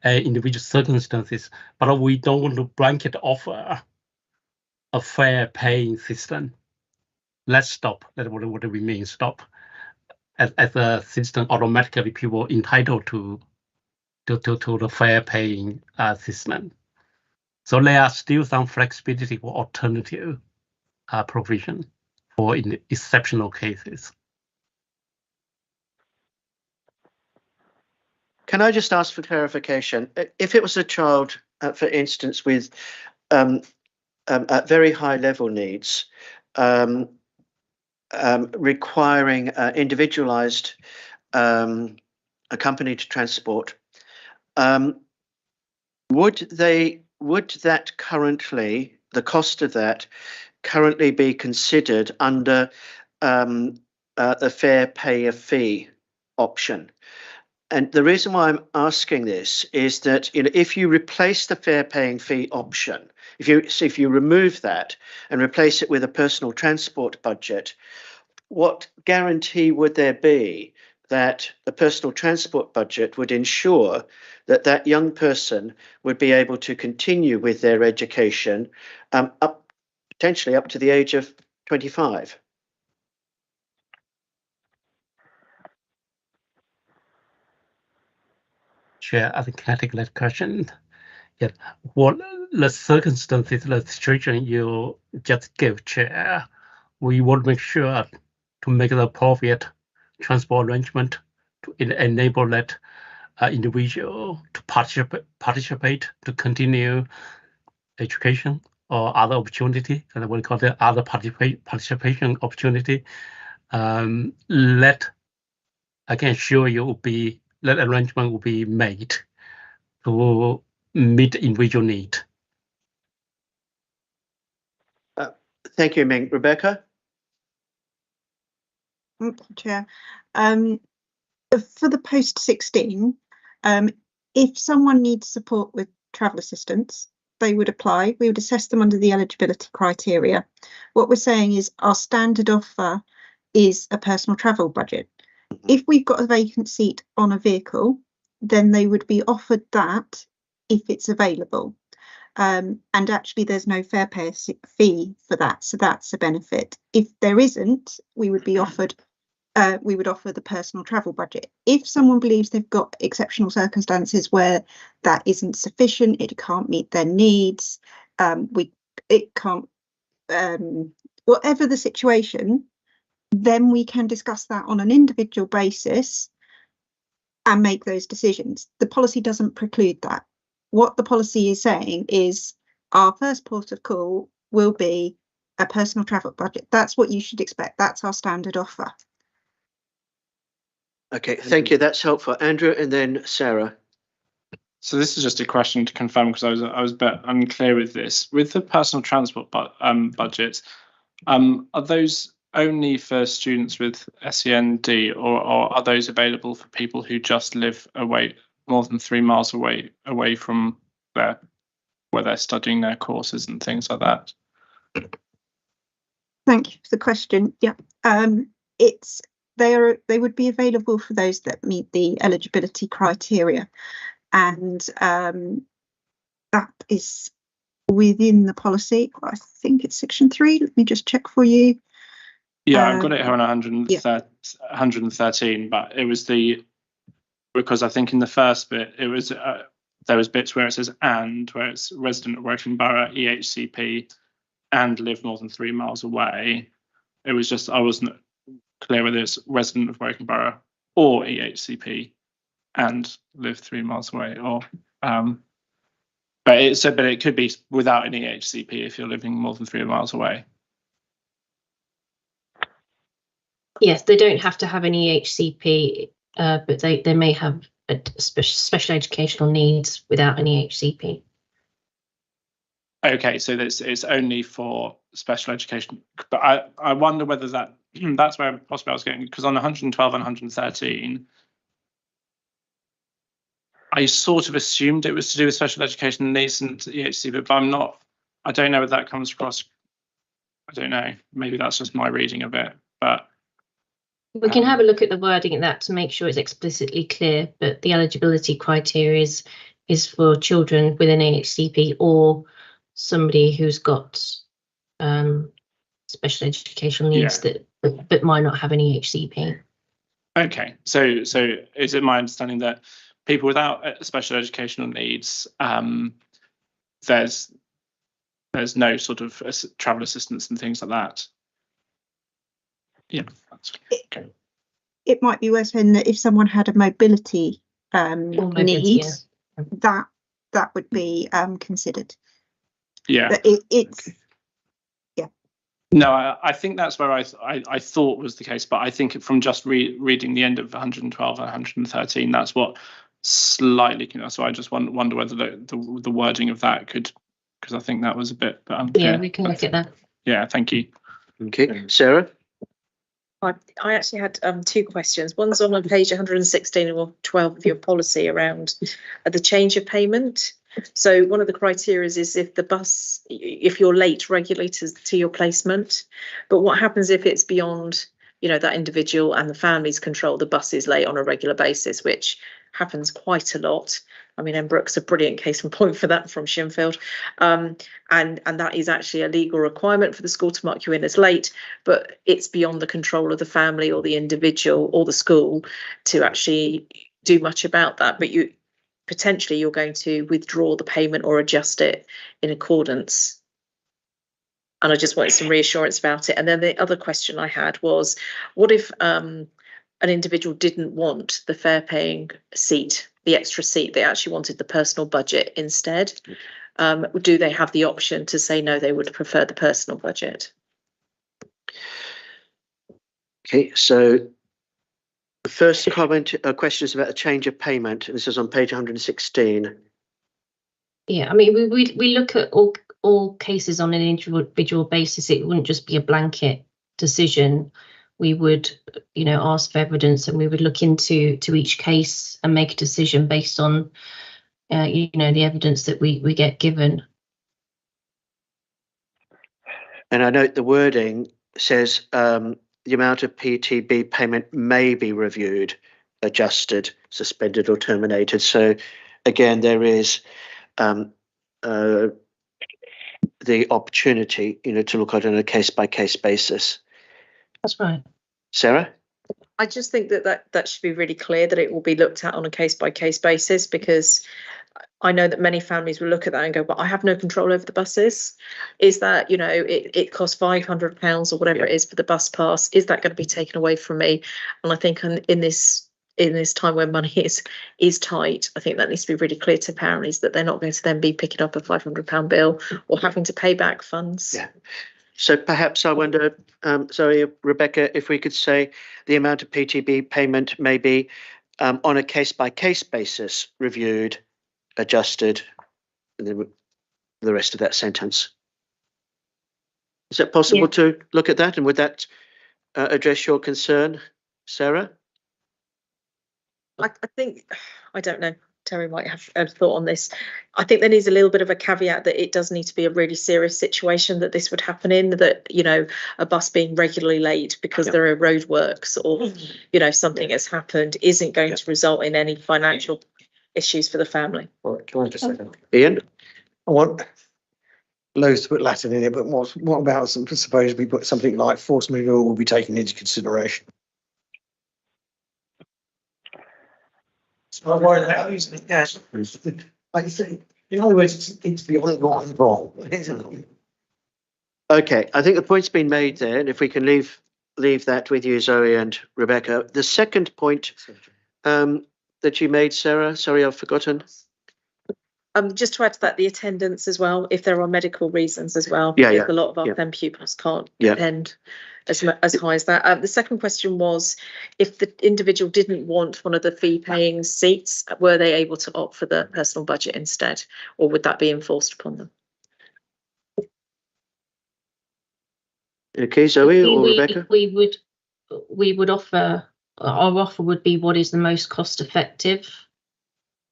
individual circumstances, but we don't want to blanket offer a fair paying system. Let's stop. That's what we mean. Stop. As a system, automatically people entitled to the fair paying system. So there are still some flexibility for alternative provision for in exceptional cases. Can I just ask for clarification? If it was a child, for instance, with at very high level needs, requiring individualized accompanied transport, would that currently, the cost of that currently be considered under the fair pay a fee option? And the reason why I'm asking this is that, you know, if you replace the fair paying fee option, if you remove that and replace it with a personal transport budget, what guarantee would there be that the personal transport budget would ensure that that young person would be able to continue with their education potentially up to the age of 25? Chair, I think can I take that question? Yeah. What the circumstances, the situation you just gave, Chair, we want to make sure to make the appropriate transport arrangement to enable that individual to participate, to continue education or other opportunity, and what we call the other participation opportunity. I can assure you that arrangement will be made to meet individual need. Thank you, Ming. Rebecca? Chair. For the post-16, if someone needs support with travel assistance, they would apply. We would assess them under the eligibility criteria. What we're saying is our standard offer is a personal travel budget. If we've got a vacant seat on a vehicle, then they would be offered that if it's available. And actually there's no fair pay fee for that, so that's a benefit. If there isn't, we would be offered we would offer the personal travel budget. If someone believes they've got exceptional circumstances where that isn't sufficient, it can't meet their needs, it can't, whatever the situation, then we can discuss that on an individual basis and make those decisions. The policy doesn't preclude that. What the policy is saying is our first port of call will be a personal travel budget. That's what you should expect. That's our standard offer. Okay, thank you. That's helpful. Andrew, and then Sarah. So this is just a question to confirm, because I was a bit unclear with this. With the personal transport budgets, are those only for students with SEND, or are those available for people who just live away more than 3 miles away from where they're studying their courses and things like that? Thank you for the question. Yeah, they would be available for those that meet the eligibility criteria, and that is within the policy. I think it's section 3. Let me just check for you. Yeah, I've got it here on 113, but it was because I think in the first bit it was there was bits where it says and, where it's resident of working borough, EHCP, and live more than 3 miles away. It was just, I wasn't clear whether it's resident of working borough or EHCP and live 3 miles away, or but it could be without an EHCP if you're living more than 3 miles away. Yes, they don't have to have an EHCP, but they may have special educational needs without an EHCP. Okay, so it's only for special education, but I wonder whether that's where possibly I was getting, because on 112 and 113, I sort of assumed it was to do with special education needs and EHCP, but I don't know whether that comes across. I don't know. Maybe that's just my reading of it, but. We can have a look at the wording of that to make sure it's explicitly clear, but the eligibility criteria is for children with an EHCP or somebody who's got special educational needs that might not have an EHCP. Okay, so is it my understanding that people without special educational needs, there's no sort of travel assistance and things like that? Yeah, that's okay. It might be worth saying that if someone had a mobility need, that would be considered. Yeah. But it's No, I think that's where I thought was the case, but I think from just reading the end of 112 and 113, that's what slightly, so I just wonder whether the wording of that could, because I think that was a bit unclear. Yeah, we can look at that. Yeah, thank you. Okay, Sarah? I actually had two questions. One's on page 116 or 12 of your policy around the change of payment. So one of the criteria is if you're late regularly to your placement, but what happens if it's beyond, that individual and the family's control, the bus is late on a regular basis, which happens quite a lot. I mean, Embrook's a brilliant case in point for that from Shinfield. And that is actually a legal requirement for the school to mark you in as late, but it's beyond the control of the family or the individual or the school to actually do much about that. But you're going to withdraw the payment or adjust it in accordance. And I just wanted some reassurance about it. And then the other question I had was, what if an individual didn't want the fare paying seat, the extra seat, they actually wanted the personal budget instead? Do they have the option to say no, they would prefer the personal budget? Okay, so the first question is about a change of payment. This is on page 116. Yeah, I mean, we look at all cases on an individual basis. It wouldn't just be a blanket decision. We would, ask for evidence, and we would look into each case and make a decision based on, the evidence that we get given. And I note the wording says the amount of PTB payment may be reviewed, adjusted, suspended, or terminated. So again, there is the opportunity, to look at it on a case-by-case basis. That's right. Sarah? I just think that should be really clear that it will be looked at on a case-by-case basis, because I know that many families will look at that and go, but I have no control over the buses. Is that, it costs £500 or whatever it is for the bus pass. Is that going to be taken away from me? And I think in this time where money is tight, I think that needs to be really clear to families that they're not going to then be picking up a £500 bill or having to pay back funds. Yeah. So perhaps I wonder, sorry, Rebecca, if we could say the amount of PTB payment may be on a case-by-case basis reviewed, adjusted, and then the rest of that sentence. Is it possible to look at that, and would that address your concern, Sarah? I think, I don't know, Terry might have a thought on this. I think there needs a little bit of a caveat that it does need to be a really serious situation that this would happen in, that, a bus being regularly late because there are roadworks or, something has happened isn't going to result in any financial issues for the family. All right, can I just say that? Ian? I want loads to put Latin in it, but what about suppose we put something like force majeure will be taken into consideration? So I'm worried about using it. Yes. Like you say, in other words, it's beyond what I'm wrong, isn't it? Okay, I think the point's been made there, and if we can leave that with you, Zoe and Rebecca. The second point that you made, Sarah, sorry, I've forgotten. Just to add to that, the attendance as well, if there are medical reasons as well, Yeah, because a lot of our FEM pupils can't attend as high as that. The second question was, if the individual didn't want one of the fee-paying seats, were they able to opt for the personal budget instead, or would that be enforced upon them? Okay, Zoe or Rebecca? We would offer, our offer would be what is the most cost-effective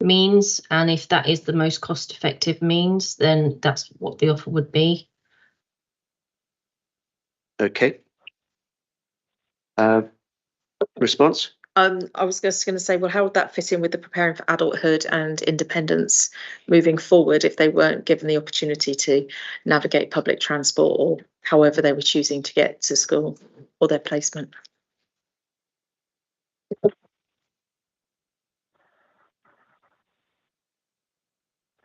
means, and if that is the most cost-effective means, then that's what the offer would be. Okay. Response? I was just going to say, well, how would that fit in with the preparing for adulthood and independence moving forward if they weren't given the opportunity to navigate public transport or however they were choosing to get to school or their placement?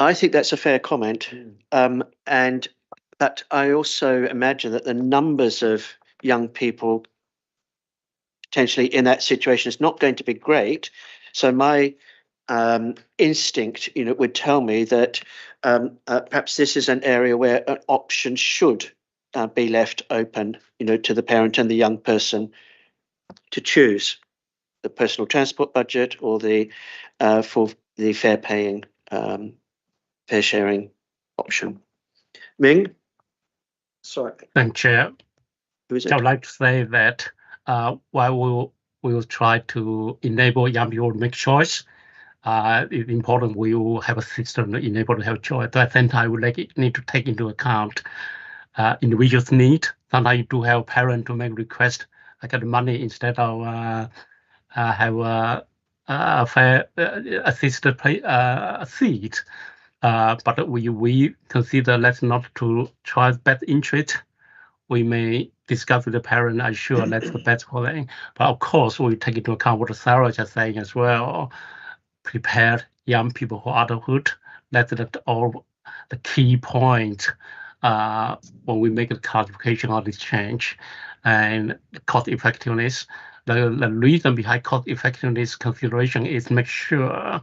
I think that's a fair comment. And but I also imagine that the numbers of young people potentially in that situation is not going to be great. So my instinct, would tell me that perhaps this is an area where an option should be left open, to the parent and the young person to choose the personal transport budget or the for the fare sharing option. Ming? Sorry. Thank Chair. Who is it? I would like to say that while we will try to enable young people to make choice, it's important we will have a system to enable to have choice. At the same time, we need to take into account individuals' need. Sometimes you do have a parent to make request, I get money instead of have a fair assisted seat. But we consider that's not to try best interest. We may discuss with the parent, I'm sure that's the best for them. But of course, we take into account what Sarah just saying as well. Prepare young people for adulthood. That's all the key point when we make a classification of this change. And cost effectiveness. The reason behind cost effectiveness consideration is make sure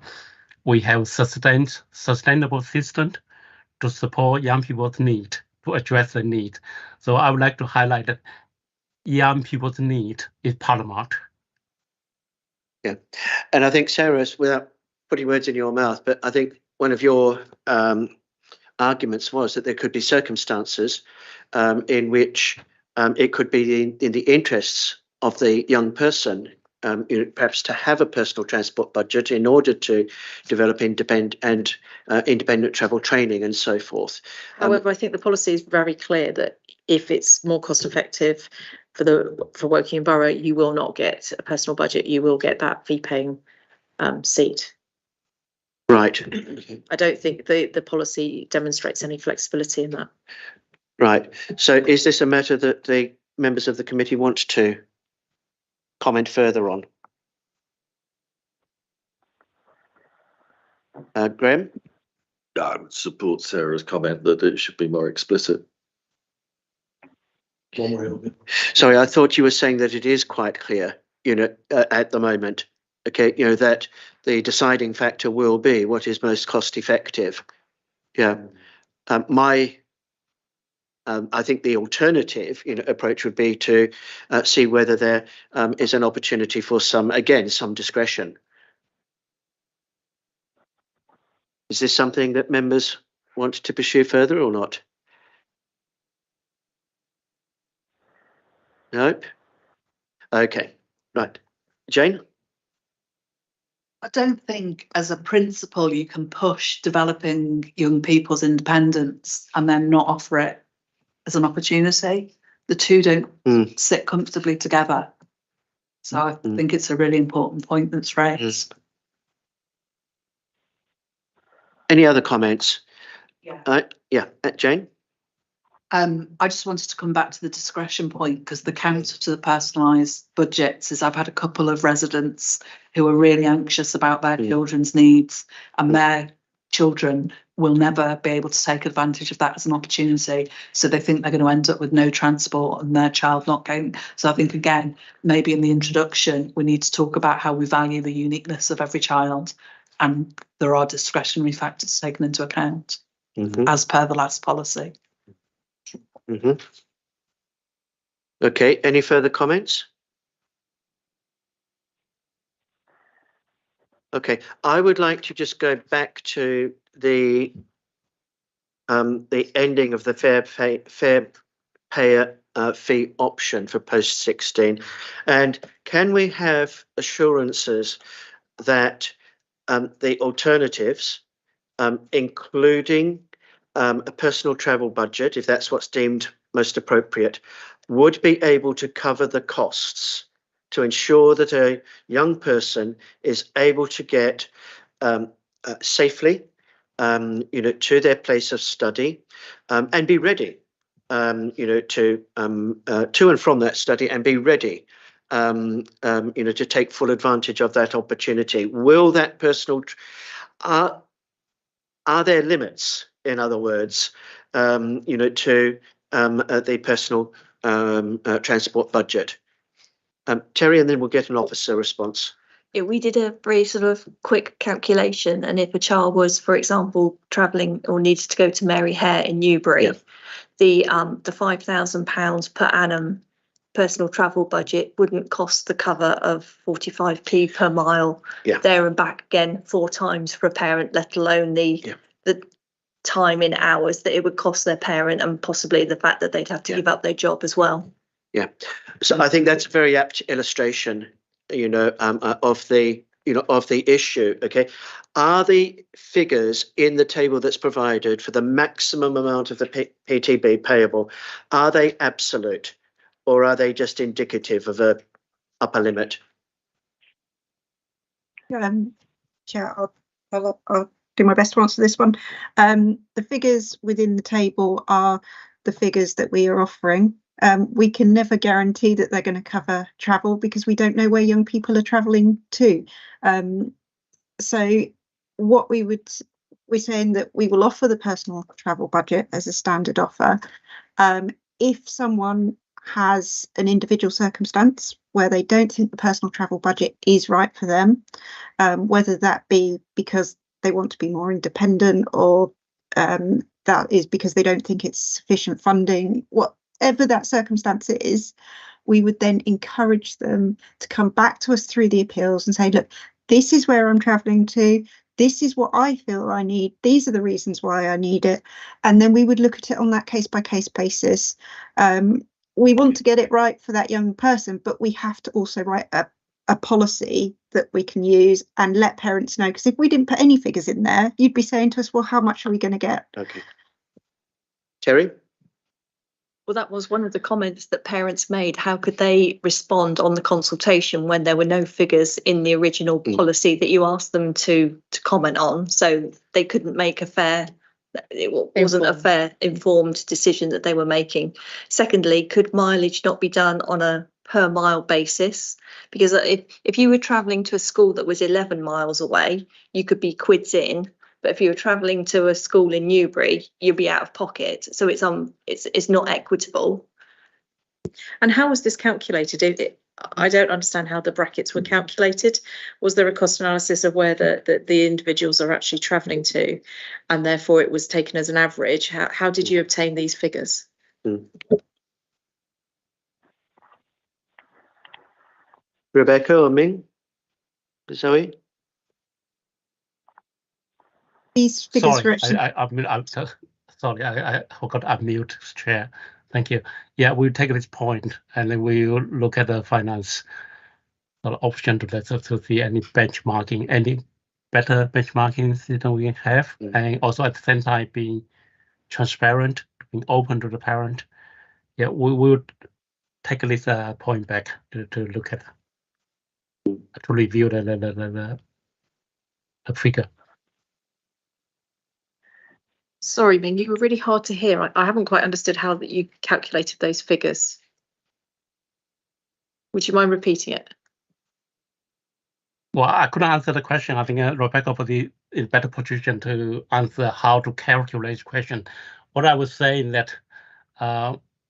we have sustainable system to support young people's need, to address the need. So I would like to highlight that young people's need is paramount. Yeah, and I think, Sarah, without putting words in your mouth, but I think one of your arguments was that there could be circumstances in which it could be in the interests of the young person, perhaps to have a personal transport budget in order to develop independent travel training and so forth. However, I think the policy is very clear that if it's more cost effective for working in borough, you will not get a personal budget. You will get that fee paying seat. Right. I don't think the policy demonstrates any flexibility in that. Right. So is this a matter that the members of the committee want to comment further on? Graham? I would support Sarah's comment that it should be more explicit. Sorry, I thought you were saying that it is quite clear, at the moment, okay, that the deciding factor will be what is most cost effective. Yeah. I think the alternative approach would be to see whether there is an opportunity for some discretion. Is this something that members want to pursue further or not? Nope. Okay, right. Jane? I don't think as a principle you can push developing young people's independence and then not offer it as an opportunity. The two don't sit comfortably together. So I think it's a really important point that's raised. Any other comments? Yeah. Jane? I just wanted to come back to the discretion point, because the counter to the personalised budgets is I've had a couple of residents who are really anxious about their children's needs, and their children will never be able to take advantage of that as an opportunity. So they think they're going to end up with no transport and their child not going. So I think, again, maybe in the introduction, we need to talk about how we value the uniqueness of every child, and there are discretionary factors taken into account as per the last policy. Okay, any further comments? Okay, I would like to just go back to the ending of the fair payer fee option for post 16, and can we have assurances that the alternatives, including a personal travel budget, if that's what's deemed most appropriate, would be able to cover the costs to ensure that a young person is able to get safely, to their place of study, and be ready, to and from that study, and be ready, to take full advantage of that opportunity. Will that personal, are there limits, in other words, to the personal transport budget? Terry, and then we'll get an officer response. We did a very sort of quick calculation, and if a child was, for example, travelling or needed to go to Mary Hare in Newbury, the £5,000 per annum personal travel budget wouldn't cost the cover of 45p per mile there and back again 4 times for a parent, let alone the time in hours that it would cost their parent, and possibly the fact that they'd have to give up their job as well. Yeah, so I think that's a very apt illustration, of the issue. Okay, are the figures in the table that's provided for the maximum amount of the PTB payable, are they absolute, or are they just indicative of a upper limit? Chair, I'll do my best to answer this one. The figures within the table are the figures that we are offering. We can never guarantee that they're going to cover travel because we don't know where young people are travelling to. So what we're saying that we will offer the personal travel budget as a standard offer. If someone has an individual circumstance where they don't think the personal travel budget is right for them, whether that be because they want to be more independent, or that is because they don't think it's sufficient funding, whatever that circumstance is, we would then encourage them to come back to us through the appeals and say, look, this is where I'm travelling to, this is what I feel I need, these are the reasons why I need it, and then we would look at it on that case-by-case basis. We want to get it right for that young person, but we have to also write a policy that we can use and let parents know, because if we didn't put any figures in there, you'd be saying to us, well, how much are we going to get? Okay. Terry? Well, that was one of the comments that parents made. How could they respond on the consultation when there were no figures in the original policy that you asked them to comment on? So they couldn't make it wasn't a fair, informed decision that they were making. Secondly, could mileage not be done on a per mile basis? Because if you were travelling to a school that was 11 miles away, you could be quids in. But if you were travelling to a school in Newbury, you'd be out of pocket. So it's not equitable. And how was this calculated? I don't understand how the brackets were calculated. Was there a cost analysis of where the individuals are actually travelling to, and therefore it was taken as an average? How did you obtain these figures? Rebecca or Ming? Zoe? These figures Sorry, were sorry, I forgot to unmute, Chair. Thank you. Yeah, we'll take this point and then we'll look at the finance option to see any benchmarking, any better benchmarking system we have, and also at the same time being transparent, being open to the parent. Yeah, we will take this point back to look at, to review the figure. Sorry, Ming, you were really hard to hear. I haven't quite understood how that you calculated those figures. Would you mind repeating it? Well, I couldn't answer the question. I think Rebecca is in better position to answer how to calculate the question. What I was saying that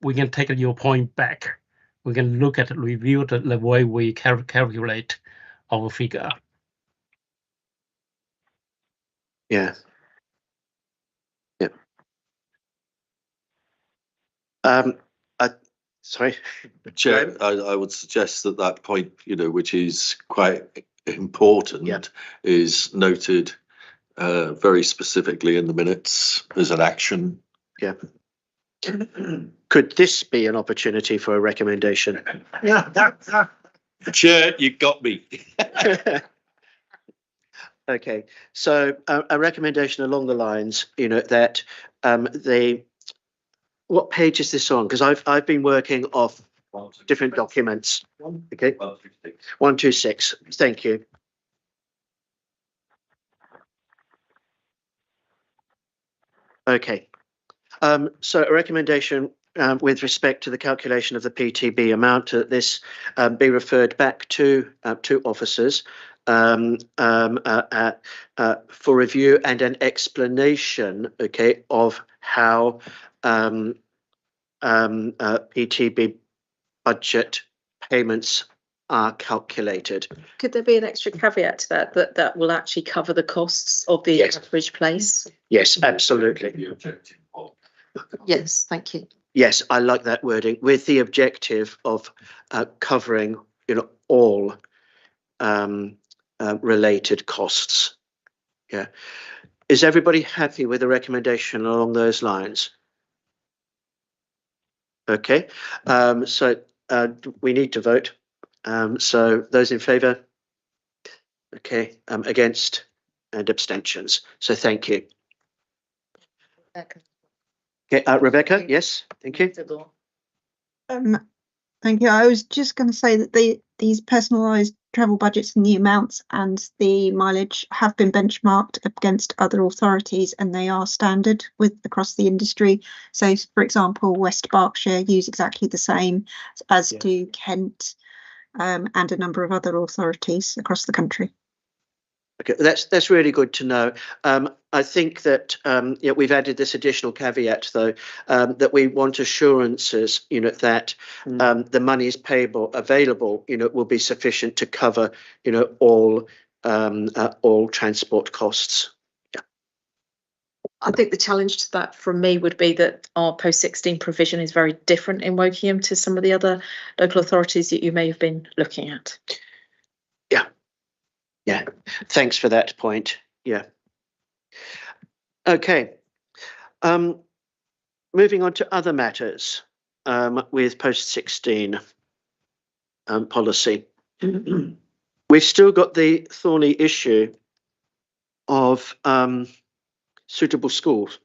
we can take your point back. We can look at review the way we calculate our figure. Yeah. Sorry, Chair, I would suggest that point, which is quite important, is noted very specifically in the minutes as an action. Yeah. Could this be an opportunity for a recommendation? Chair, you got me. Okay, so a recommendation along the lines, that what page is this on? Because I've been working off different documents. Okay, 126. Thank you. Okay, so a recommendation with respect to the calculation of the PTB amount, that this be referred back to officers for review and an explanation, okay, of how PTB budget payments are calculated. Could there be an extra caveat to that will actually cover the costs of the average place? Yes, absolutely. Yes, thank you. Yes, I like that wording, with the objective of covering, all related costs. Yeah. Is everybody happy with the recommendation along those lines? Okay. So we need to vote. So those in favour? Okay. Against and abstentions. So thank you. Okay, Rebecca, yes, thank you. Thank you. I was just going to say that these personalised travel budgets and the amounts and the mileage have been benchmarked against other authorities, and they are standard across the industry. So, for example, West Berkshire use exactly the same as do Kent and a number of other authorities across the country. Okay, that's really good to know. I think that we've added this additional caveat, though, that we want assurances, that the money is available, will be sufficient to cover, all transport costs. Yeah. I think the challenge to that from me would be that our post-16 provision is very different in Wokingham to some of the other local authorities that you may have been looking at. Yeah, thanks for that point. Yeah. Okay. Moving on to other matters with post-16 policy. We've still got the thorny issue of suitable schools.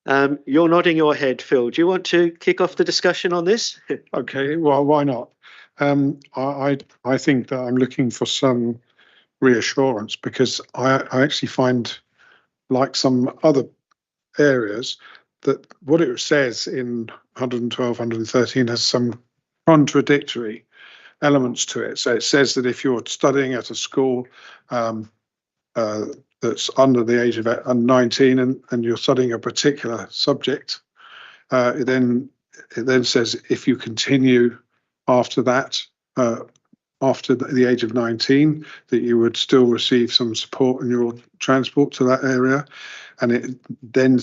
You're nodding your head, Phil. Do you want to kick off the discussion on this? Okay, well, why not? I think that I'm looking for some reassurance, because I actually find, like some other areas, that what it says in 112, 113 has some contradictory elements to it. So it says that if you're studying at a school that's under the age of 19 and you're studying a particular subject, it then says if you continue after that, after the age of 19, that you would still receive some support in your transport to that area. And it then,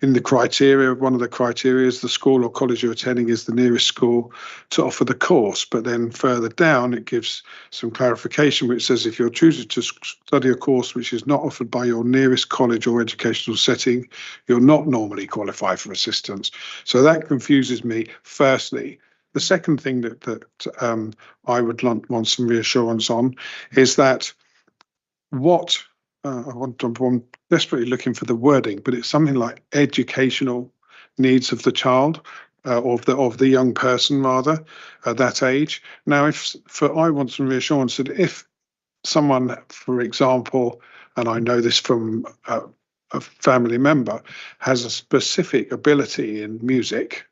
in the criteria, one of the criteria is the school or college you're attending is the nearest school to offer the course. But then further down, it gives some clarification, which says if you're choosing to study a course which is not offered by your nearest college or educational setting, you're not normally qualified for assistance. So that confuses me, firstly. The second thing that I would want some reassurance on is that what I'm desperately looking for the wording, but it's something like educational needs of the child, of the young person rather, at that age. Now, I want some reassurance that if someone, for example, and I know this from a family member, has a specific ability in music,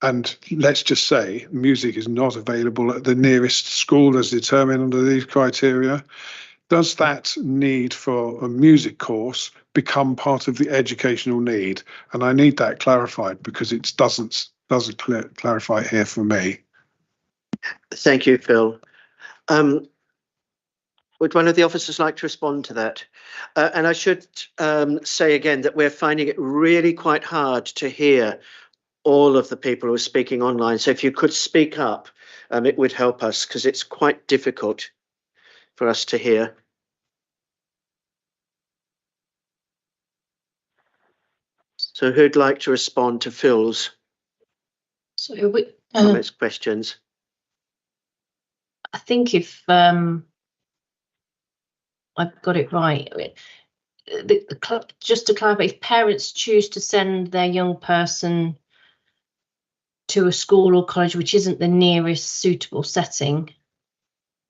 and let's just say music is not available at the nearest school as determined under these criteria, does that need for a music course become part of the educational need? And I need that clarified, because it doesn't clarify here for me. Thank you, Phil. Would one of the officers like to respond to that? And I should say again that we're finding it really quite hard to hear all of the people who are speaking online. So if you could speak up, it would help us, because it's quite difficult for us to hear. So who'd like to respond to Phil's comments, questions? I think if I've got it right, just to clarify, if parents choose to send their young person to a school or college which isn't the nearest suitable setting,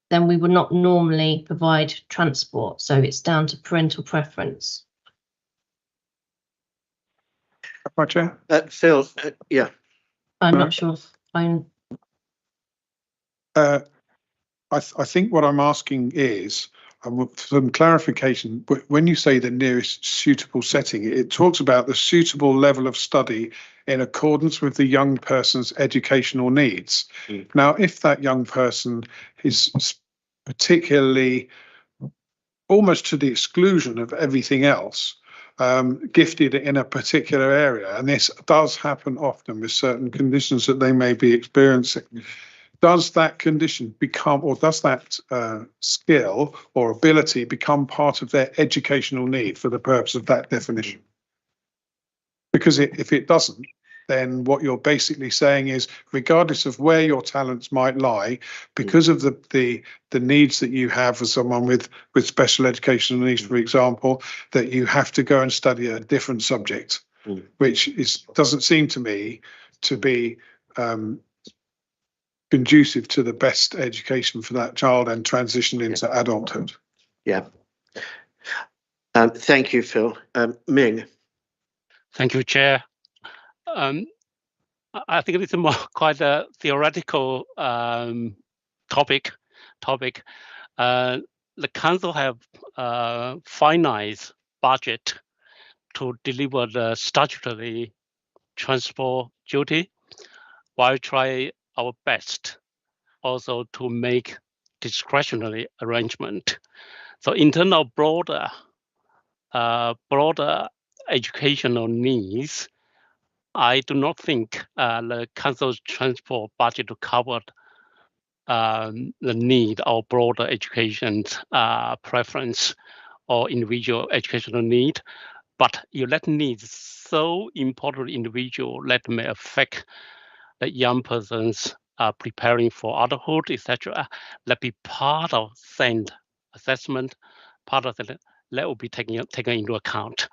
then we would not normally provide transport. So it's down to parental preference. Roger? Phil, yeah. I'm not sure if I'm... I think what I'm asking is, some clarification, when you say the nearest suitable setting, it talks about the suitable level of study in accordance with the young person's educational needs. Now, if that young person is particularly almost to the exclusion of everything else, gifted in a particular area, and this does happen often with certain conditions that they may be experiencing, does that condition become, or does that skill or ability become part of their educational need for the purpose of that definition? Because if it doesn't, then what you're basically saying is, regardless of where your talents might lie, because of the needs that you have as someone with special educational needs, for example, that you have to go and study a different subject, which doesn't seem to me to be conducive to the best education for that child and transition into adulthood. Yeah. Thank you, Phil. Ming. Thank you, Chair. I think it's quite a theoretical topic. The council have finite budget to deliver the statutory transport duty, while try our best also to make discretionary arrangement. So in terms of broader educational needs, I do not think the council's transport budget to cover the need of broader education preference or individual educational need. But you let needs so important individual that may affect the young persons preparing for adulthood, etc. That be part of SEND assessment, part of that will be taken into account.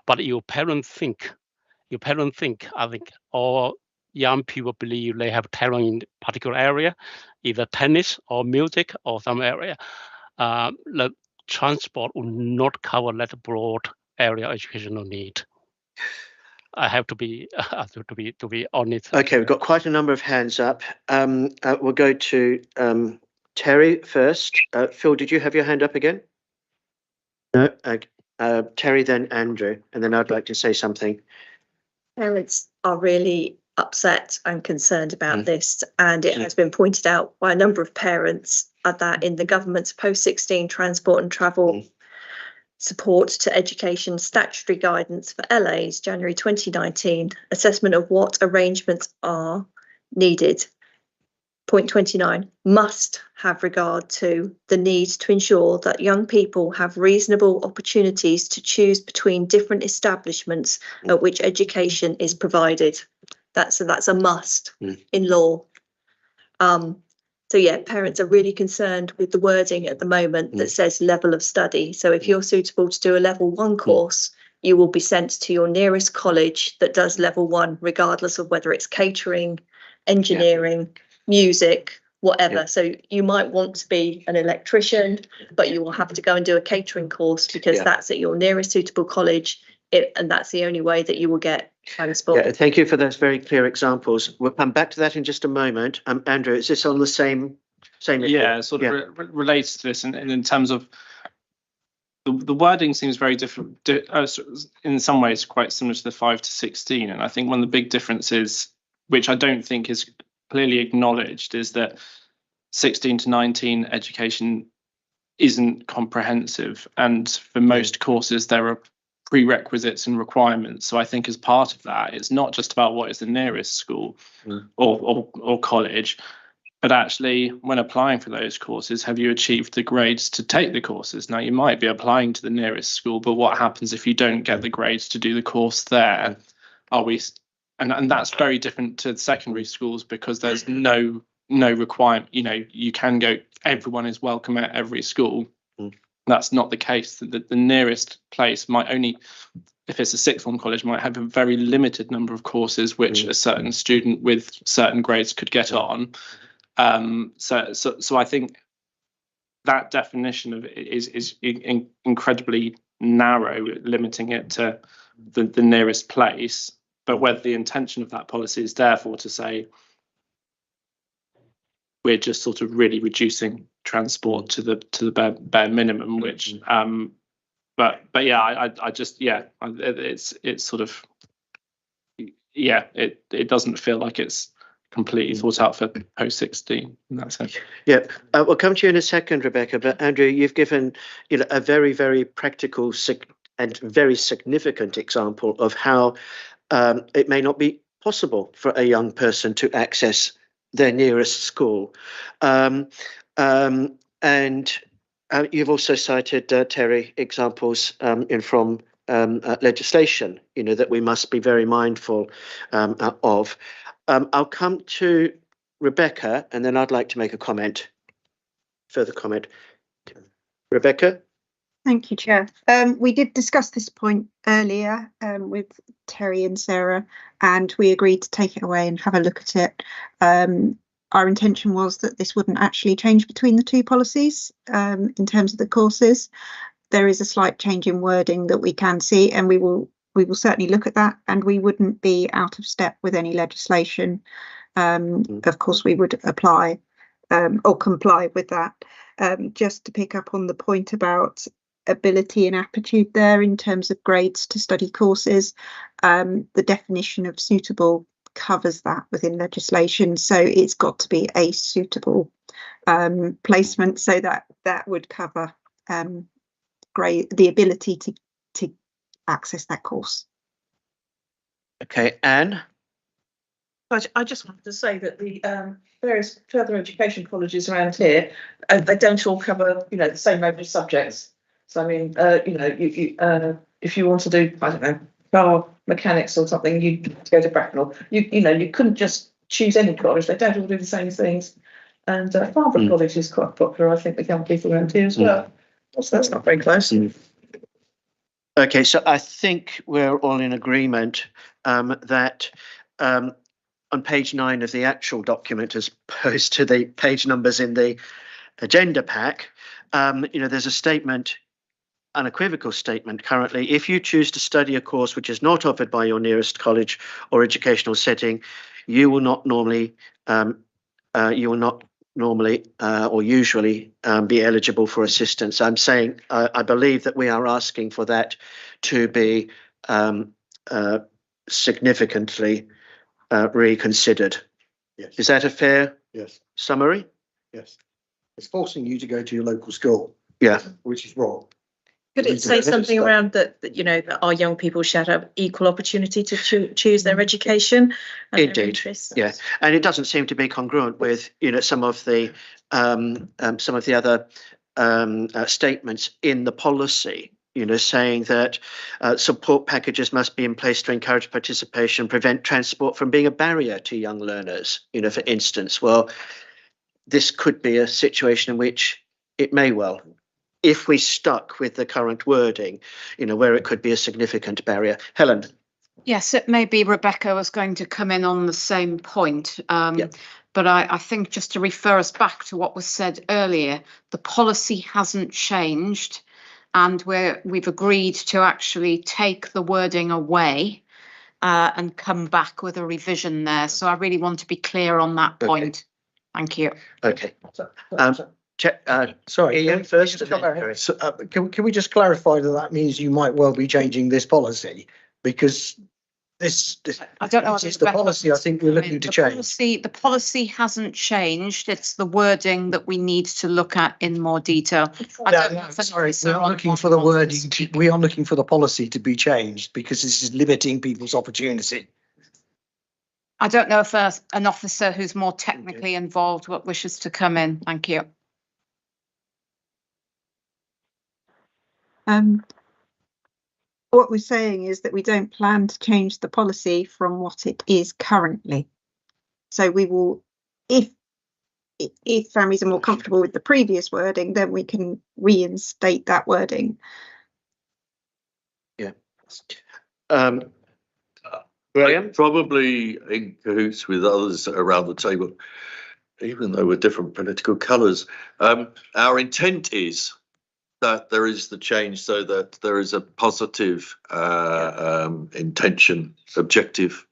But your parents think, I think all young people believe they have talent in a particular area, either tennis or music or some area. The transport will not cover that broad area educational need. I have to be honest. Okay, we've got quite a number of hands up. We'll go to Terry first. Phil, did you have your hand up again? No. Terry, then Andrew, and then I'd like to say something. Parents are really upset and concerned about this, and it has been pointed out by a number of parents that in the government's post-16 transport and travel support to education statutory guidance for LAs, January 2019, assessment of what arrangements are needed. Point 29 must have regard to the need to ensure that young people have reasonable opportunities to choose between different establishments at which education is provided. That's a must in law. So yeah, parents are really concerned with the wording at the moment that says level of study. So if you're suitable to do a level 1 course, you will be sent to your nearest college that does level 1, regardless of whether it's catering, engineering, music, whatever. So you might want to be an electrician, but you will have to go and do a catering course because that's at your nearest suitable college, and that's the only way that you will get transport. Yeah, thank you for those very clear examples. We'll come back to that in just a moment. Andrew, is this on the same issue? Yeah, sort of relates to this, and in terms of the wording seems very different. In some ways, quite similar to the 5 to 16, and I think one of the big differences, which I don't think is clearly acknowledged, is that 16 to 19 education isn't comprehensive, and for most courses there are prerequisites and requirements. So I think as part of that, it's not just about what is the nearest school or college, but actually when applying for those courses, have you achieved the grades to take the courses? Now you might be applying to the nearest school, but what happens if you don't get the grades to do the course there? And that's very different to secondary schools, because there's no requirement. You know, you can go, everyone is welcome at every school. That's not the case. The nearest place might only, if it's a sixth form college, might have a very limited number of courses which a certain student with certain grades could get on. So I think that definition of it is incredibly narrow, limiting it to the nearest place. But whether the intention of that policy is therefore to say we're just sort of really reducing transport to the bare minimum, which but yeah, I just it's sort of it doesn't feel like it's completely thought out for post 16 in that sense. Yeah, we'll come to you in a second, Rebecca. But Andrew, you've given a very, very practical and very significant example of how it may not be possible for a young person to access their nearest school, and you've also cited Terry examples from legislation, that we must be very mindful of. I'll come to Rebecca, and then I'd like to make a comment, further comment. Rebecca? Thank you, Chair. We did discuss this point earlier with Terry and Sarah, and we agreed to take it away and have a look at it. Our intention was that this wouldn't actually change between the two policies in terms of the courses. There is a slight change in wording that we can see, and we will certainly look at that, and we wouldn't be out of step with any legislation. Of course, we would apply or comply with that. Just to pick up on the point about ability and aptitude there in terms of grades to study courses, the definition of suitable covers that within legislation, so it's got to be a suitable placement, so that would cover the ability to access that course. Okay, Anne? I just wanted to say that the various further education colleges around here, they don't all cover, the same range of subjects. So I mean, if you want to do, I don't know, car mechanics or something, you go to Bracknell. You couldn't just choose any college. They don't all do the same things. And Farnborough College is quite popular, I think, with young people around here as well. So that's not very close. Okay, so I think we're all in agreement that on page 9 of the actual document, as opposed to the page numbers in the agenda pack, there's a statement, unequivocal statement currently: if you choose to study a course which is not offered by your nearest college or educational setting, you will not normally or usually be eligible for assistance. I'm saying I believe that we are asking for that to be significantly reconsidered. Yes. Is that a fair summary? Yes. It's forcing you to go to your local school. Yeah. Which is wrong. Could it say something around that that our young people should have equal opportunity to choose their education and Indeed. their interests? Yeah, and it doesn't seem to be congruent with some of the other statements in the policy. Saying that support packages must be in place to encourage participation, prevent transport from being a barrier to young learners. For instance, well, this could be a situation in which it may well, if we stuck with the current wording, where it could be a significant barrier. Helen? Yes, it may be Rebecca was going to come in on the same point. But I think just to refer us back to what was said earlier, the policy hasn't changed, and we've agreed to actually take the wording away and come back with a revision there. So I really want to be clear on that point. Thank you. Okay. Sorry, Ian first. Can we just clarify that means you might well be changing this policy? Because this I don't know. is the policy I think we're looking to change. The policy hasn't changed. It's the wording that we need to look at in more detail. Sorry, we are looking for the wording. We are looking for the policy to be changed because this is limiting people's opportunity. I don't know if an officer who's more technically involved wishes to come in. Thank you. What we're saying is that we don't plan to change the policy from what it is currently. So we will, if families are more comfortable with the previous wording, then we can reinstate that wording. Yeah. Graham? Probably in cahoots with others around the table, even though we're different political colours. Our intent is that there is the change so that there is a positive intention, objective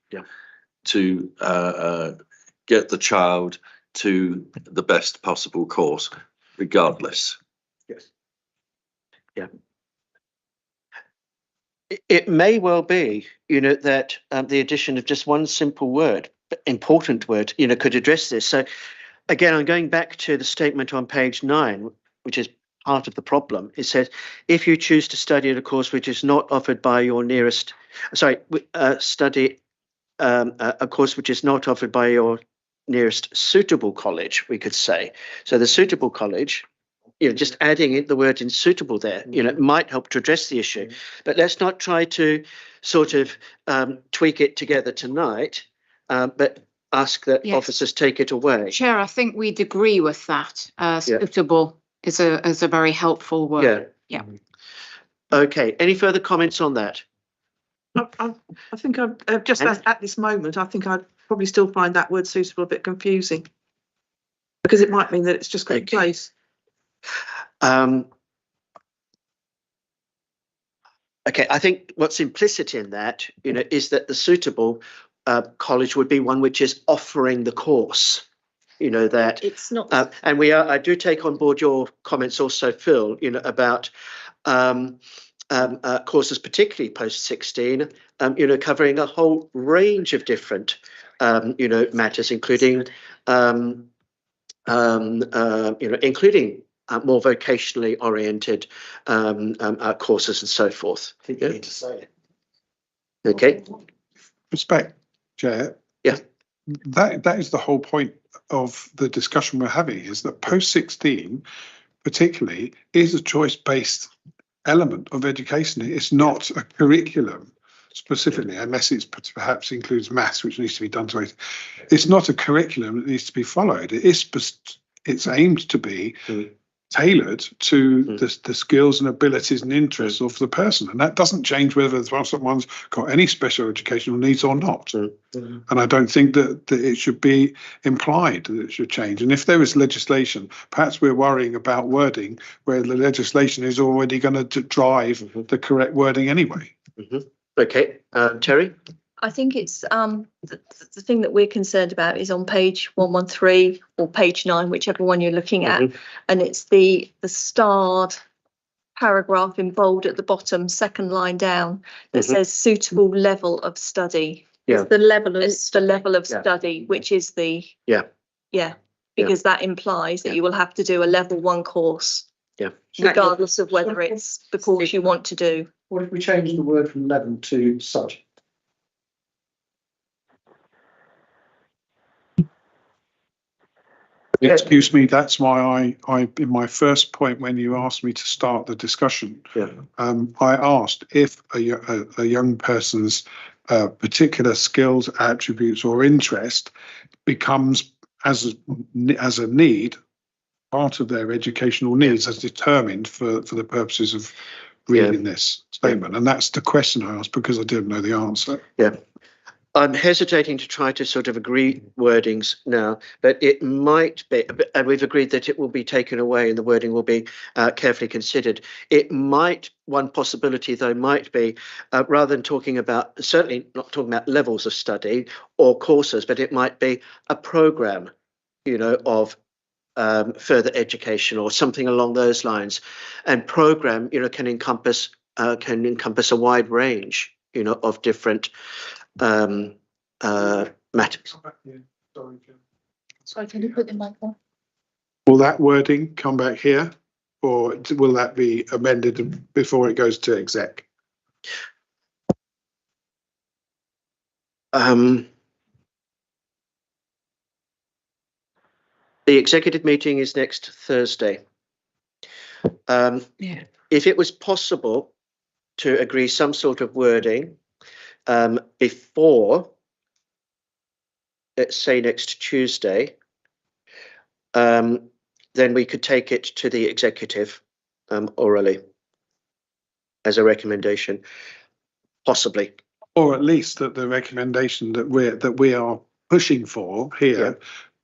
to get the child to the best possible course, regardless. Yes. Yeah. It may well be, that the addition of just one simple word, important word, could address this. So again, I'm going back to the statement on page 9, which is part of the problem. It says, if you choose to study at a course which is not offered by your nearest, study a course which is not offered by your nearest suitable college, we could say. So the suitable college, just adding in the word in suitable there, might help to address the issue. But let's not try to sort of tweak it together tonight, but ask that officers take it away. Chair, I think we'd agree with that. Suitable is a very helpful word. Yeah. Okay. Any further comments on that? I think I've just at this moment, I think I'd probably still find that word suitable a bit confusing, because it might mean that it's just got a place. Okay, I think what's implicit in that, is that the suitable college would be one which is offering the course. That it's not. And I do take on board your comments also, Phil, about courses, particularly post 16, covering a whole range of different, matters, including, including more vocationally oriented courses and so forth. I think you need to say it. Okay. Respect, Chair. Yeah. That is the whole point of the discussion we're having, is that post 16 particularly is a choice-based element of education. It's not a curriculum specifically, unless it perhaps includes maths, which needs to be done to it. It's not a curriculum that needs to be followed. It's aimed to be tailored to the skills and abilities and interests of the person, and that doesn't change whether someone's got any special educational needs or not. And I don't think that it should be implied that it should change. And if there is legislation, perhaps we're worrying about wording where the legislation is already going to drive the correct wording anyway. Okay, Terry? I think it's the thing that we're concerned about is on page 113 or page 9, whichever one you're looking at, and it's the starred paragraph in bold at the bottom, second line down, that says suitable level of study. Yeah. It's the level of study, which is the because that implies that you will have to do a level 1 course. Yeah. Regardless of whether it's the course you want to do. What if we change the word from level to such? Excuse me, that's why I in my first point, when you asked me to start the discussion, I asked if a young person's particular skills, attributes or interest becomes as a need, part of their educational needs as determined for the purposes of reading this statement. And that's the question I asked, because I didn't know the answer. Yeah. I'm hesitating to try to sort of agree wordings now, but it might be, and we've agreed that it will be taken away and the wording will be carefully considered. One possibility though might be, rather than talking about, certainly not talking about levels of study or courses, but it might be a program, of further education or something along those lines. And program, can encompass a wide range, of different matters. Sorry, can you put the mic on? Will that wording come back here, or will that be amended before it goes to exec? The executive meeting is next Thursday. If it was possible to agree some sort of wording before, let's say next Tuesday, then we could take it to the executive orally as a recommendation, possibly. Or at least that the recommendation that we are pushing for here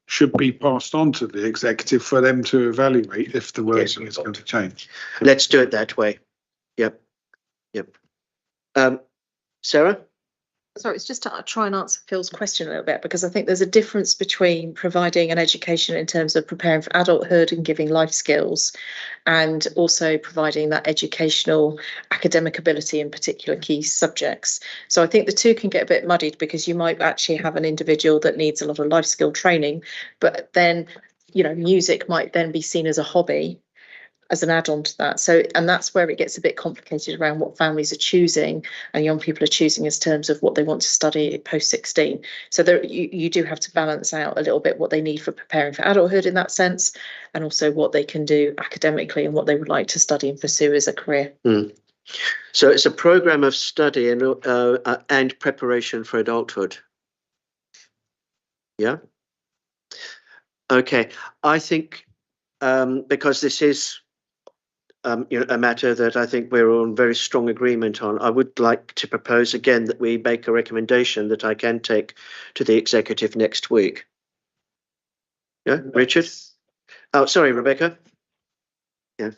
should be passed on to the executive for them to evaluate if the wording is going to change. Let's do it that way. Yep. Sarah? Sorry, it's just to try and answer Phil's question a little bit, because I think there's a difference between providing an education in terms of preparing for adulthood and giving life skills, and also providing that educational academic ability in particular key subjects. So I think the two can get a bit muddied, because you might actually have an individual that needs a lot of life skill training, but then, you know, music might then be seen as a hobby, as an add-on to that. So, and that's where it gets a bit complicated around what families are choosing and young people are choosing in terms of what they want to study post 16. So there, you do have to balance out a little bit what they need for preparing for adulthood in that sense, and also what they can do academically and what they would like to study and pursue as a career. So it's a program of study and preparation for adulthood. Yeah. Okay. I think because this is you know, a matter that I think we're all in very strong agreement on, I would like to propose again that we make a recommendation that I can take to the executive next week. Yeah, Richard? Oh, sorry, Rebecca. Yeah.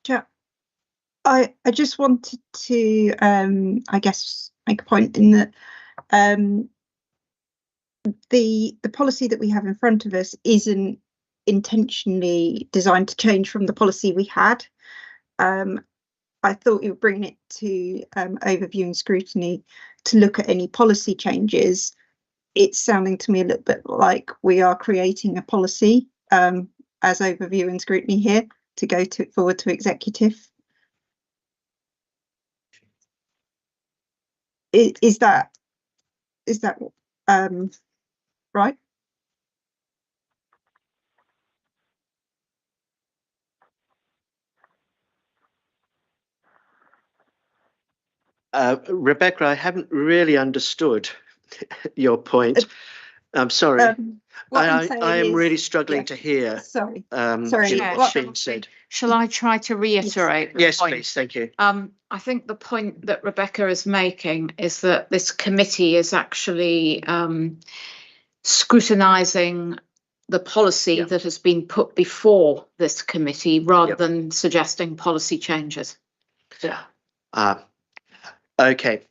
Yeah. I just wanted to I guess make a point in that the policy that we have in front of us isn't intentionally designed to change from the policy we had. I thought you were bringing it to overview and scrutiny to look at any policy changes. It's sounding to me a little bit like we are creating a policy as overview and scrutiny here to go forward to executive. Is that right? Rebecca, I haven't really understood your point. I'm sorry. I am really struggling to hear. Sorry. What's being said. Shall I try to reiterate? Yes, please. Thank you. I think the point that Rebecca is making is that this committee is actually scrutinising the policy that has been put before this committee rather than suggesting policy changes. Yeah. Okay.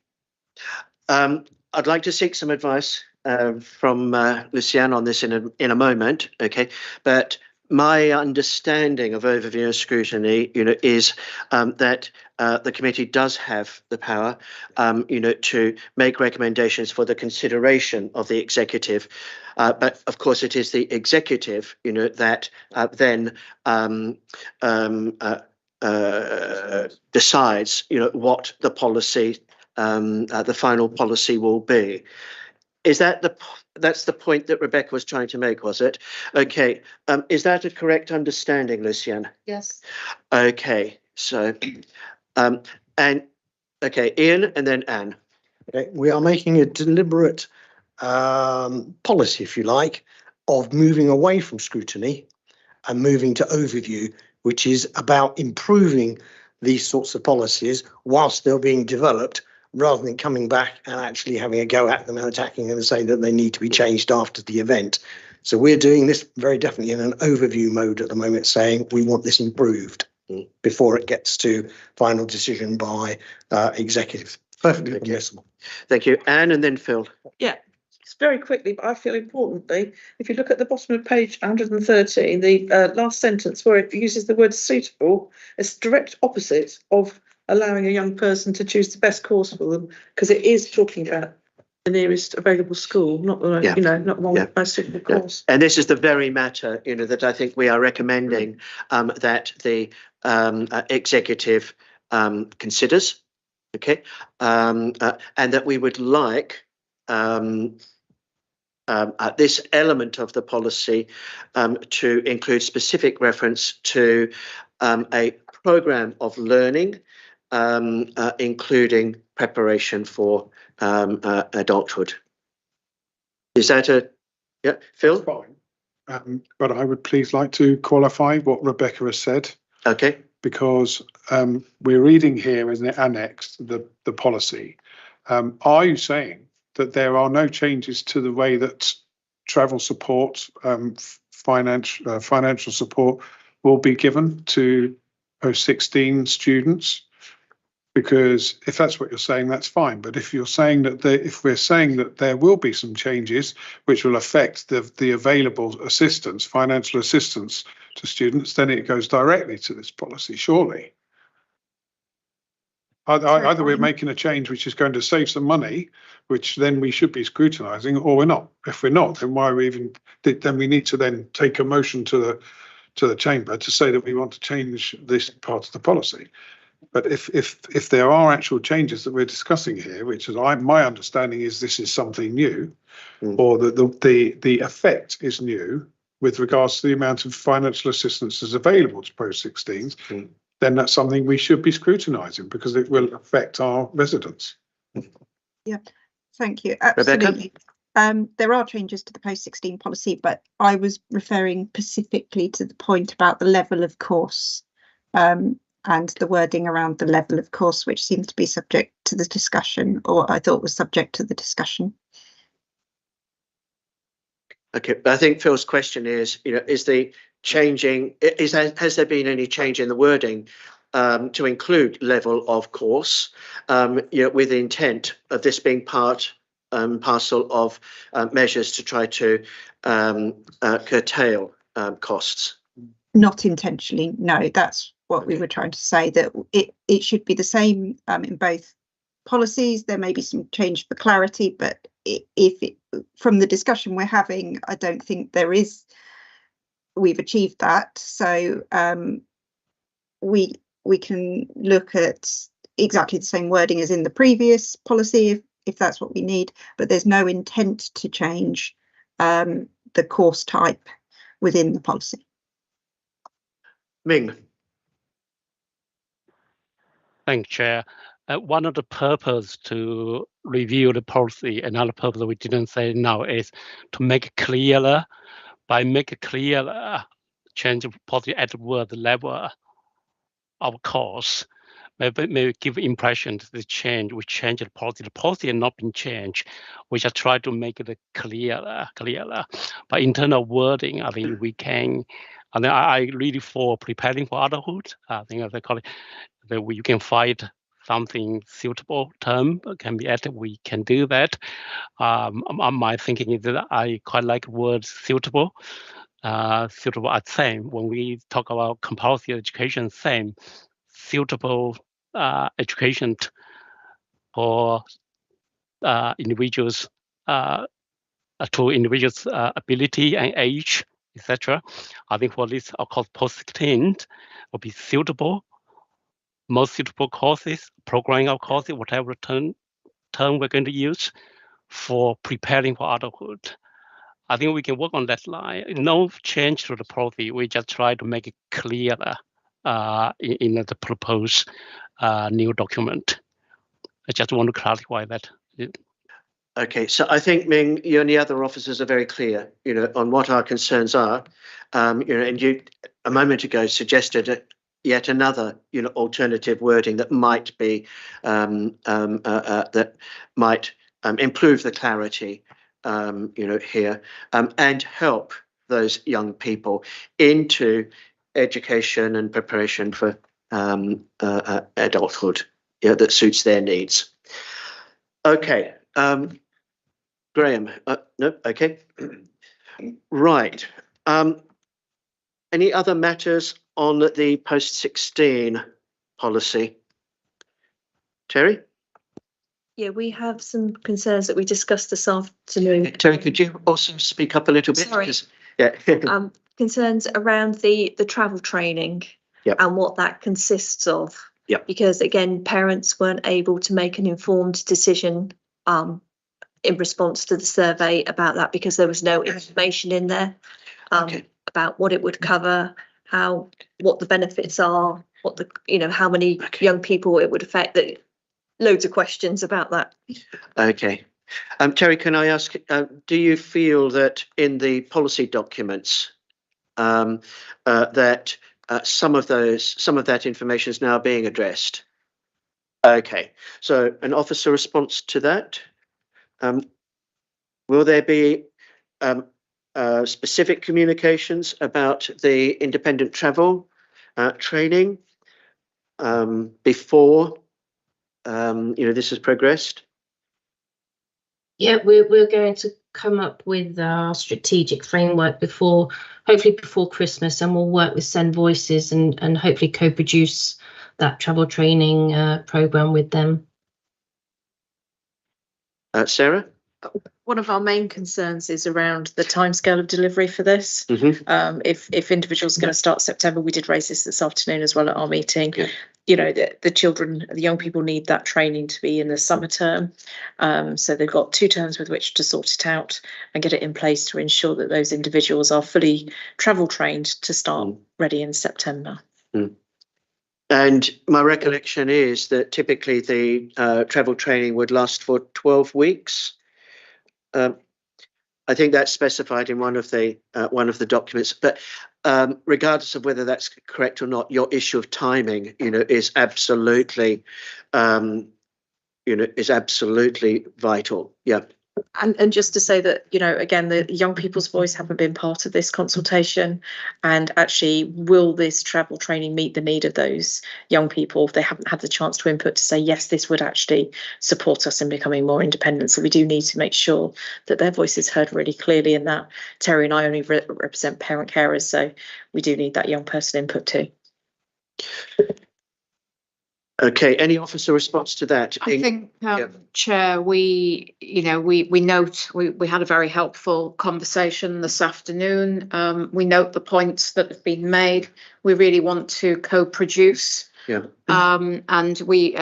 I'd like to seek some advice from Luciane on this in a moment. Okay, but my understanding of overview and scrutiny, you know, is that the committee does have the power, you know, to make recommendations for the consideration of the executive. But of course, it is the executive, you know, that then decides, you know, what the policy, the final policy will be. Is that that's the point that Rebecca was trying to make, was it? Okay. Is that a correct understanding, Luciane? Yes. Okay. So, and okay, Ian and then Anne. Okay, we are making a deliberate policy, if you like, of moving away from scrutiny and moving to overview, which is about improving these sorts of policies whilst they're being developed, rather than coming back and actually having a go at them and attacking them and saying that they need to be changed after the event. So we're doing this very definitely in an overview mode at the moment, saying we want this improved before it gets to final decision by executive. Perfectly permissible. Thank you. Anne and then Phil. Yeah, just very quickly, but I feel importantly, if you look at the bottom of page 130, the last sentence where it uses the word suitable, it's direct opposite of allowing a young person to choose the best course for them, because it is talking about the nearest available school, not the you know, not the most suitable course. And this is the very matter, you know, that I think we are recommending that the executive considers, okay, and that we would like this element of the policy to include specific reference to a program of learning, including preparation for adulthood. Is that Phil? Fine. But I would please like to qualify what Rebecca has said. Okay. Because we're reading here as an annex the policy. Are you saying that there are no changes to the way that travel support, financial support will be given to post-16 students? Because if that's what you're saying, that's fine. But if you're saying that if we're saying that there will be some changes which will affect the available assistance, financial assistance to students, then it goes directly to this policy, surely. Either we're making a change which is going to save some money, which then we should be scrutinising, or we're not. If we're not, then why are we even? Then we need to then take a motion to the chamber to say that we want to change this part of the policy. But if there are actual changes that we're discussing here, which is my understanding is this is something new, or that the effect is new with regards to the amount of financial assistance that's available to post-16s, then that's something we should be scrutinising because it will affect our residents. Yeah, thank you. Absolutely. There are changes to the post-16 policy, but I was referring specifically to the point about the level of course and the wording around the level of course, which seems to be subject to the discussion, or I thought was subject to the discussion. Okay, but I think Phil's question is, is the changing, has there been any change in the wording to include level of course, with the intent of this being part parcel of measures to try to curtail costs? Not intentionally, no. That's what we were trying to say, that it should be the same in both policies. There may be some change for clarity, but from the discussion we're having, I don't think we've achieved that. So we can look at exactly the same wording as in the previous policy if that's what we need, but there's no intent to change the course type within the policy. Ming. Thank you, Chair. One of the purpose to review the policy, another purpose we didn't say now, is to make it clearer. By make it clearer, change the policy at the word level of course. Maybe give impression to the change. We change the policy. The policy has not been changed. We just try to make it clearer. But in terms of wording, I think we can. And then I really for preparing for adulthood. I think as I call it, that you can find something suitable term can be added. We can do that. My thinking is that I quite like the word suitable. Suitable at same when we talk about compulsory education, same suitable education for individuals to individuals' ability and age, etc. I think for this, of course, post-16 will be suitable, most suitable courses, programming of courses, whatever term we're going to use for preparing for adulthood. I think we can work on that line. No change to the policy. We just try to make it clearer in the proposed new document. I just want to clarify that. Okay, so I think Ming, you and the other officers are very clear, on what our concerns are. And you a moment ago suggested yet another, alternative wording that might be that might improve the clarity, here, and help those young people into education and preparation for adulthood, that suits their needs. Okay. Graham, no, okay. Right. Any other matters on the post-16 policy? Terry? Yeah, we have some concerns that we discussed this afternoon. Terry, could you also speak up a little bit? Sorry. Yeah. Concerns around the travel training. Yep. And what that consists of. Yep. Because again, parents weren't able to make an informed decision in response to the survey about that because there was no information in there about what it would cover, what the benefits are, how many young people it would affect. Loads of questions about that. Okay. Terry, can I ask, do you feel that in the policy documents that some of that information is now being addressed? Okay. So an officer response to that? Will there be specific communications about the independent travel training before this has progressed? Yeah, we're going to come up with our strategic framework hopefully before Christmas, and we'll work with Send Voices and hopefully co-produce that travel training program with them. Sarah? One of our main concerns is around the timescale of delivery for this. If individuals are going to start September, we did raise this afternoon as well at our meeting. The children, the young people need that training to be in the summer term. So they've got 2 terms with which to sort it out and get it in place to ensure that those individuals are fully travel trained to start ready in September. And my recollection is that typically the travel training would last for 12 weeks. I think that's specified in one of the documents, but regardless of whether that's correct or not, your issue of timing, is absolutely, is absolutely vital. Yeah. And just to say that, again, the young people's voice haven't been part of this consultation, and actually, will this travel training meet the need of those young people if they haven't had the chance to input to say, yes, this would actually support us in becoming more independent. So we do need to make sure that their voice is heard really clearly, and that Terry and I only represent parent carers, so we do need that young person input too. Okay, any officer response to that? I think, Chair, we note we had a very helpful conversation this afternoon. We note the points that have been made. We really want to co-produce. Yeah. And we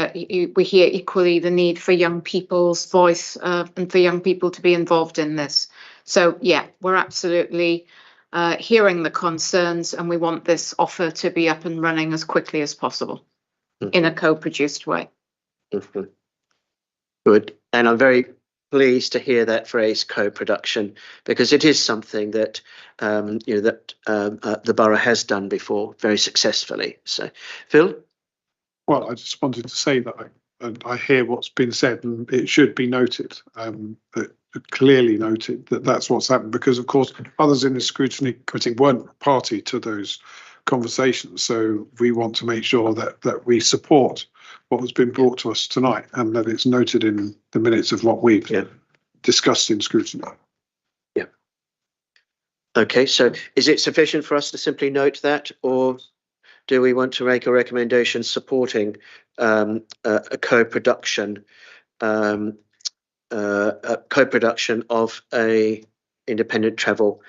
hear equally the need for young people's voice and for young people to be involved in this. So yeah, we're absolutely hearing the concerns, and we want this offer to be up and running as quickly as possible. In a co-produced way. Good. And I'm very pleased to hear that phrase co-production, because it is something that the borough has done before very successfully. So, Phil? Well, I just wanted to say that I hear what's been said, and it should be noted, clearly noted, that that's what's happened, because of course others in the scrutiny committee weren't party to those conversations, so we want to make sure that we support what has been brought to us tonight, and that it's noted in the minutes of what we've discussed in scrutiny. Yeah. Okay, so is it sufficient for us to simply note that, or do we want to make a recommendation supporting a co-production of a independent travel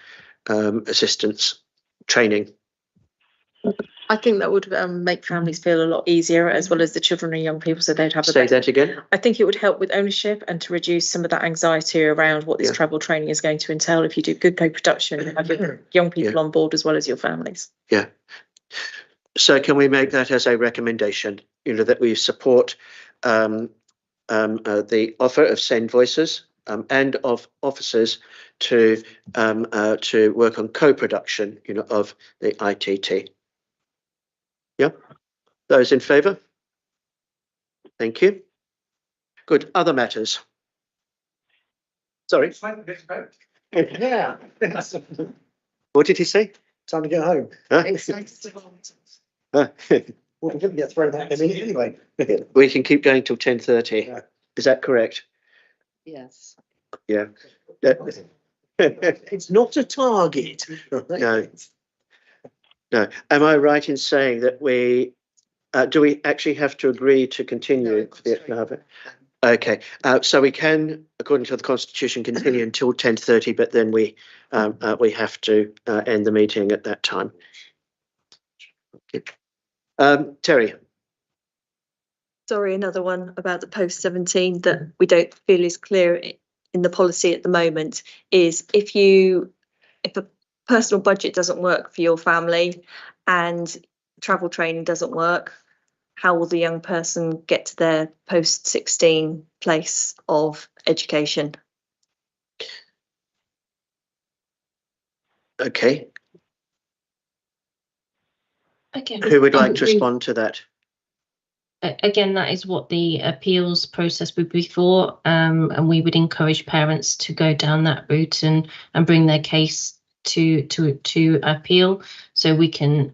assistance training? I think that would make families feel a lot easier, as well as the children and young people, so they'd have. Say that again. I think it would help with ownership and to reduce some of that anxiety around what this travel training is going to entail. If you do good co-production, you have your young people on board as well as your families. Yeah. So can we make that as a recommendation? That we support the offer of Send Voices and of officers to work on co-production, of the ITT. Yeah. Those in favour? Thank you. Good. Other matters? Sorry. Yeah. What did he say? Time to get home. Huh? Well, we didn't get thrown out in a minute anyway. We can keep going till 10:30. Yeah. Is that correct? Yes. Yeah. It's not a target. No. No. Am I right in saying that we do we actually have to agree to continue? No. Okay. So we can, according to the Constitution, continue until 10:30, but then we have to end the meeting at that time. Okay. Terry. Sorry, another one about the post-17 that we don't feel is clear in the policy at the moment is if a personal budget doesn't work for your family and travel training doesn't work, how will the young person get to their post-16 place of education? Okay. Okay. Who would like to respond to that? Again, that is what the appeals process would be for, and we would encourage parents to go down that route and bring their case to appeal, so we can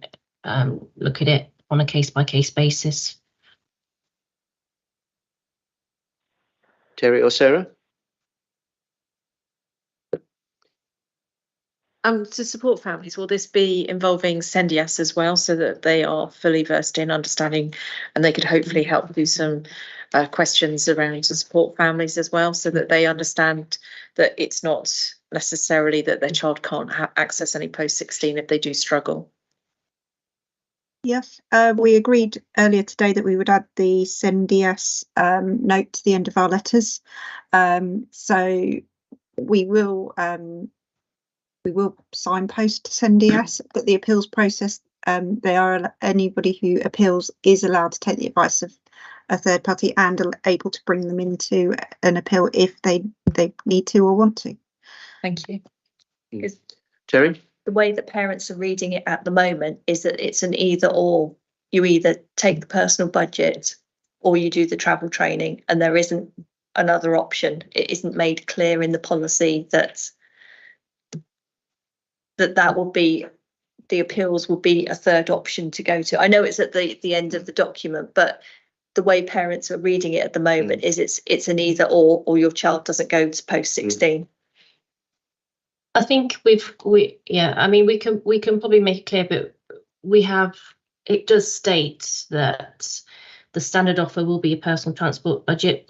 look at it on a case-by-case basis. Terry or Sarah? To support families, will this be involving CSO&S as well, so that they are fully versed in understanding, and they could hopefully help do some questions around to support families as well, so that they understand that it's not necessarily that their child can't access any post-16 if they do struggle? Yes, we agreed earlier today that we would add the CSO&S note to the end of our letters. So we will signpost to CSO&S that the appeals process, anybody who appeals is allowed to take the advice of a third party and are able to bring them into an appeal if they need to or want to. Thank you. Terry? The way that parents are reading it at the moment is that it's an either or. You either take the personal budget or you do the travel training, and there isn't another option. It isn't made clear in the policy that will be, the appeals will be a third option to go to. I know it's at the end of the document, but the way parents are reading it at the moment is it's an either or your child doesn't go to post 16. I think we can probably make it clear, but it does state that the standard offer will be a personal transport budget,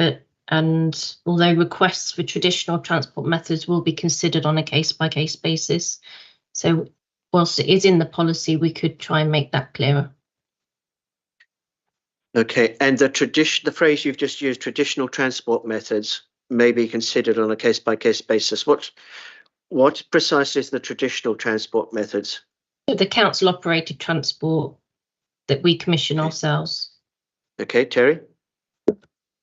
and although requests for traditional transport methods will be considered on a case-by-case basis. So whilst it is in the policy, we could try and make that clearer. Okay, and the phrase you've just used, traditional transport methods, may be considered on a case-by-case basis. What precisely is the traditional transport methods? The council operated transport that we commission ourselves. Okay, Terry?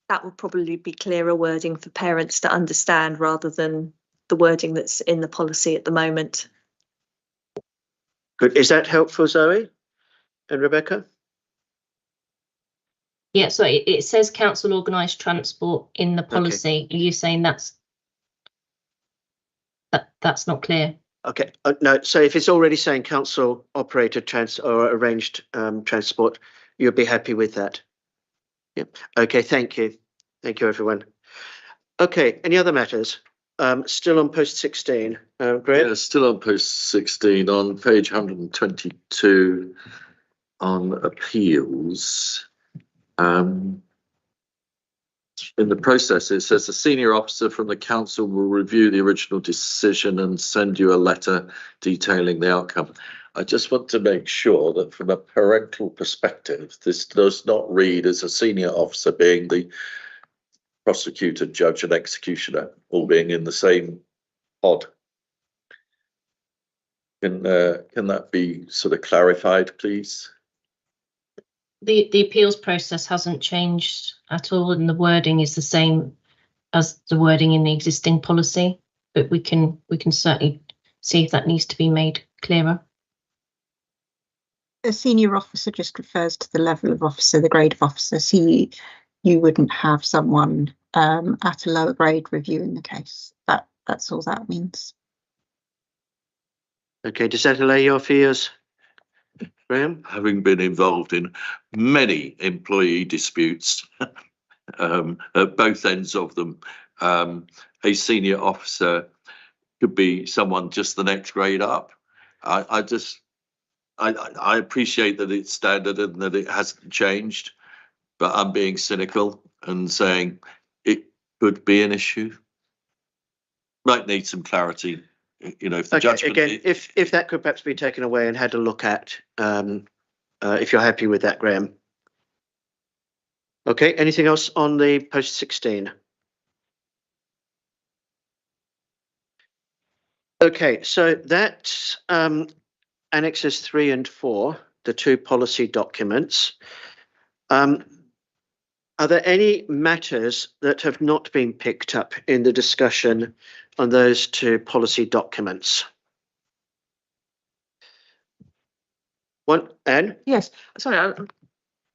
That would probably be clearer wording for parents to understand rather than the wording that's in the policy at the moment. Good. Is that helpful, Zoe and Rebecca? Yeah, so it says council organised transport in the policy. Okay. Are you saying that's not clear? Okay, no, so if it's already saying council operated or arranged transport, you'll be happy with that? Yep. Okay, thank you. Thank you, everyone. Okay, any other matters? Still on post 16, Graham? Yeah, still on post 16 on page 122 on appeals. In the process, it says the senior officer from the council will review the original decision and send you a letter detailing the outcome. I just want to make sure that from a parental perspective, this does not read as a senior officer being the prosecutor, judge and executioner, all being in the same pod. Can that be sort of clarified, please? The appeals process hasn't changed at all, and the wording is the same as the wording in the existing policy, but we can certainly see if that needs to be made clearer. A senior officer just refers to the level of officer, the grade of officer. So you wouldn't have someone at a lower grade reviewing the case. That's all that means. Okay, does that allay your fears, Graham? Having been involved in many employee disputes at both ends of them, a senior officer could be someone just the next grade up. I appreciate that it's standard and that it hasn't changed, but I'm being cynical and saying it could be an issue. Might need some clarity. You know, if the judgment again, if that could perhaps be taken away and had a look at, if you're happy with that, Graham. Okay, anything else on the post 16? Okay, so that's annexes 3 and 4, the two policy documents. Are there any matters that have not been picked up in the discussion on those two policy documents? One, Anne? Yes, sorry,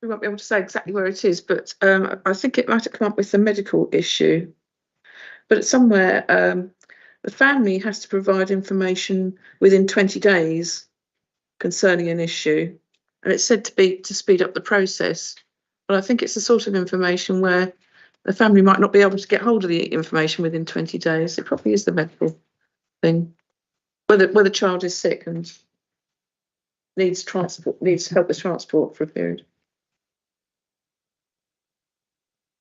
we won't be able to say exactly where it is, but I think it might have come up with the medical issue. But somewhere, the family has to provide information within 20 days concerning an issue, and it's said to be to speed up the process. But I think it's the sort of information where the family might not be able to get hold of the information within 20 days. It probably is the medical thing. Whether the child is sick and needs help with transport for a period.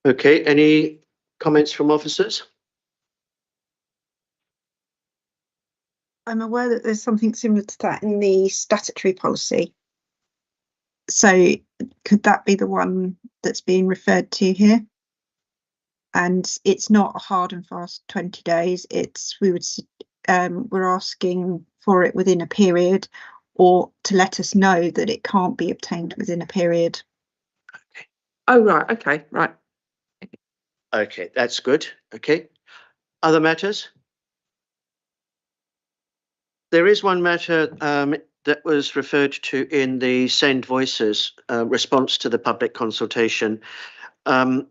Okay, any comments from officers? I'm aware that there's something similar to that in the statutory policy. So could that be the one that's being referred to here? And it's not a hard and fast 20 days. We're asking for it within a period, or to let us know that it can't be obtained within a period. Okay. Oh, right. Okay. Right. Okay, that's good. Okay. Other matters? There is one matter that was referred to in the Send Voices response to the public consultation. Send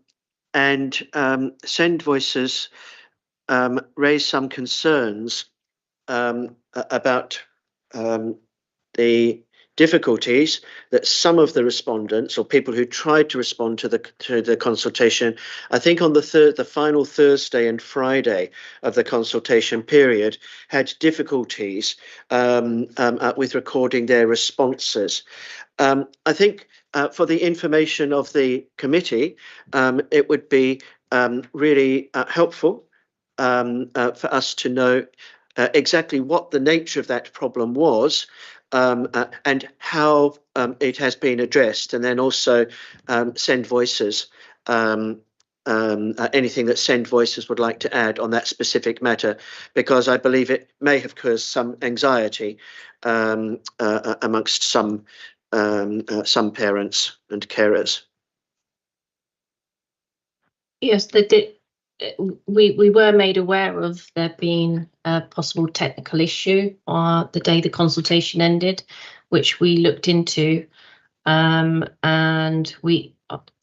Voices raised some concerns about the difficulties that some of the respondents, or people who tried to respond to the consultation, I think on the final Thursday and Friday of the consultation period, had difficulties with recording their responses. I think for the information of the committee, it would be really helpful for us to know exactly what the nature of that problem was, and how it has been addressed, and then also Send Voices, anything that Send Voices would like to add on that specific matter, because I believe it may have caused some anxiety amongst some parents and carers. Yes, they did. We were made aware of there being a possible technical issue on the day the consultation ended, which we looked into, and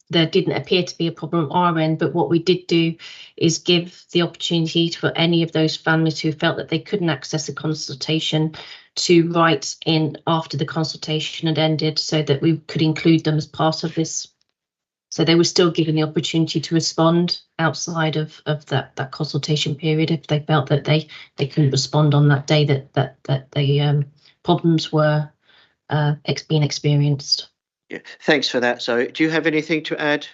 there didn't appear to be a problem on our end. But what we did do is give the opportunity for any of those families who felt that they couldn't access the consultation to write in after the consultation had ended, so that we could include them as part of this. So they were still given the opportunity to respond outside of that consultation period if they felt that they couldn't respond on that day that the problems were being experienced. Yeah, thanks for that. So, do you have anything to add?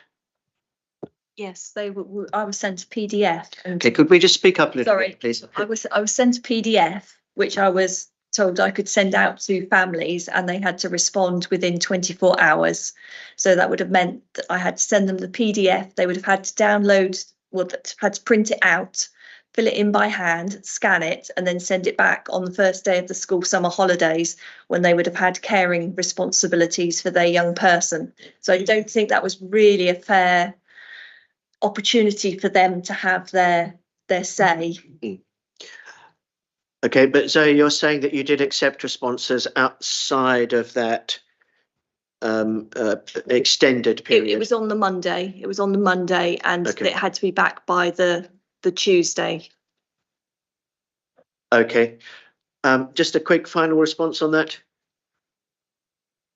Yes, I was sent a PDF. Okay, could we just speak up a little Sorry, bit, please? I was sent a PDF, which I was told I could send out to families, and they had to respond within 24 hours. So that would have meant that I had to send them the PDF. They would have had to download, had to print it out, fill it in by hand, scan it, and then send it back on the first day of the school summer holidays, when they would have had caring responsibilities for their young person. So I don't think that was really a fair opportunity for them to have their say. Okay, but Zoe, you're saying that you did accept responses outside of that extended period? It was on the Monday. It was on the Monday, and okay. It had to be back by the Tuesday. Okay. Just a quick final response on that.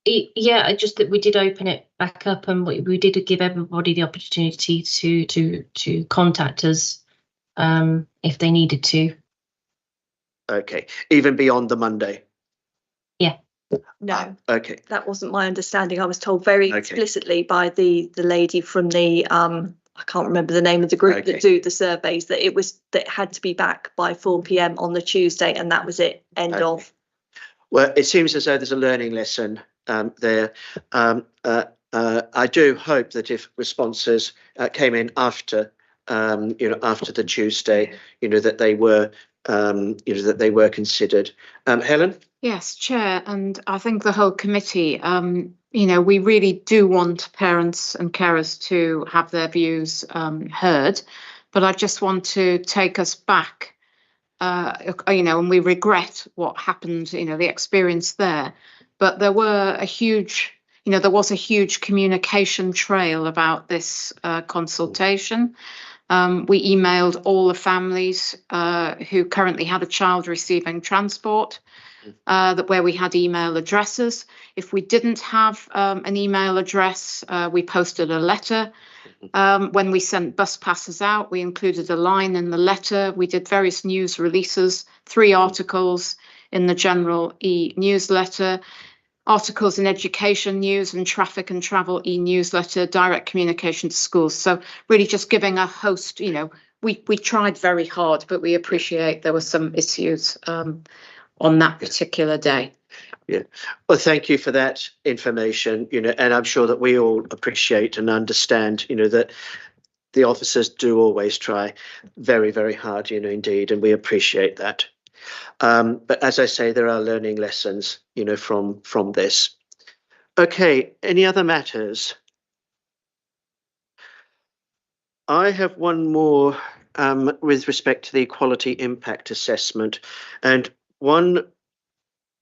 Yeah, just that we did open it back up, and we did give everybody the opportunity to contact us if they needed to. Okay, even beyond the Monday. Yeah. No. Okay. That wasn't my understanding. I was told very explicitly by the lady from the I can't remember the name of the group that do the surveys, that it had to be back by 4 p.m. on the Tuesday, and that was it. End of. Well, it seems as though there's a learning lesson there. I do hope that if responses came in after after the Tuesday, that they were that they were considered. Helen? Yes, Chair, and I think the whole committee, we really do want parents and carers to have their views heard, but I just want to take us back, and we regret what happened, the experience there, but there was a huge communication trail about this consultation. We emailed all the families who currently had a child receiving transport, where we had email addresses. If we didn't have an email address, we posted a letter. When we sent bus passes out, we included a line in the letter. We did various news releases, 3 articles in the general e-newsletter, articles in education news and traffic and travel e-newsletter, direct communication to schools. So really just giving a host, we tried very hard, but we appreciate there were some issues on that particular day. Yeah, well, thank you for that information, and I'm sure that we all appreciate and understand, that the officers do always try very, very hard, indeed, and we appreciate that. But as I say, there are learning lessons, from this. Okay, any other matters? I have one more with respect to the equality impact assessment, and one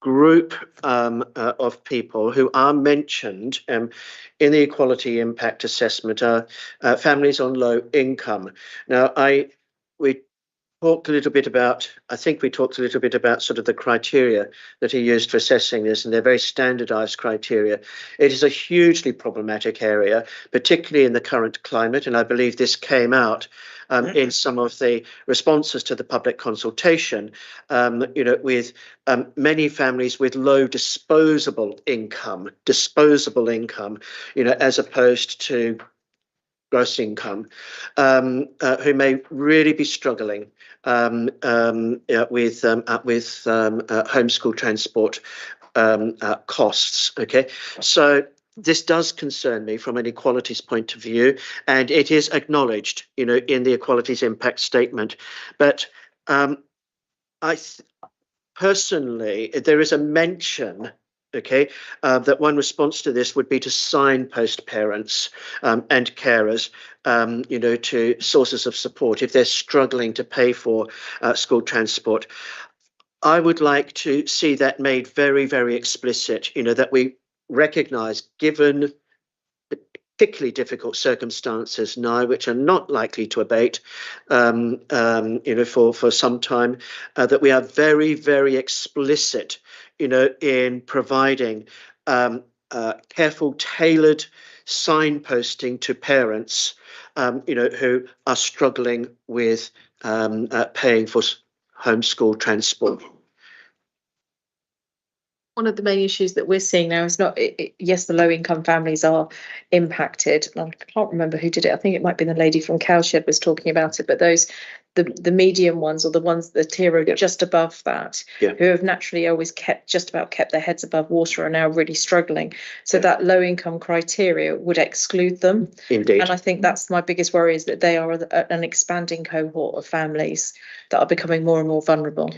group of people who are mentioned in the equality impact assessment are families on low income. Now, we talked a little bit about, I think we talked a little bit about sort of the criteria that are used for assessing this, and they're very standardized criteria. It is a hugely problematic area, particularly in the current climate, and I believe this came out in some of the responses to the public consultation, with many families with low disposable income, as opposed to gross income, who may really be struggling with homeschool transport costs. Okay, so this does concern me from an equalities point of view, and it is acknowledged, in the equalities impact statement. But personally, there is a mention, that one response to this would be to signpost parents and carers, to sources of support if they're struggling to pay for school transport. I would like to see that made very, very explicit, that we recognise, given particularly difficult circumstances now, which are not likely to abate, for some time, that we are very, very explicit, in providing careful, tailored signposting to parents, who are struggling with paying for homeschool transport. One of the main issues that we're seeing now is not, yes, the low income families are impacted. I can't remember who did it. I think it might be the lady from Cowshed was talking about it, but the medium ones, or the ones, the tier just above that, who have naturally always just about kept their heads above water, are now really struggling. So that low income criteria would exclude them. Indeed. And I think that's my biggest worry, is that they are an expanding cohort of families that are becoming more and more vulnerable.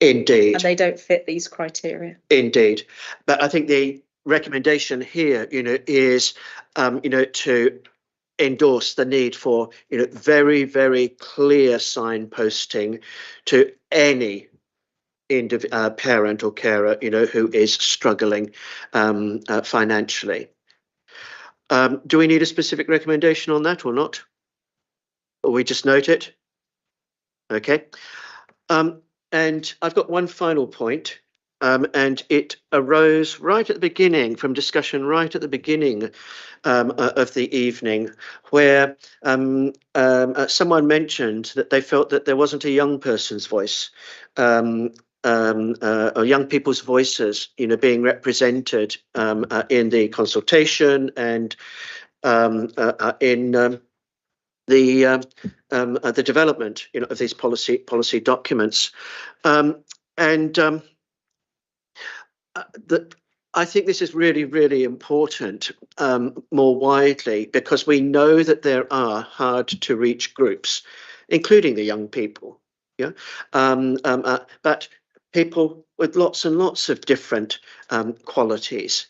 Indeed. And they don't fit these criteria. Indeed. But I think the recommendation here, is, to endorse the need for, very, very clear signposting to any parent or carer, who is struggling financially. Do we need a specific recommendation on that or not? Or we just note it? Okay. And I've got one final point, and it arose right at the beginning, from discussion right at the beginning of the evening, where someone mentioned that they felt that there wasn't a young person's voice, or young people's voices, being represented in the consultation and in the development, of these policy documents, I think this is really, really important more widely, because we know that there are hard to reach groups, including the young people, but people with lots and lots of different qualities,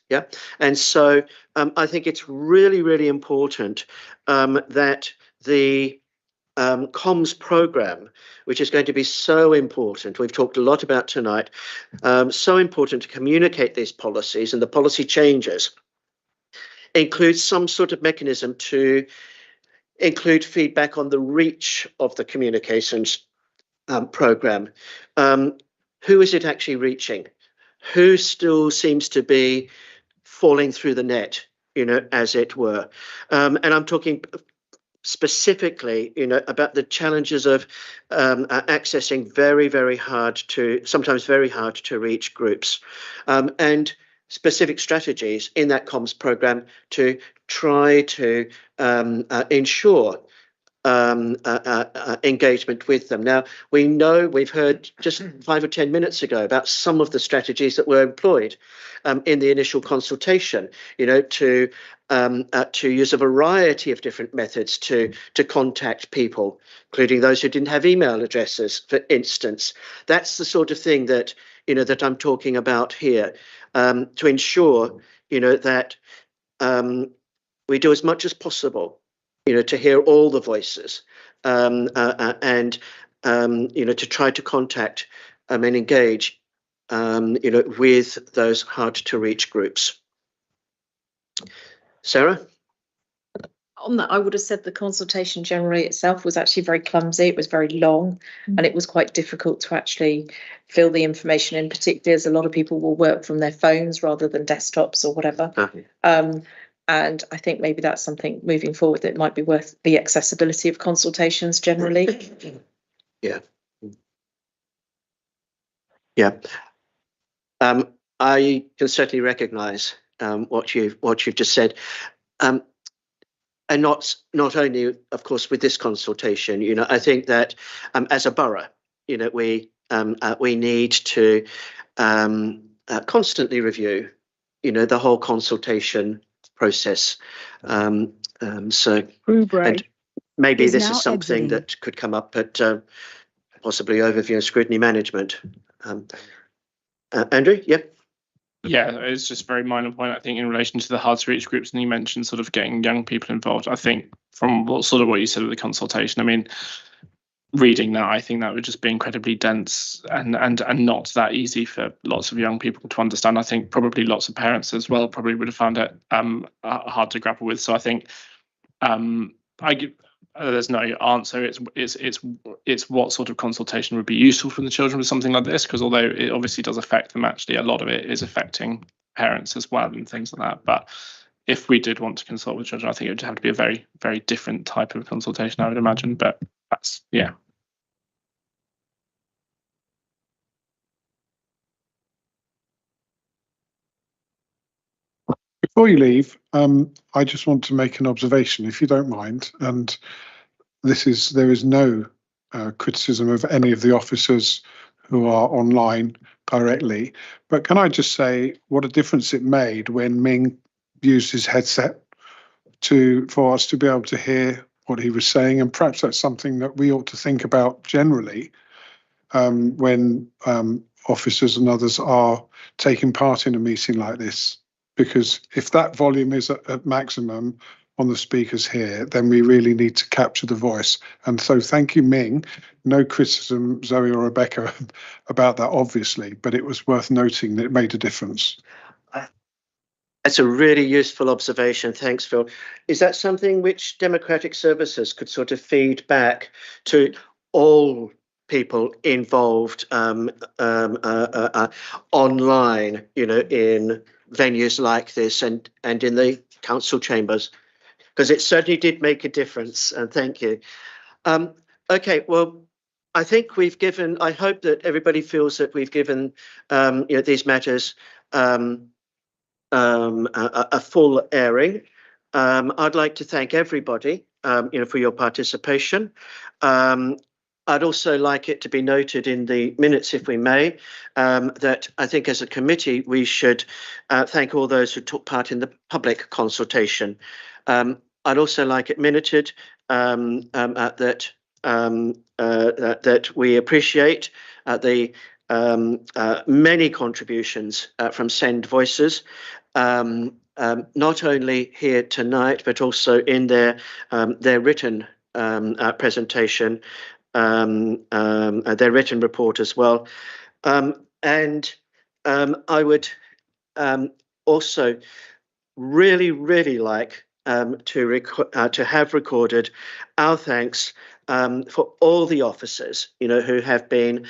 and so I think it's really, really important that the comms program, which is going to be so important, we've talked a lot about tonight, so important to communicate these policies and the policy changes, includes some sort of mechanism to include feedback on the reach of the communications programme. Who is it actually reaching? Who still seems to be falling through the net, as it were? And I'm talking specifically, about the challenges of accessing sometimes very hard to reach groups, and specific strategies in that comms program to try to ensure engagement with them. Now, we know, we've heard just 5 or 10 minutes ago about some of the strategies that were employed in the initial consultation, to use a variety of different methods to contact people, including those who didn't have email addresses, for instance. That's the sort of thing that, that I'm talking about here, to ensure, that we do as much as possible, to hear all the voices, and to try to contact and engage, with those hard to reach groups. Sarah? On that, I would have said the consultation generally itself was actually very clumsy. It was very long, and it was quite difficult to actually fill the information in, particularly as a lot of people will work from their phones rather than desktops or whatever. And I think maybe that's something moving forward that might be worth the accessibility of consultations generally. Yeah. Yeah. I can certainly recognise what you've just said, and not only, of course, with this consultation. I think that as a borough, we need to constantly review, the whole consultation process. So and maybe this is something that could come up at possibly overview and scrutiny management. Andrew, yep. Yeah, it's just a very minor point, I think, in relation to the hard to reach groups, and you mentioned sort of getting young people involved. I think from what you said of the consultation, I mean, reading that, I think that would just be incredibly dense and not that easy for lots of young people to understand. I think probably lots of parents as well probably would have found it hard to grapple with. So I think there's no answer. It's what sort of consultation would be useful for the children with something like this, because although it obviously does affect them, actually a lot of it is affecting parents as well and things like that. But if we did want to consult with children, I think it would have to be a very, very different type of consultation, I would imagine. But that's, yeah. Before you leave, I just want to make an observation, if you don't mind. And there is no criticism of any of the officers who are online directly. But can I just say what a difference it made when Ming used his headset for us to be able to hear what he was saying, and perhaps that's something that we ought to think about generally when officers and others are taking part in a meeting like this. Because if that volume is at maximum on the speakers here, then we really need to capture the voice. And so thank you, Ming. No criticism, Zoe or Rebecca, about that, obviously, but it was worth noting that it made a difference. That's a really useful observation. Thanks, Phil. Is that something which Democratic Services could sort of feed back to all people involved online, in venues like this and in the council chambers? Because it certainly did make a difference, and thank you. Okay, well, I think I hope that everybody feels that we've given these matters a full airing. I'd like to thank everybody for your participation. I'd also like it to be noted in the minutes, if we may, that I think as a committee we should thank all those who took part in the public consultation. I'd also like it minuted that we appreciate the many contributions from Send Voices, not only here tonight but also in their written presentation, their written report as well. And I would also really like to have recorded our thanks for all the officers, who have been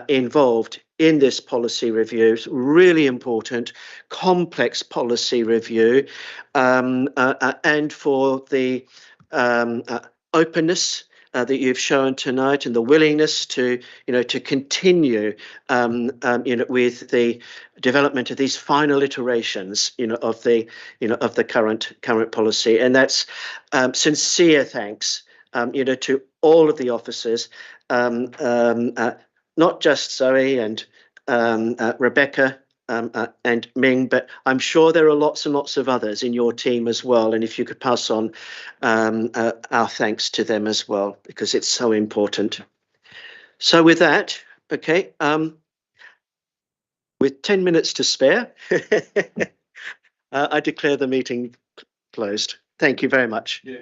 involved in this policy review. It's really important, complex policy review, and for the openness that you've shown tonight, and the willingness to continue with the development of these final iterations of the current policy. And that's sincere thanks to all of the officers, not just Zoe and Rebecca and Ming, but I'm sure there are lots and lots of others in your team as well. And if you could pass on our thanks to them as well, because it's so important. So with that, okay, with 10 minutes to spare, I declare the meeting closed. Thank you very much. Yeah.